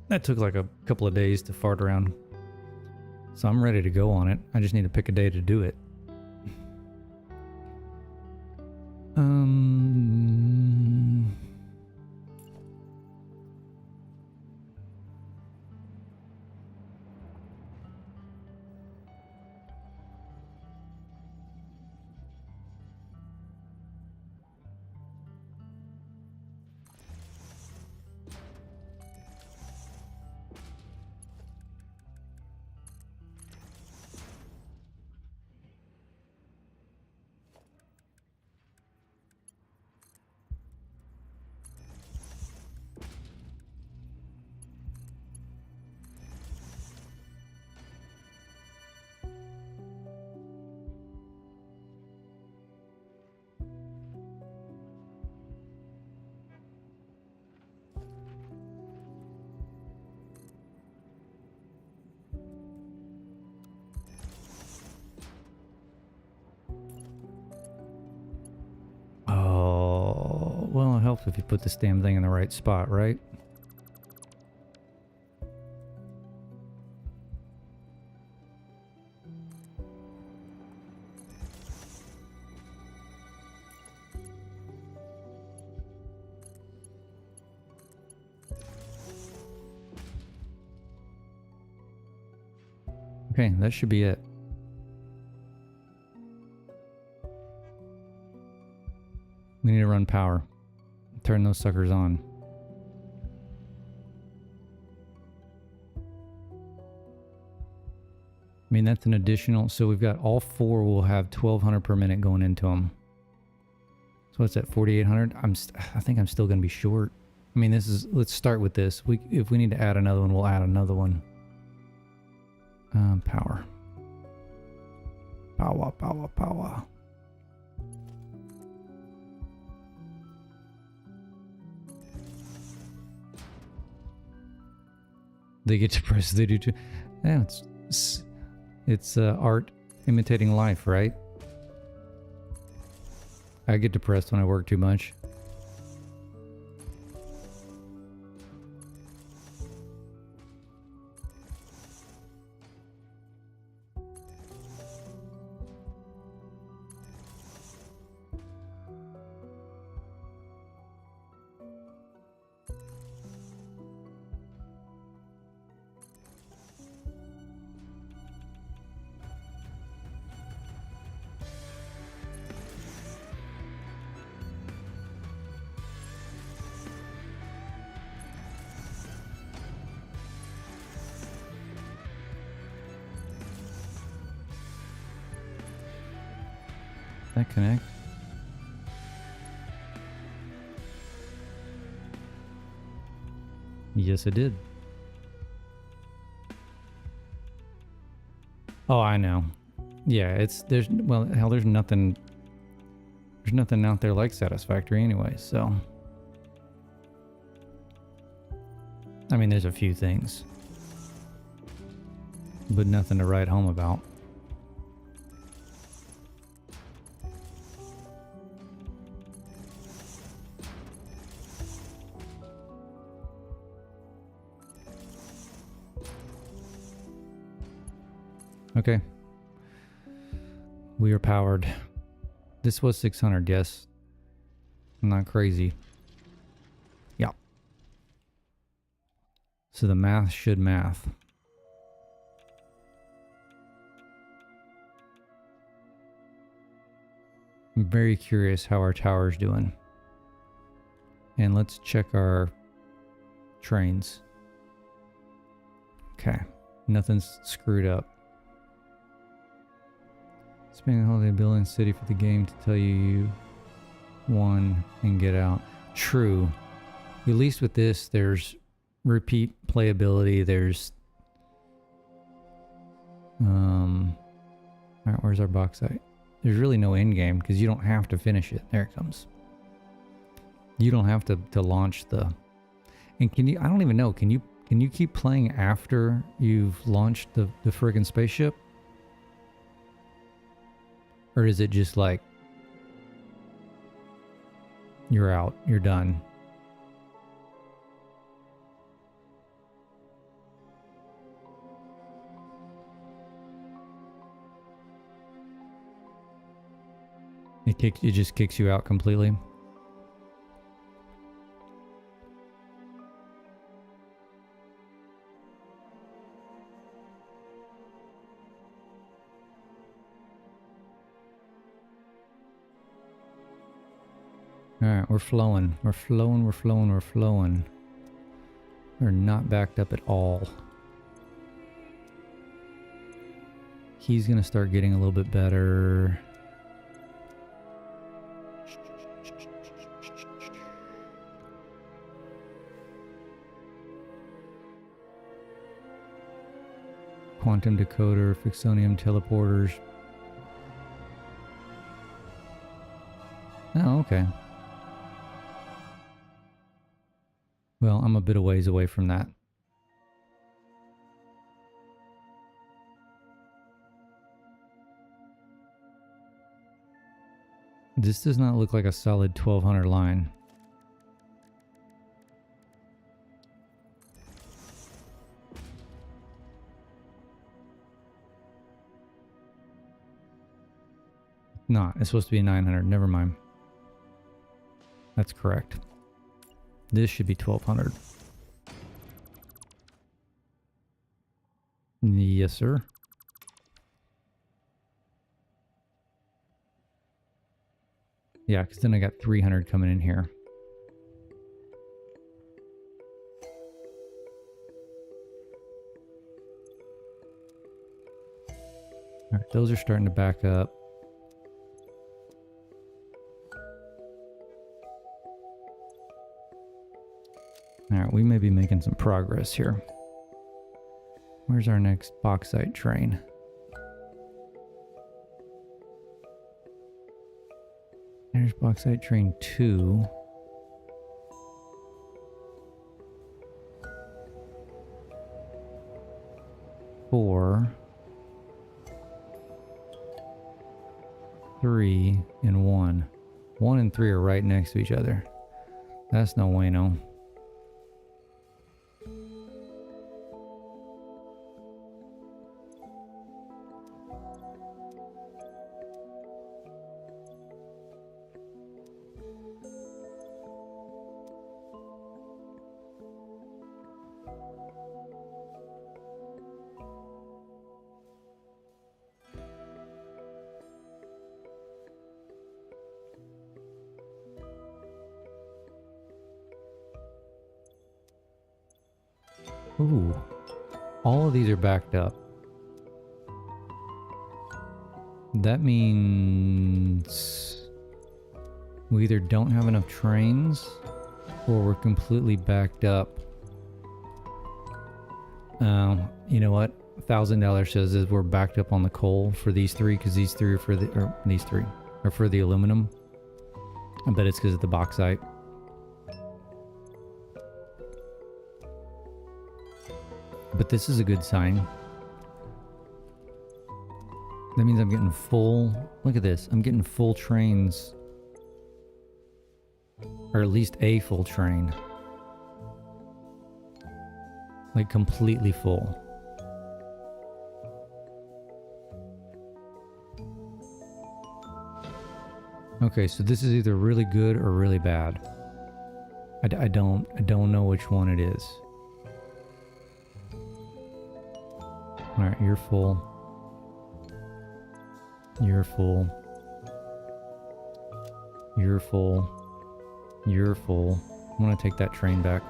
That took like a couple of days to fart around. So I'm ready to go on it. I just need to pick a day to do it. Oh, well, it helps if you put this damn thing in the right spot, right? Okay, that should be it. We need to run power. Turn those suckers on. I mean, that's an additional, so we've got all four will have 1,200 per minute going into them. So what's that, 4,800? I think I'm still going to be short. I mean, this is, let's start with this. If we need to add another one, we'll add another one. Power. Power, power, power. They get depressed, they do too. Yeah, it's art imitating life, right? I get depressed when I work too much. That connect? Yes, it did. Oh, I know. Yeah, there's nothing out there like Satisfactory anyway, so. I mean, there's a few things, but nothing to write home about. Okay. We are powered. This was 600, yes. I'm not crazy. Yeah. So the math should math. I'm very curious how our tower's doing. And let's check our trains. Okay. Nothing's screwed up. Spending the holiday building city for the game to tell you won and get out. True. At least with this, there's repeat playability. There's alright, where's our bauxite? There's really no end game because you don't have to finish it. There it comes. You don't have to launch the. And can you? I don't even know. Can you keep playing after you've launched the friggin' spaceship? Or is it just like, you're out, you're done? It just kicks you out completely? Alright, we're flowing. We're flowing, we're flowing, we're flowing. We're not backed up at all. He's gonna start getting a little bit better. Quantum decoder, Fixonium teleporters. Oh, okay. Well, I'm a bit of ways away from that. This does not look like a solid 1200 line. Not. It's supposed to be 900. Never mind. That's correct. This should be 1200. Yes, sir. Yeah, because then I got 300 coming in here. All right, those are starting to back up. All right, we may be making some progress here. Where's our next bauxite train? There's bauxite train 2. Four, 3, and 1. 1 and 3 are right next to each other. That's no bueno. Ooh, all of these are backed up. That means we either don't have enough trains or we're completely backed up. You know what? $1,000 says that we're backed up on the coal for these 3 because these 3 are for the, or these 3 are for the aluminum. I bet it's because of the bauxite. But this is a good sign. That means I'm getting full. Look at this. I'm getting full trains. Or at least a full train. Like completely full. Okay, so this is either really good or really bad. I don't know which one it is. Alright, you're full. You're full. You're full. You're full. I want to take that train back.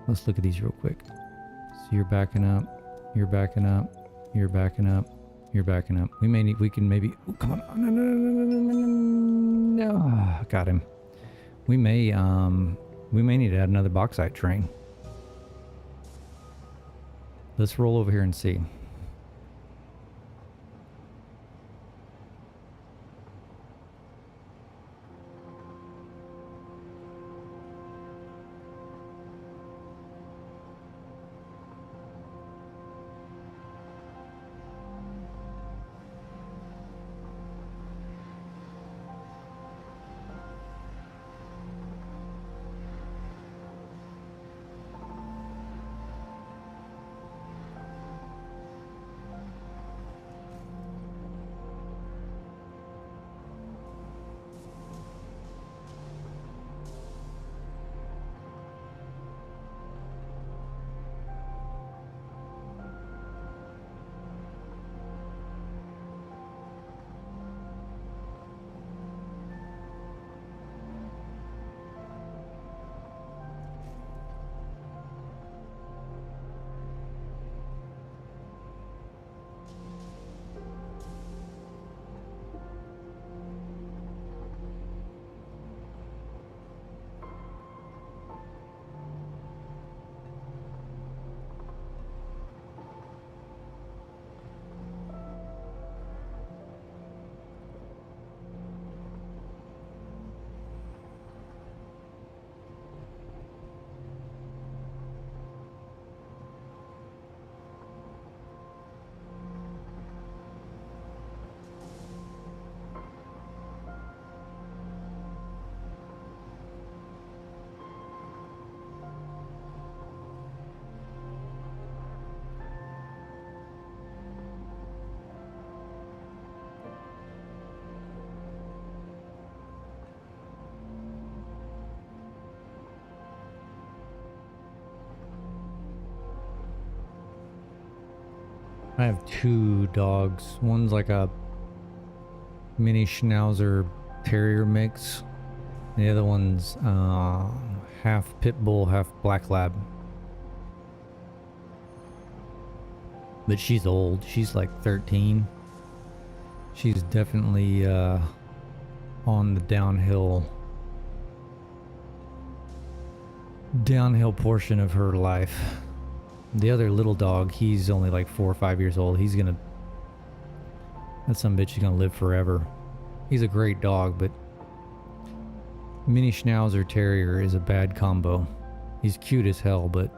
Let's look at these real quick. So you're backing up. You're backing up. You're backing up. You're backing up. We may need, we can maybe, oh, come on. No. Got him. We may need to add another bauxite train. Let's roll over here and see. I have 2 dogs. One's like a mini schnauzer terrier mix. The other one's half pit bull, half black lab. But she's old. She's like 13. She's definitely on the downhill portion of her life. The other little dog, he's only like 4 or 5 years old. That some bitch is gonna live forever. He's a great dog, but mini Schnauzer Terrier is a bad combo. He's cute as hell, but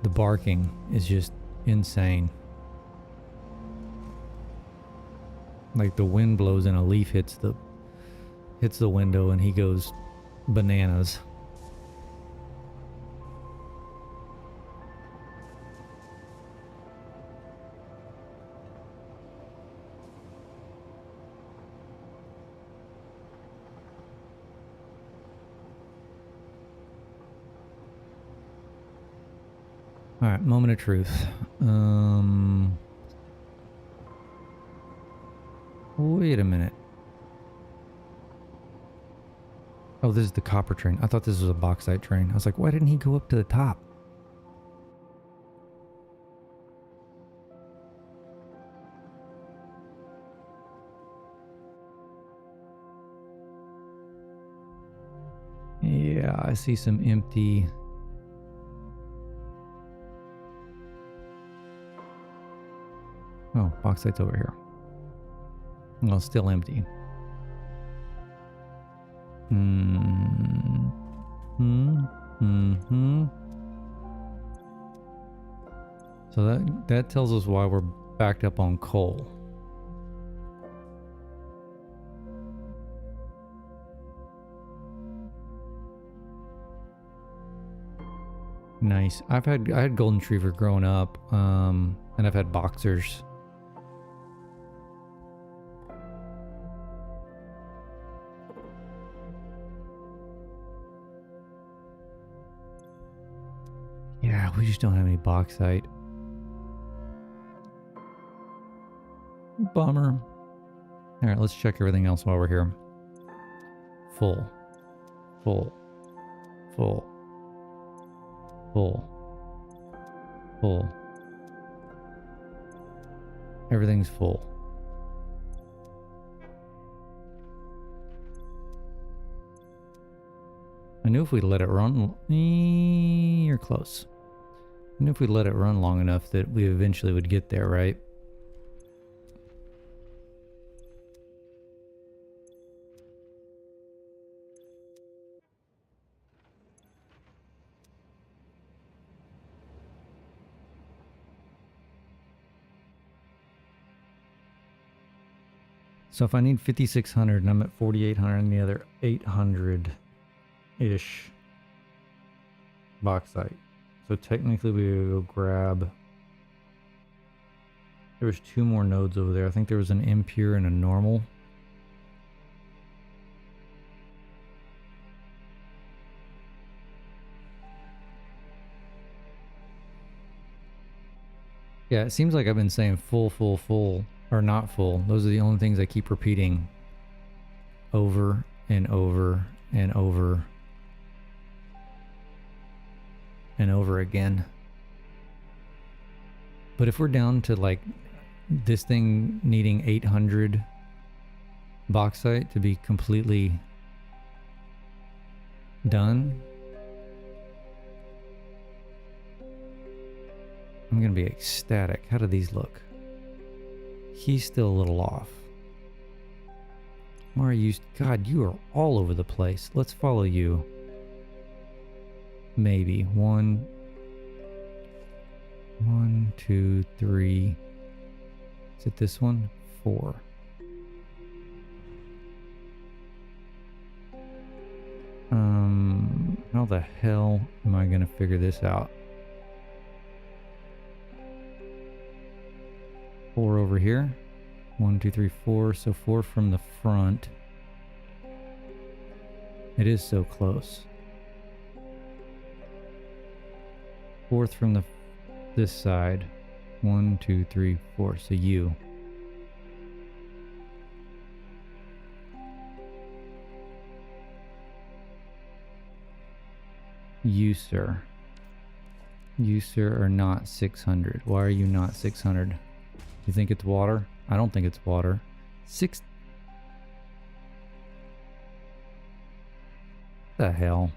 the barking is just insane. Like the wind blows and a leaf hits the window and he goes bananas. All right, moment of truth. Wait a minute. Oh, this is the copper train. I thought this was a bauxite train. I was like, why didn't he go up to the top? Yeah, I see some empty... Oh, bauxite's over here. Well, still empty. So that tells us why we're backed up on coal. Nice. I had golden retriever growing up, and I've had boxers. Yeah, we just don't have any bauxite. Bummer. All right, let's check everything else while we're here. Full. Full. Full. Full. Full. Everything's full. I knew if we let it run... You're close. I knew if we let it run long enough that we eventually would get there, right? So if I need 5,600 and I'm at 4,800 and the other 800-ish bauxite. So technically we would go grab... There was 2 more nodes over there. I think there was an impure and a normal. Yeah, it seems like I've been saying full, full, full. Or not full. Those are the only things I keep repeating over and over and over and over again. But if we're down to like this thing needing 800 bauxite to be completely done, I'm gonna be ecstatic. How do these look? He's still a little off. Mario, God, you are all over the place. Let's follow you. Maybe. 1, 2, 3. Is it this one? 4. How the hell am I gonna figure this out? 4 over here. 1, 2, 3, 4. So 4 from the front. It is so close. 4th from this side. 1, 2, 3, 4. So you. You, sir. You, sir, are not 600. Why are you not 600? You think it's water? I don't think it's water. The hell?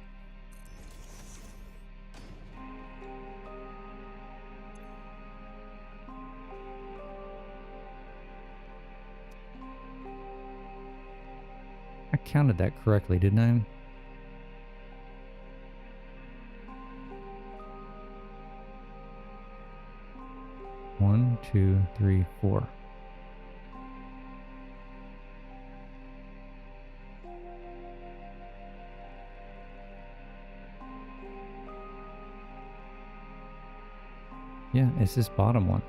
I counted that correctly, didn't I? One, two, three, four. Yeah, it's this bottom one.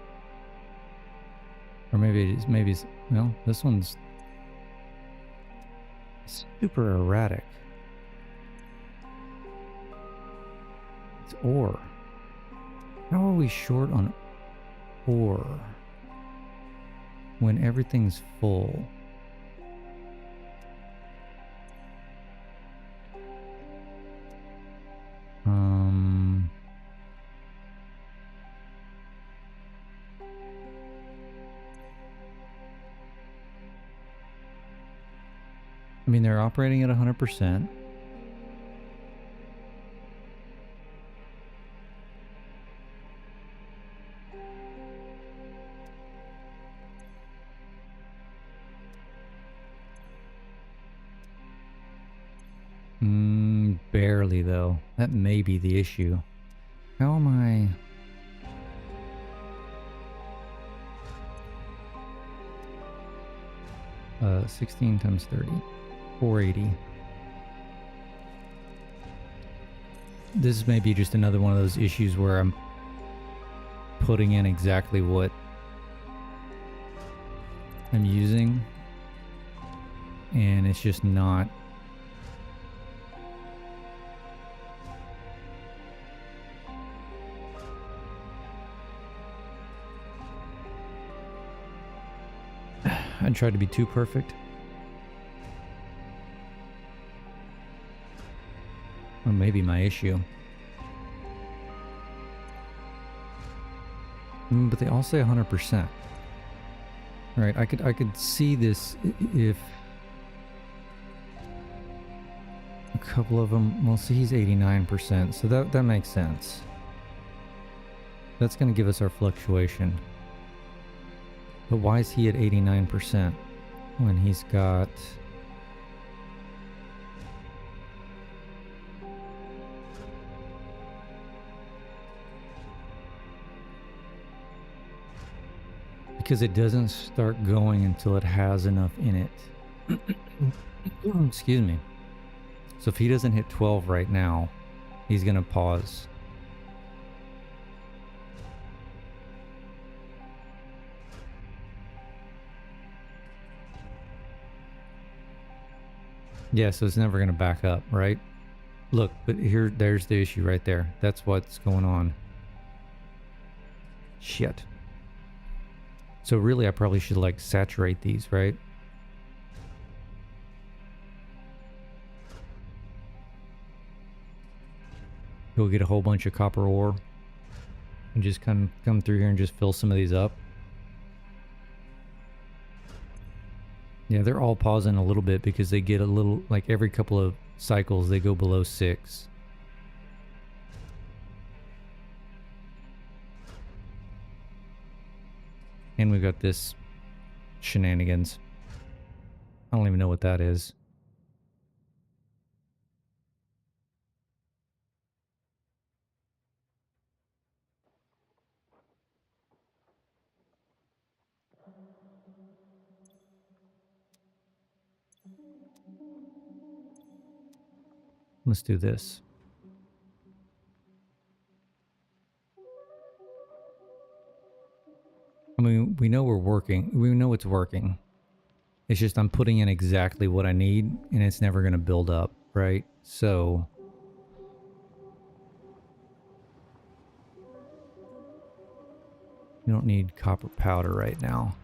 Or maybe it's, well, this one's super erratic. It's ore. How are we short on ore when everything's full? I mean, they're operating at 100%. Barely, though. That may be the issue. How am I... 16 times 30. 480. This may be just another one of those issues where I'm putting in exactly what I'm using, and it's just not... I tried to be too perfect. Or maybe my issue. But they all say 100%. Right, I could see this if a couple of them, well, see, he's 89%, so that makes sense. That's going to give us our fluctuation. But why is he at 89% when he's got... Because it doesn't start going until it has enough in it. Excuse me. So if he doesn't hit 12 right now, he's going to pause. Yeah, so it's never going to back up, right? Look, but there's the issue right there. That's what's going on. Shit. So really, I probably should, like, saturate these, right? Go get a whole bunch of copper ore and just come through here and just fill some of these up. Yeah, they're all pausing a little bit because they get a little, like, every couple of cycles they go below 6. And we've got this shenanigans. I don't even know what that is. Let's do this. I mean, we know we're working. We know it's working. It's just I'm putting in exactly what I need, and it's never going to build up, right? So... you don't need copper powder right now.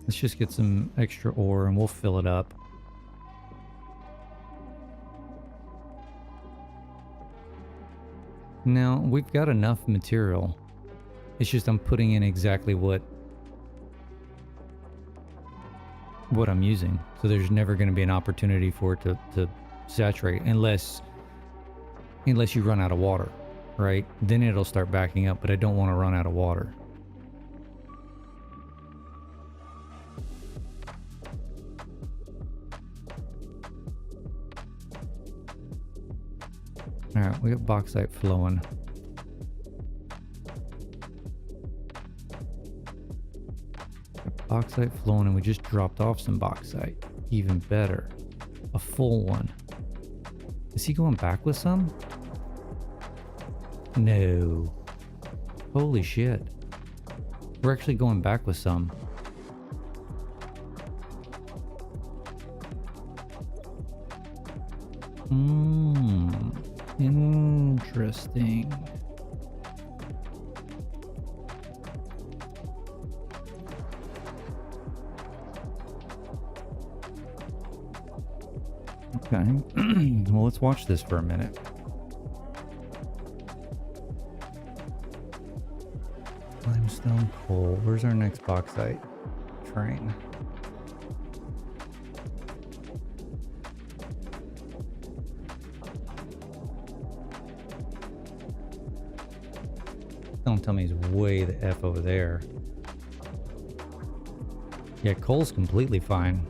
Let's just get some extra ore and we'll fill it up. Now, we've got enough material. It's just I'm putting in exactly what I'm using. So there's never going to be an opportunity for it to saturate unless you run out of water, right? Then it'll start backing up, but I don't want to run out of water. All right, we got bauxite flowing. Got bauxite flowing, and we just dropped off some bauxite. Even better, a full one. Is he going back with some? No. Holy shit. We're actually going back with some. Interesting. Okay. Well, let's watch this for a minute. Limestone coal. Where's our next bauxite train? Don't tell me he's way the F over there. Yeah, coal's completely fine.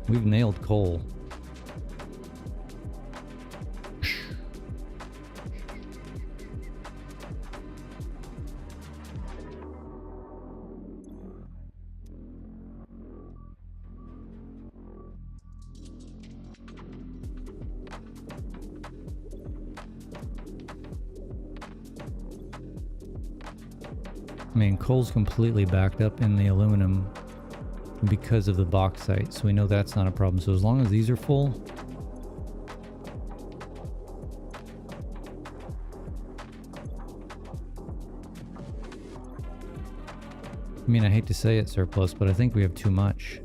We've nailed coal. I mean, coal's completely backed up in the aluminum because of the bauxite, so we know that's not a problem. So as long as these are full, I mean, I hate to say it, surplus, but I think we have too much.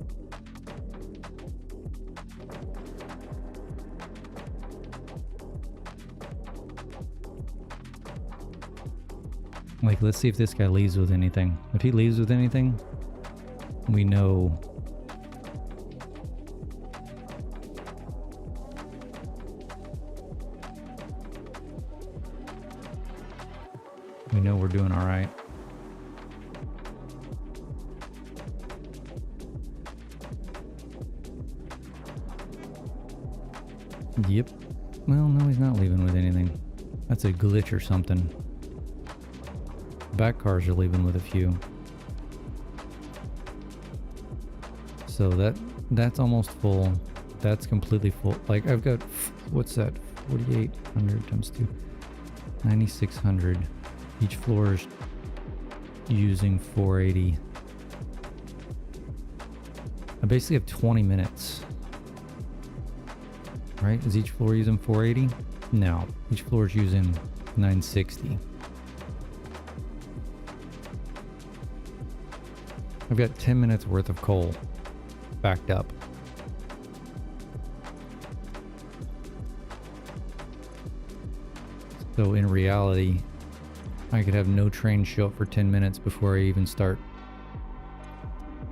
Like, let's see if this guy leaves with anything. If he leaves with anything, we know. We know we're doing all right. Yep. Well, no, he's not leaving with anything. That's a glitch or something. Back cars are leaving with a few. So that's almost full. That's completely full. Like, I've got, what's that? 4,800 times 2. 9,600. Each floor is using 480. I basically have 20 minutes. Right? Is each floor using 480? No. Each floor is using 960. I've got 10 minutes worth of coal backed up. So in reality, I could have no train show up for 10 minutes before I even start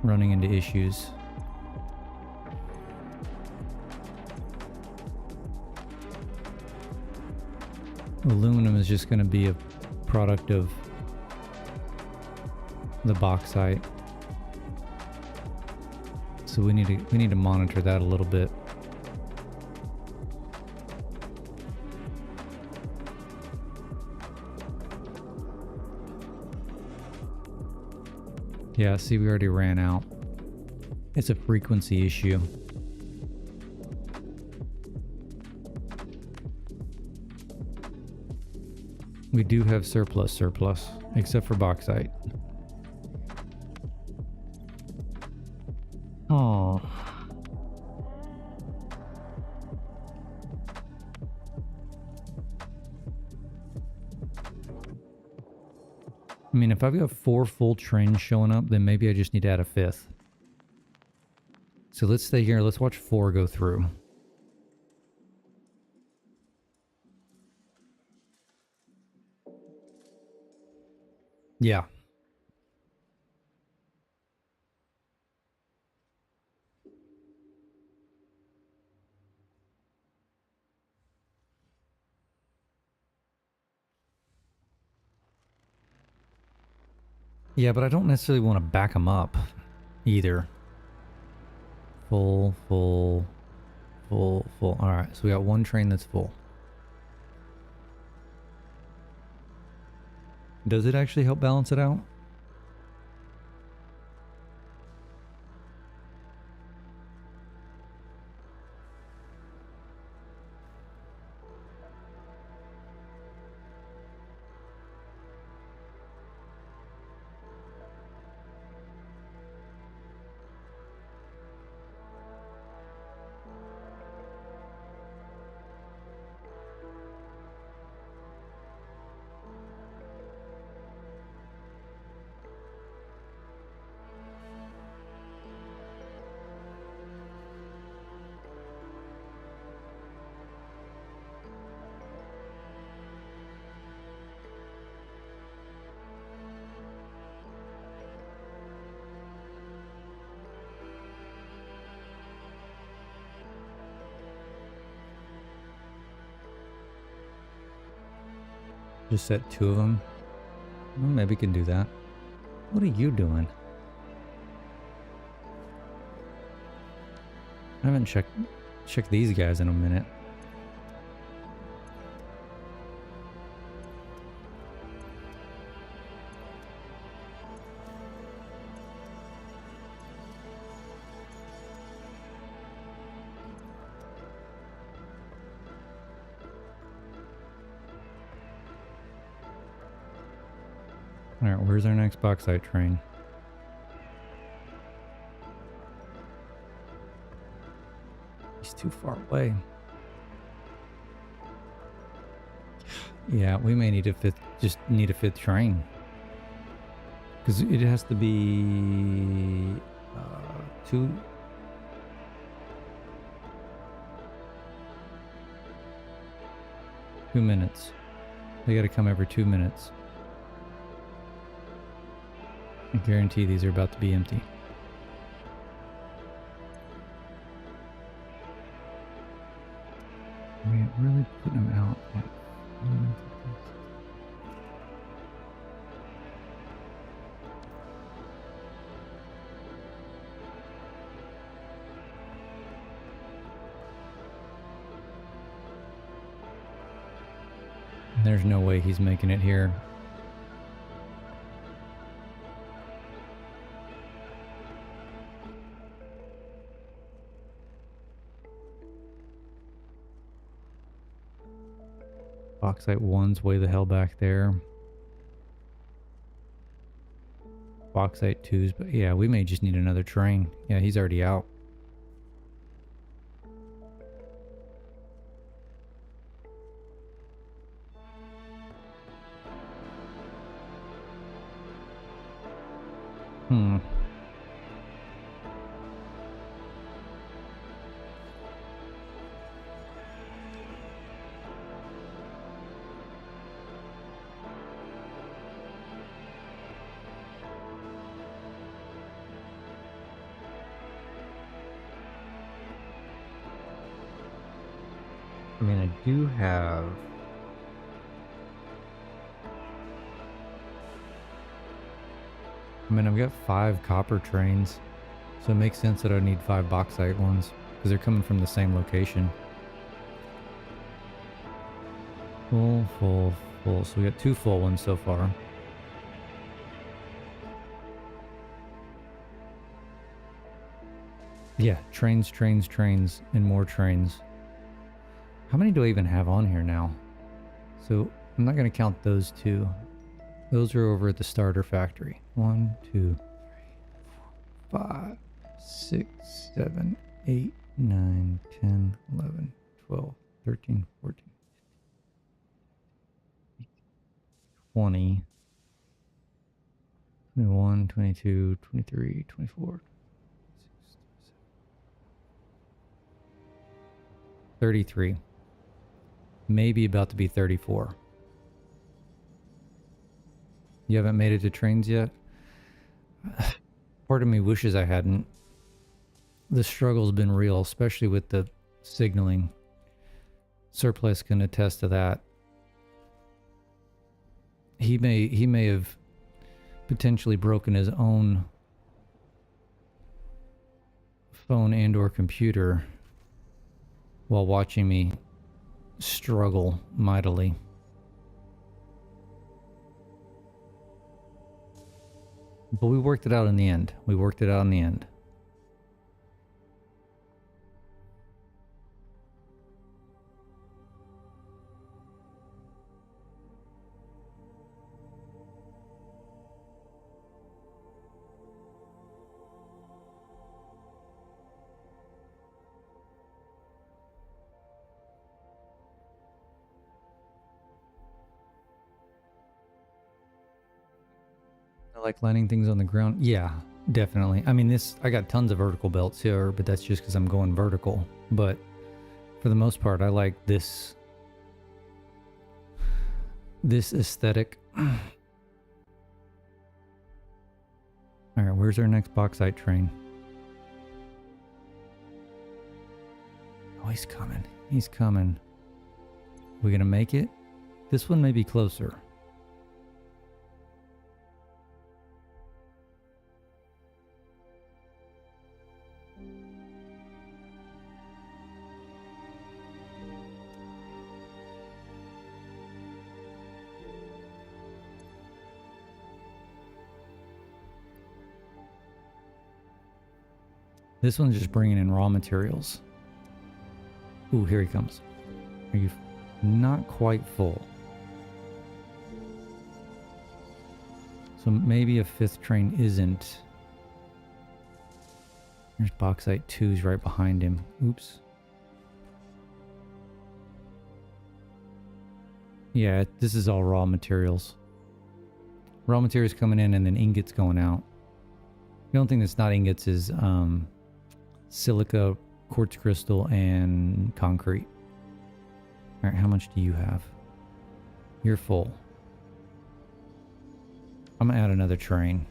running into issues. Aluminum is just going to be a product of the bauxite. So we need to monitor that a little bit. Yeah, see, we already ran out. It's a frequency issue. We do have surplus, except for bauxite. Oh. I mean, if I've got 4 full trains showing up, then maybe I just need to add a 5th. So let's stay here. Let's watch 4 go through. Yeah. Yeah, but I don't necessarily want to back them up either. Full, full, full, full. All right, so we got 1 train that's full. Does it actually help balance it out? Just set 2 of them. Well, maybe we can do that. What are you doing? I haven't checked these guys in a minute. Alright, where's our next bauxite train? He's too far away. Yeah, we may need a 5th, just need a 5th train. Because it has to be... 2... Two minutes. They gotta come every 2 minutes. I guarantee these are about to be empty. I mean, really putting them out. There's no way he's making it here. Bauxite 1's way the hell back there. Bauxite 2's, but yeah, we may just need another train. Yeah, he's already out. I mean, I do have... I mean, I've got 5 copper trains, so it makes sense that I need 5 bauxite ones, because they're coming from the same location. Full, full, full. So we got 2 full ones so far. Yeah, trains, trains, trains, and more trains. How many do I even have on here now? So I'm not going to count those 2. Those are over at the starter factory. 1, 2, 3, 4, 5, 6, 7, 8, 9, 10, 11, 12, 13, 14, 15, 20. 21, 22, 23, 24, 33. Maybe about to be 34. You haven't made it to trains yet? Part of me wishes I hadn't. The struggle's been real, especially with the signaling. Surplus can attest to that. He may have potentially broken his own phone and or computer while watching me struggle mightily. But we worked it out in the end. We worked it out in the end. I like landing things on the ground. Yeah, definitely. I mean, I got tons of vertical belts here, but that's just because I'm going vertical. But for the most part, I like this aesthetic. All right, where's our next bauxite train? Oh, he's coming. He's coming. We gonna make it? This one may be closer. This one's just bringing in raw materials. Ooh, here he comes. Are you not quite full? So maybe a fifth train isn't. There's bauxite 2's right behind him. Oops. Yeah, this is all raw materials. Raw materials coming in and then ingots going out. The only thing that's not ingots is silica, quartz crystal, and concrete. All right, how much do you have? You're full. I'm gonna add another train.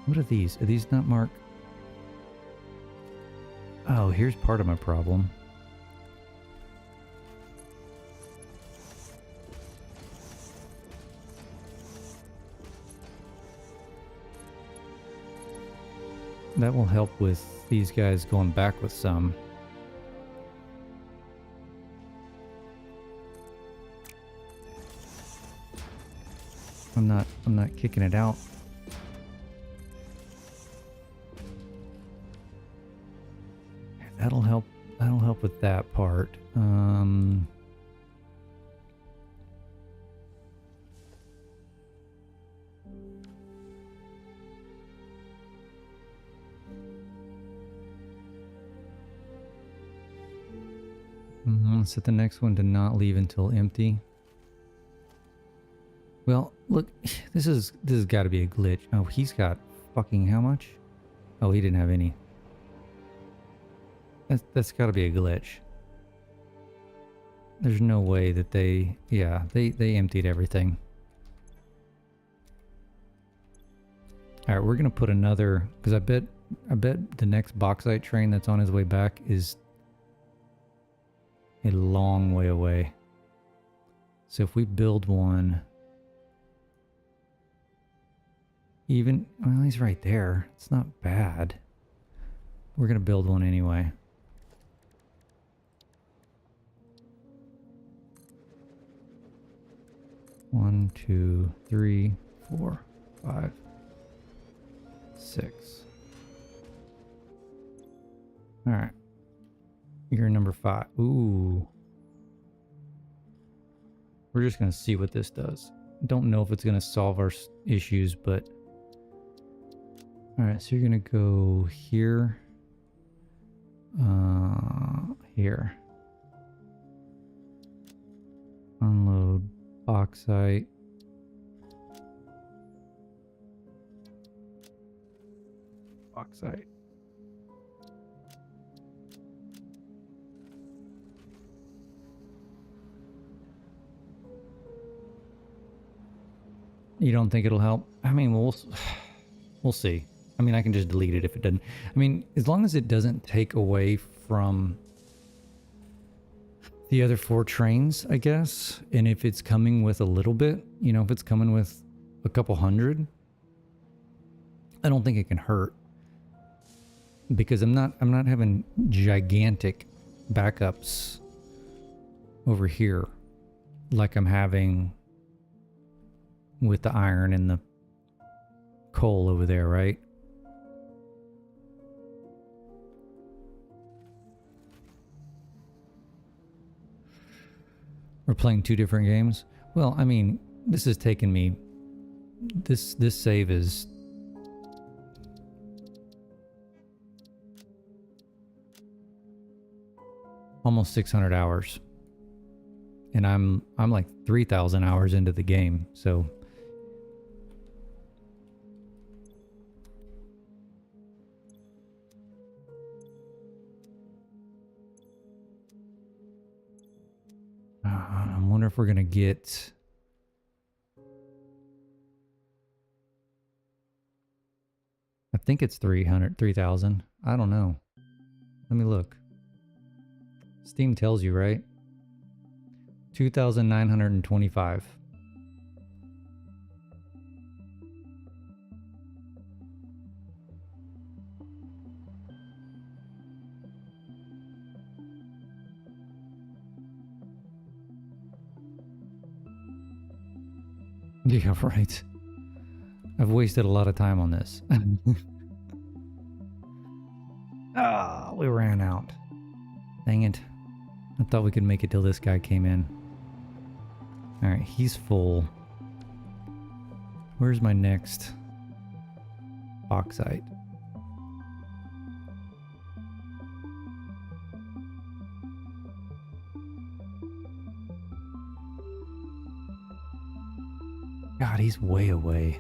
What are these? Are these not marked? Oh, here's part of my problem. That will help with these guys going back with some. I'm not kicking it out. That'll help with that part. Set the next one to not leave until empty. Well, look, this has got to be a glitch. Oh, he's got fucking how much? Oh, he didn't have any. That's got to be a glitch. There's no way that they emptied everything. All right, we're gonna put another, because I bet the next bauxite train that's on his way back is a long way away. So if we build one, well, he's right there. It's not bad. We're gonna build one anyway. One, 2, 3, 4, 5, 6. All right. You're number 5. Ooh. We're just going to see what this does. Don't know if it's going to solve our issues, but... Alright, so you're going to go here. Here. Unload bauxite. Bauxite. You don't think it'll help? I mean, we'll see. I mean, I can just delete it if it doesn't. I mean, as long as it doesn't take away from the other 4 trains, I guess. And if it's coming with a little bit, you know, if it's coming with a couple hundred, I don't think it can hurt. Because I'm not having gigantic backups over here like I'm having with the iron and the coal over there, right? We're playing 2 different games. Well, I mean, this has taken me. This save is almost 600 hours, and I'm like 3,000 hours into the game. So I wonder if we're gonna get. I think it's 3,000. I don't know. Let me look. Steam tells you, right? 2,925. Yeah, right. I've wasted a lot of time on this. Ah, we ran out. Dang it. I thought we could make it till this guy came in. Alright, he's full. Where's my next bauxite? God, he's way away.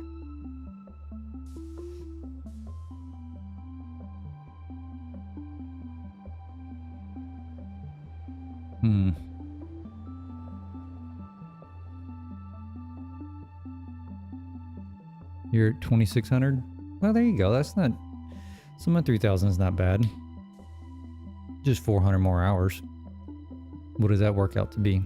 You're at 2,600? Well, there you go. That's not... Some of 3,000 is not bad. Just 400 more hours. What does that work out to be?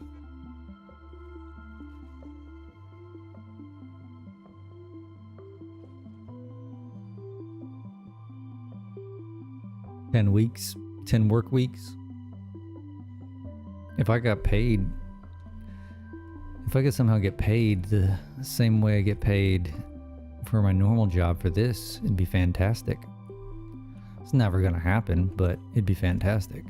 $10 weeks? 10 work weeks? If I got paid... If I could somehow get paid the same way I get paid for my normal job for this, it'd be fantastic. It's never gonna happen, but it'd be fantastic.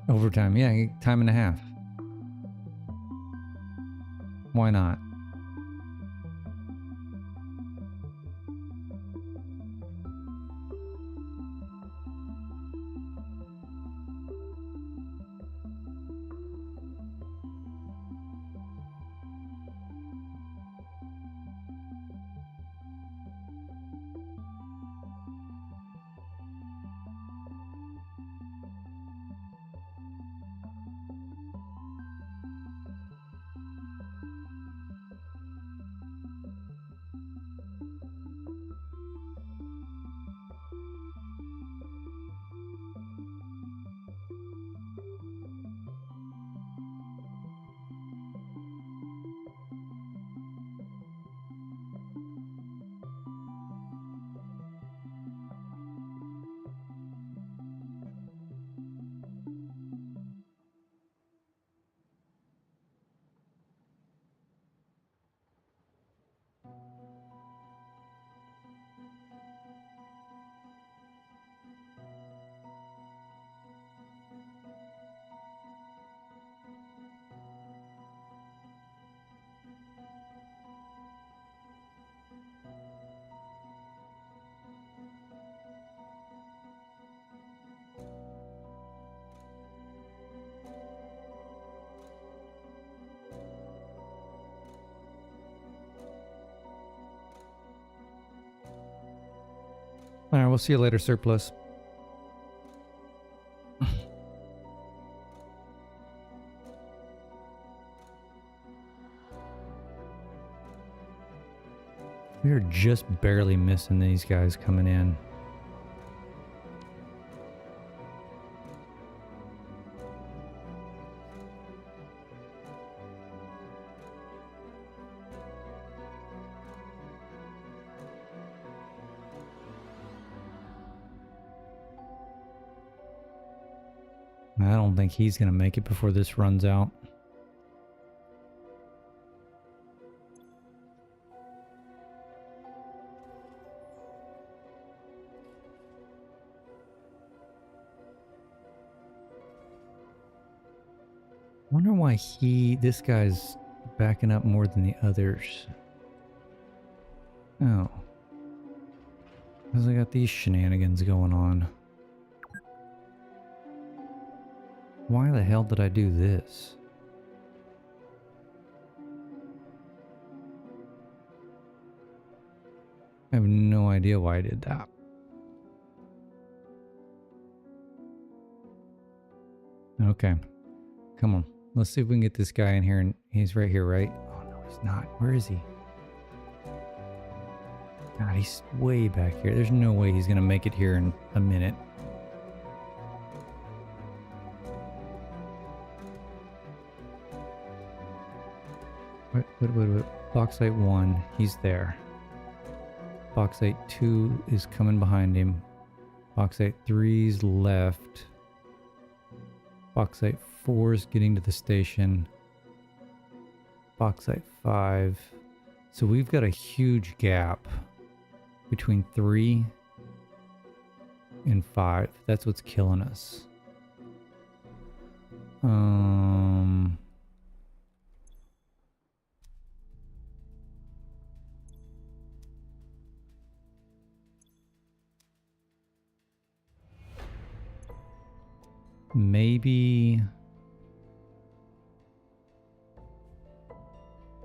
Overtime, yeah, time and a half. Why not? All right, we'll see you later, surplus. We are just barely missing these guys coming in. I don't think he's going to make it before this runs out. Wonder why this guy's backing up more than the others. Oh. Because I got these shenanigans going on. Why the hell did I do this? I have no idea why I did that. Okay. Come on. Let's see if we can get this guy in here. And he's right here, right? Oh, no, he's not. Where is he? God, he's way back here. There's no way he's going to make it here in a minute. Wait. Bauxite 1, he's there. Bauxite 2 is coming behind him. Bauxite 3's left. Bauxite 4 is getting to the station. Bauxite 5. So we've got a huge gap between 3 and 5. That's what's killing us.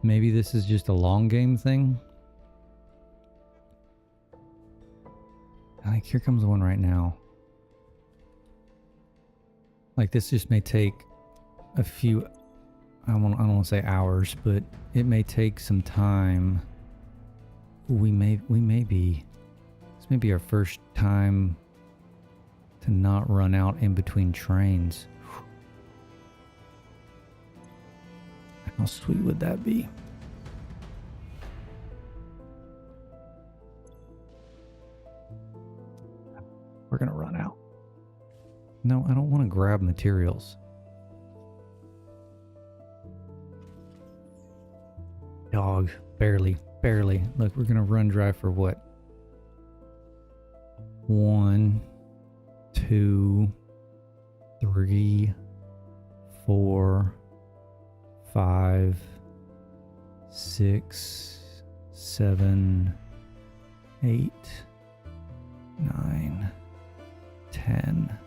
Maybe this is just a long game thing. Like, here comes one right now. Like, this just may take a few, I don't want to say hours, but it may take some time. This may be our first time to not run out in between trains. How sweet would that be? We're gonna run out. No, I don't want to grab materials. Dog, barely. Look, we're gonna run dry for what? 1, 2, 3, 4, 5, 6, 7, 8, 9, 10,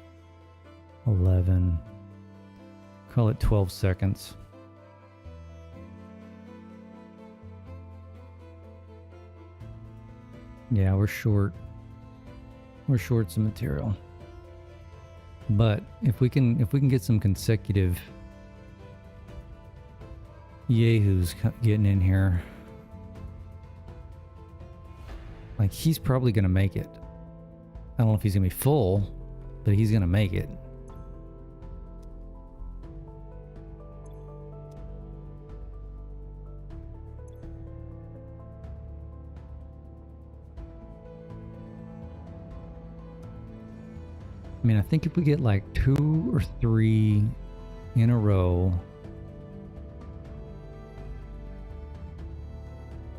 11. Call it 12 seconds. Yeah, we're short. We're short some material. But if we can get some consecutive yahoos getting in here, like, he's probably gonna make it. I don't know if he's gonna be full, but he's gonna make it. I mean, I think if we get like 2 or 3 in a row,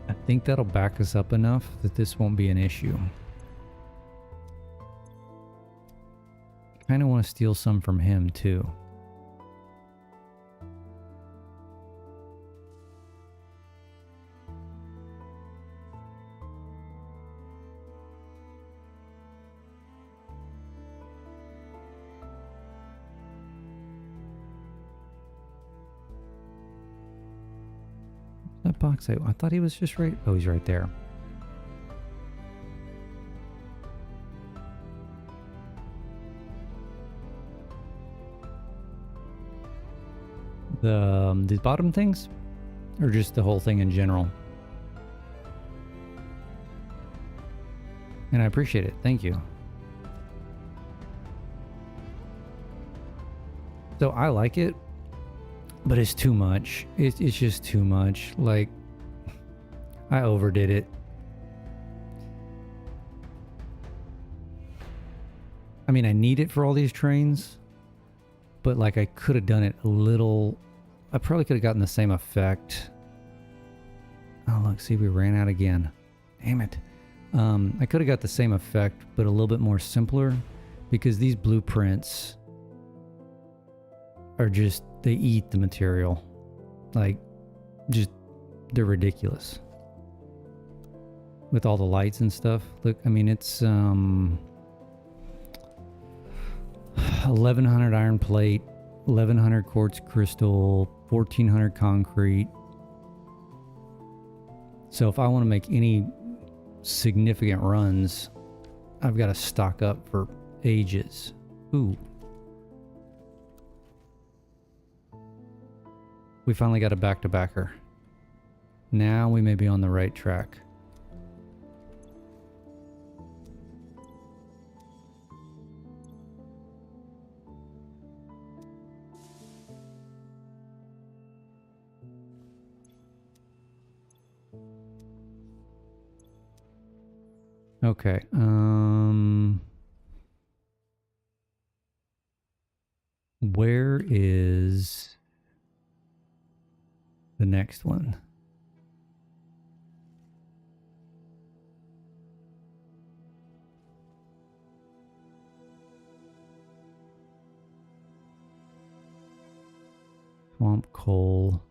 I think that'll back us up enough that this won't be an issue. Kind of want to steal some from him too. That box, I thought he was just right. Oh, he's right there. these bottom things, or just the whole thing in general? And I appreciate it. Thank you. So I like it, but it's too much. It's just too much. Like, I overdid it. I mean, I need it for all these trains, but like I could have done it a little. I probably could have gotten the same effect. Oh, look, see, we ran out again. Damn it. I could have got the same effect, but a little bit more simpler, because these blueprints are just, they eat the material. Like, just, they're ridiculous. With all the lights and stuff. Look, I mean, it's 1100 iron plate, 1100 quartz crystal, 1400 concrete. So if I want to make any significant runs, I've got to stock up for ages. Ooh. We finally got a back-to-backer. Now we may be on the right track. Okay. Where is the next one? Swamp coal.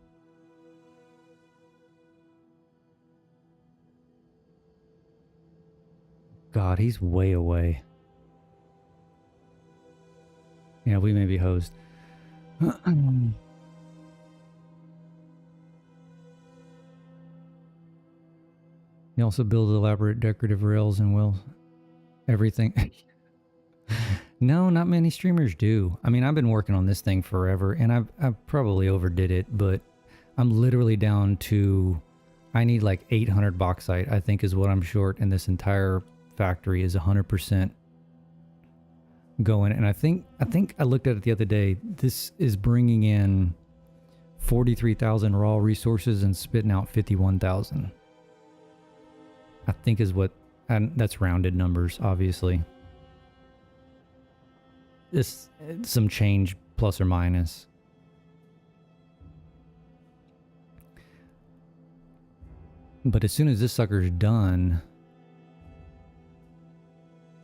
God, he's way away. Yeah, we may be hosed. He also builds elaborate decorative rails and wheels. Everything. No, not many streamers do. I mean, I've been working on this thing forever, and I've probably overdid it, but I'm literally down to, I need like 800 bauxite, I think is what I'm short, and this entire factory is 100% going. And I think I looked at it the other day. This is bringing in 43,000 raw resources and spitting out 51,000. I think is what, and that's rounded numbers, obviously. It's some change plus or minus. But as soon as this sucker's done,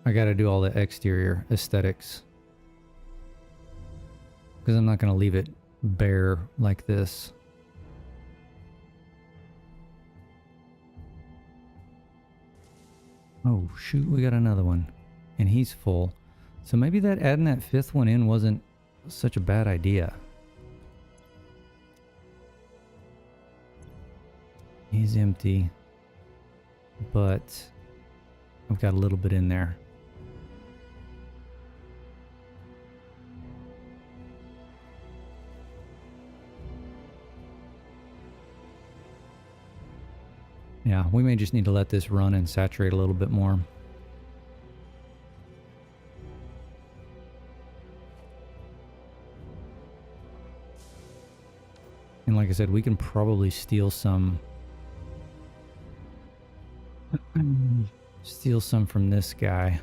I got to do all the exterior aesthetics, because I'm not going to leave it bare like this. Oh shoot, we got another one, and he's full. So maybe that adding that fifth one in wasn't such a bad idea. He's empty, but I've got a little bit in there. Yeah, we may just need to let this run and saturate a little bit more. And like I said, we can probably steal some from this guy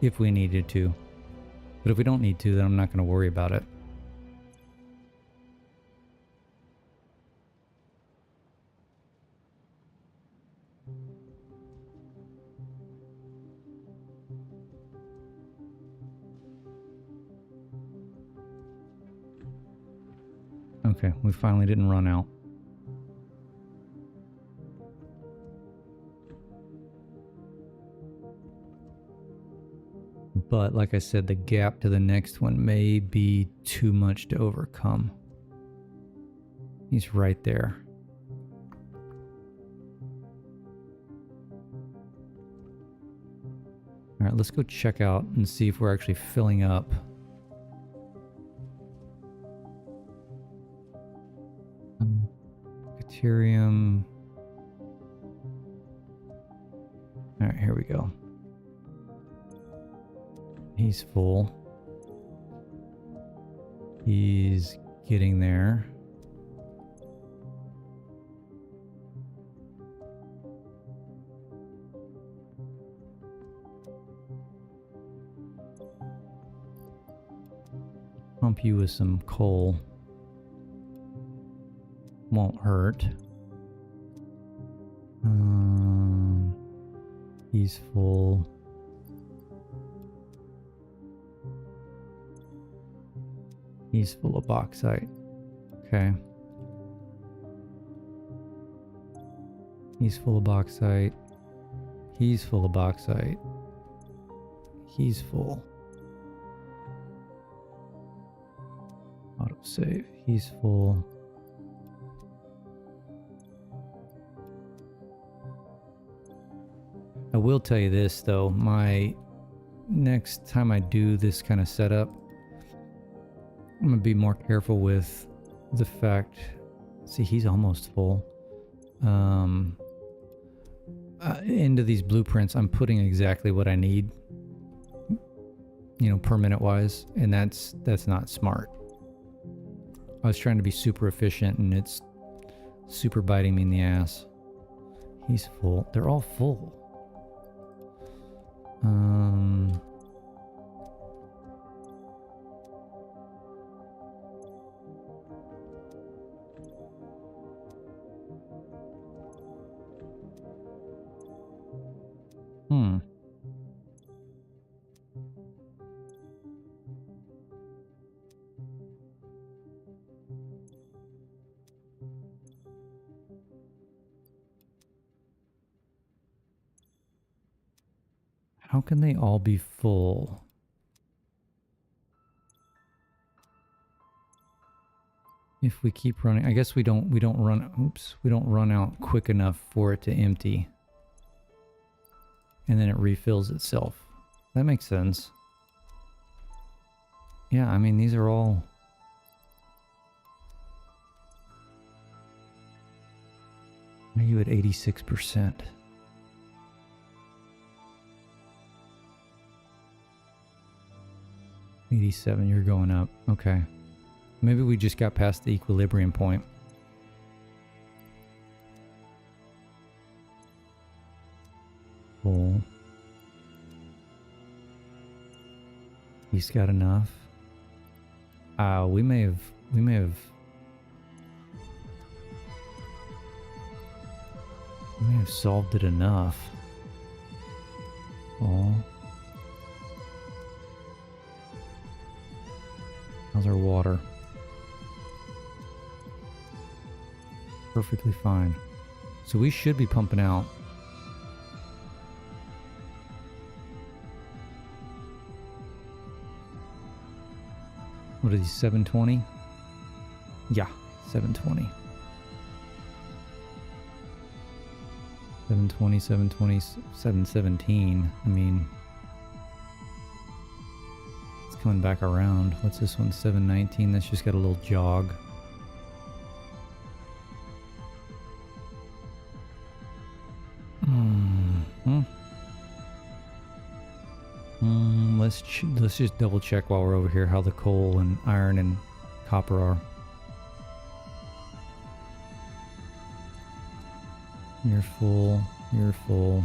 if we needed to. But if we don't need to, then I'm not going to worry about it. Okay, we finally didn't run out. But like I said, the gap to the next one may be too much to overcome. He's right there. All right, let's go check out and see if we're actually filling up. Bacterium. All right, here we go. He's full. He's getting there. Pump you with some coal. Won't hurt. He's full. He's full of bauxite. Okay. He's full of bauxite. He's full of bauxite. He's full. Autosave. He's full. I will tell you this though, my next time I do this kind of setup, I'm gonna be more careful with the fact, see he's almost full. Into these blueprints, I'm putting exactly what I need, you know, per minute wise, and that's not smart. I was trying to be super efficient and it's super biting me in the ass. He's full. They're all full. How can they all be full? If we keep running, I guess we don't run out quick enough for it to empty. And then it refills itself. That makes sense. Yeah, I mean, these are all... Are you at 86%? 87, you're going up. Okay. Maybe we just got past the equilibrium point. Full. He's got enough. We may have solved it enough. Oh. How's our water? Perfectly fine. So we should be pumping out. What are these, 720? Yeah, 720. 720, 720, 717. I mean, it's coming back around. What's this one? 719. That's just got a little jog. Let's just double check while we're over here how the coal and iron and copper are. You're full. You're full.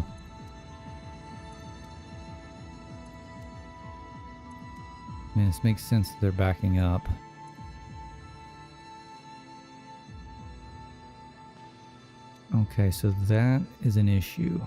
I mean, this makes sense that they're backing up. Okay, so that is an issue.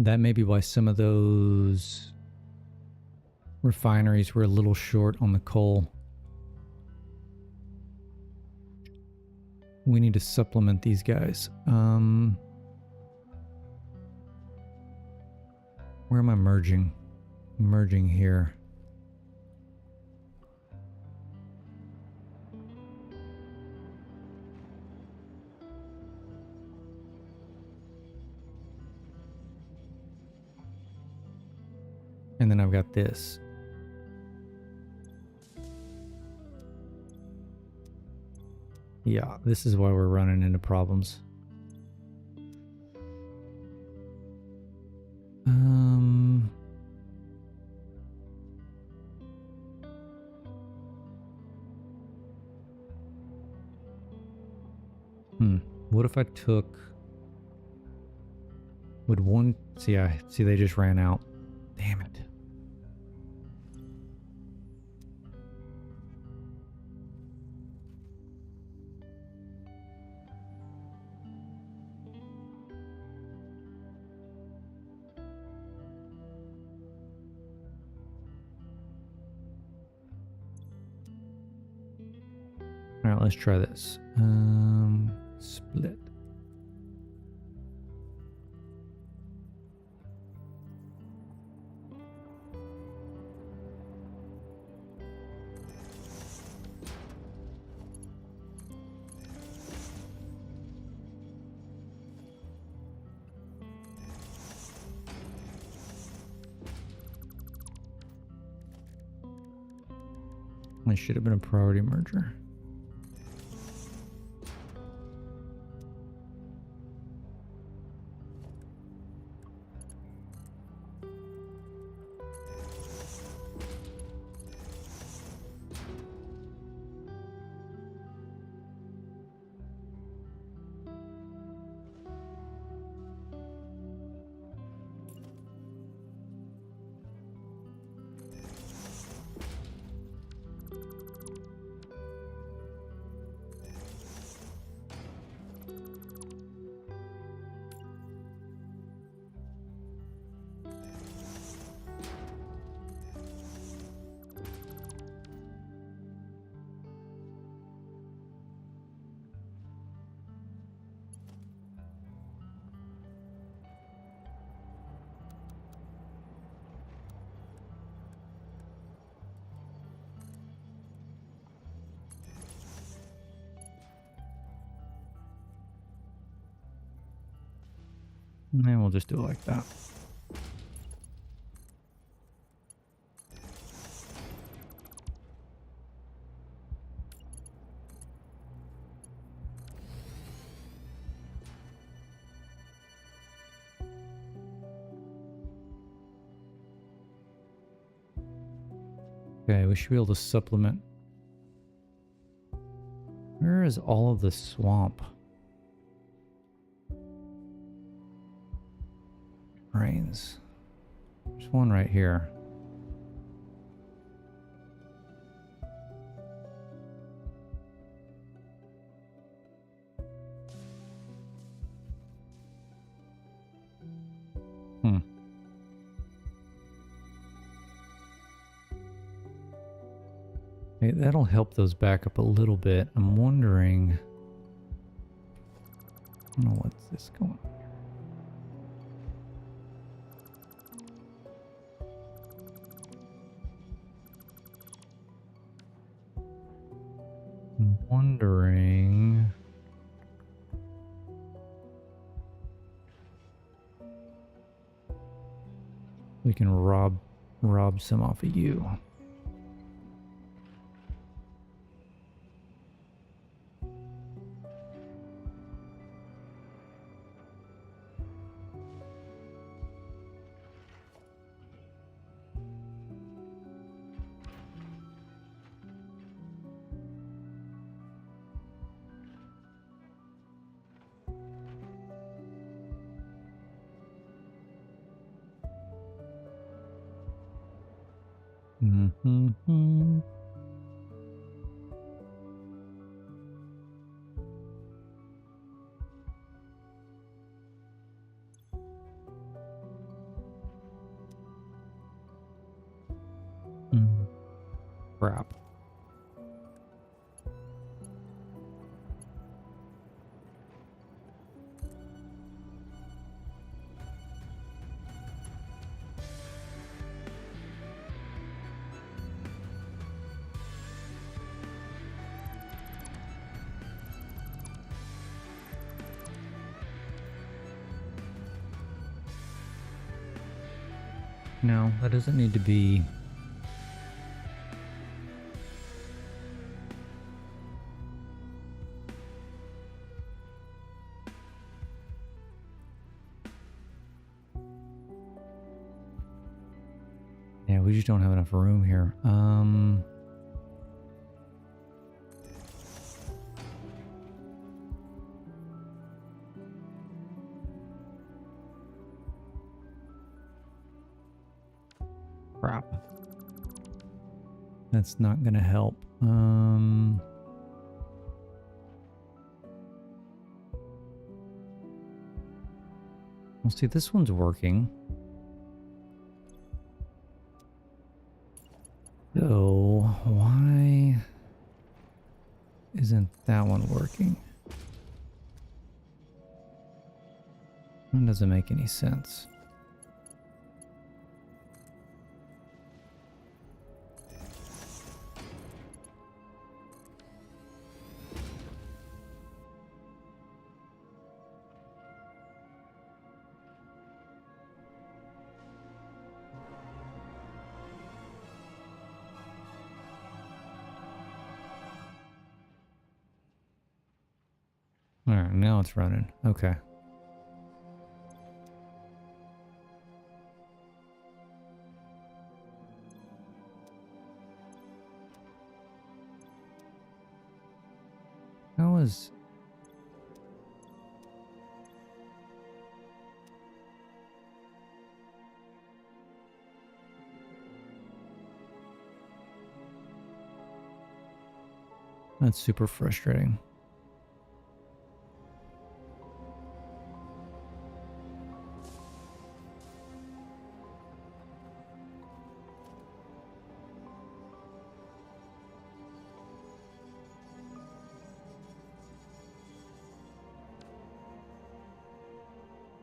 That may be why some of those refineries were a little short on the coal. we need to supplement these guys. Where am I merging? Merging here. And then I've got this. Yeah, this is why we're running into problems. What if I took... Would one... See, they just ran out. Damn it. All right, let's try this. Split. It should have been a priority merger. And we'll just do it like that. Okay, we should be able to supplement. Where is all of the swamp? Rains. There's one right here. Hey, that'll help those back up a little bit. I'm wondering... I don't know what's this going on. I'm wondering... We can rob some off of you. Mm-hmm. Crap. No, that doesn't need to be. Yeah, we just don't have enough room here. Crap. That's not gonna help. Well, see, this one's working. So, why isn't that one working? That doesn't make any sense. Alright, now it's running. Okay. How is... That's super frustrating.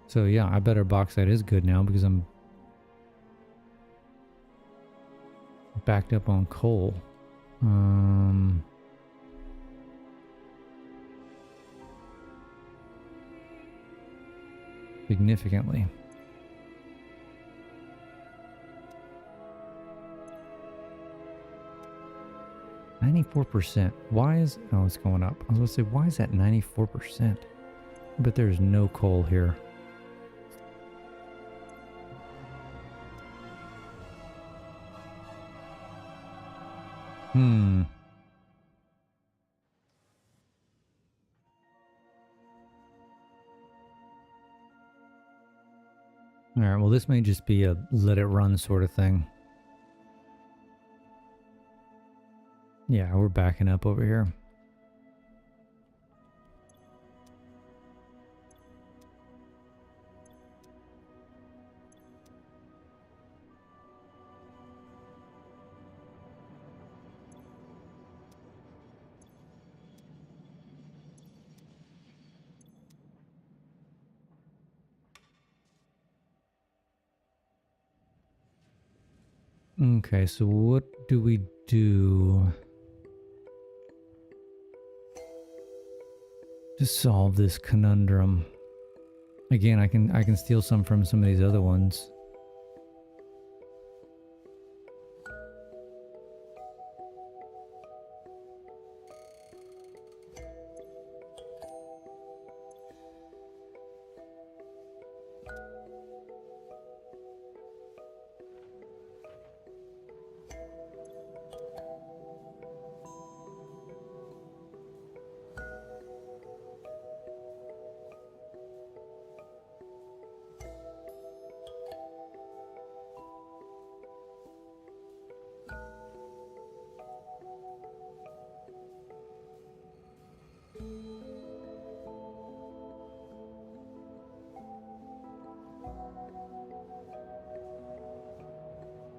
So yeah, I bet our bauxite is good now because I'm backed up on coal. Significantly. %. Why is... Oh, it's going up. I was going to say, why is that 94%? But there's no coal here. Alright, well this may just be a let it run sort of thing. Yeah, we're backing up over here. Okay, so what do we do to solve this conundrum? Again, I can steal some from some of these other ones.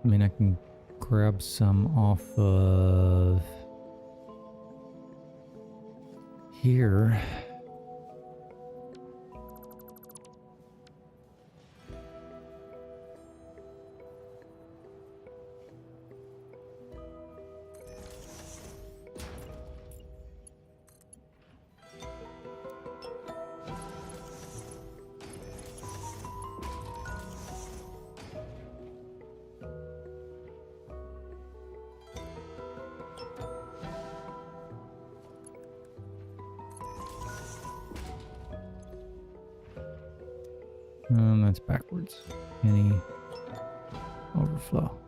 I mean, I can grab some off of here. That's backwards. Any overflow.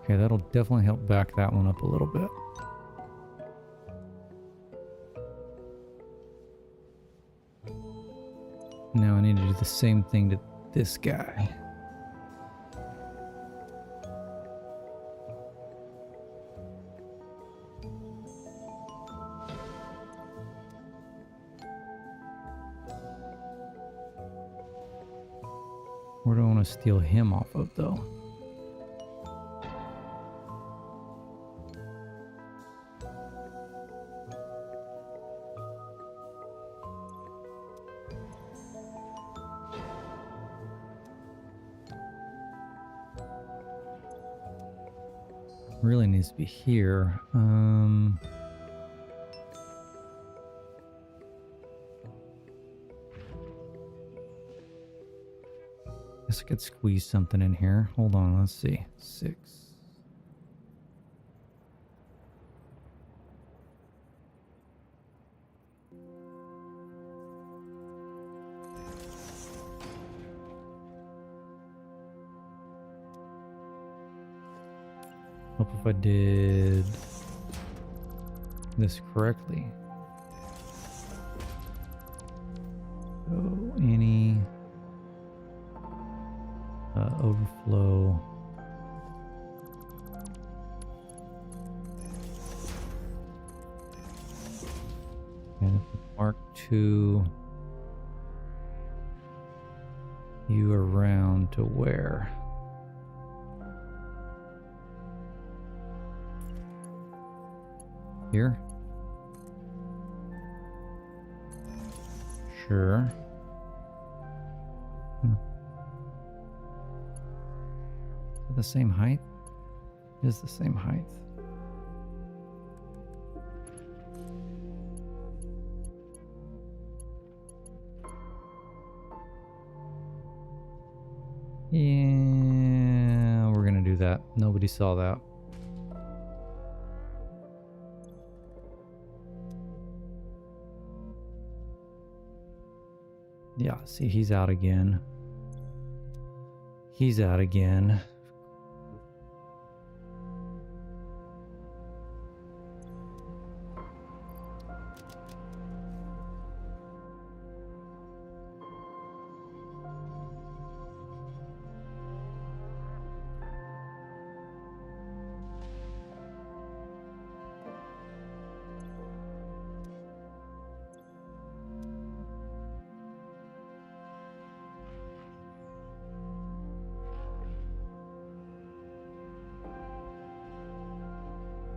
Okay, that'll definitely help back that one up a little bit. Now I need to do the same thing to this guy. Where do I want to steal him off of, though? Really needs to be here. Guess I could squeeze something in here. Hold on, let's see. 6. Hope if I did this correctly. So any overflow. And mark 2 you around to where? Here? Sure. Is it the same height? It is the same height. Yeah, we're gonna do that. Nobody saw that. Yeah, see, he's out again. He's out again.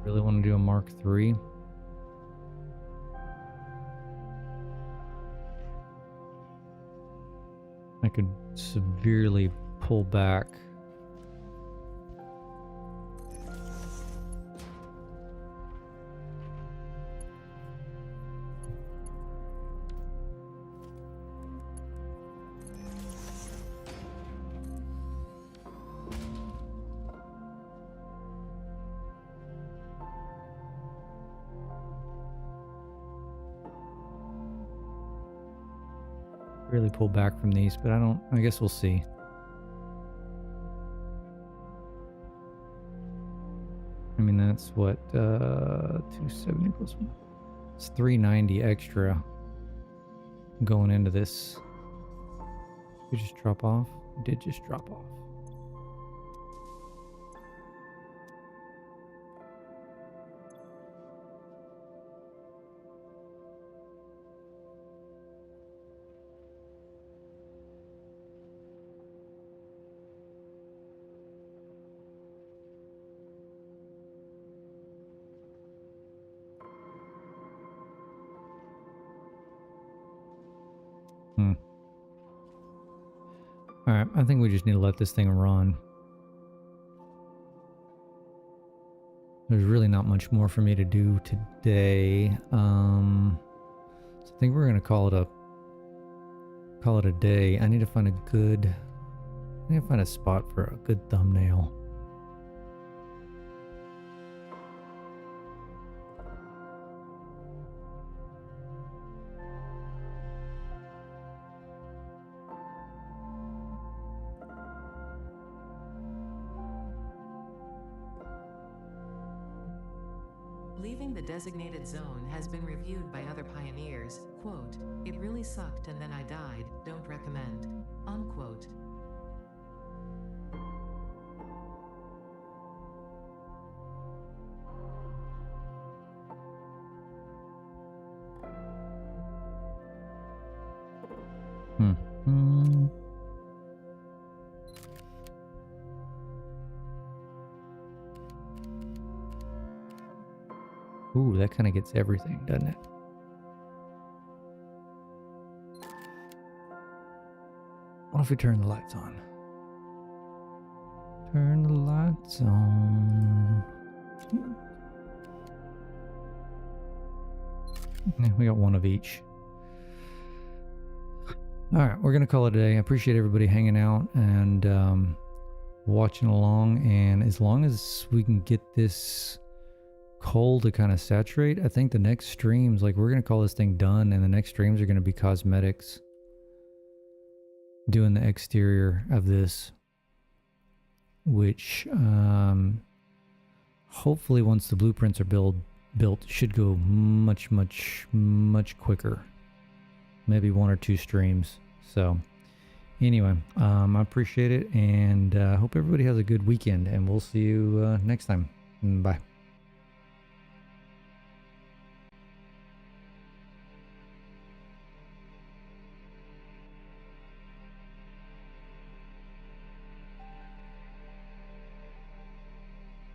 Really want to do a Mark III. I could severely pull back. Really pull back from these, but I guess we'll see. I mean, that's what, 270 plus 1. It's 390 extra going into this. Did we just drop off? We did just drop off. Alright, I think we just need to let this thing run. There's really not much more for me to do today. So I think we're gonna call it a day. I need to find a spot for a good thumbnail. Leaving the designated zone has been reviewed by other pioneers. Quote, "It really sucked and then I died, don't recommend." Unquote. Ooh, that kind of gets everything, doesn't it? What if we turn the lights on? Turn the lights on. Yeah, we got one of each. All right, we're going to call it a day. I appreciate everybody hanging out and watching along. And as long as we can get this coal to kind of saturate, I think the next streams, like we're going to call this thing done, and the next streams are going to be cosmetics. Doing the exterior of this, which hopefully once the blueprints are built should go much quicker. Maybe 1 or 2 streams. So anyway, I appreciate it, and hope everybody has a good weekend, and we'll see you next time. Bye.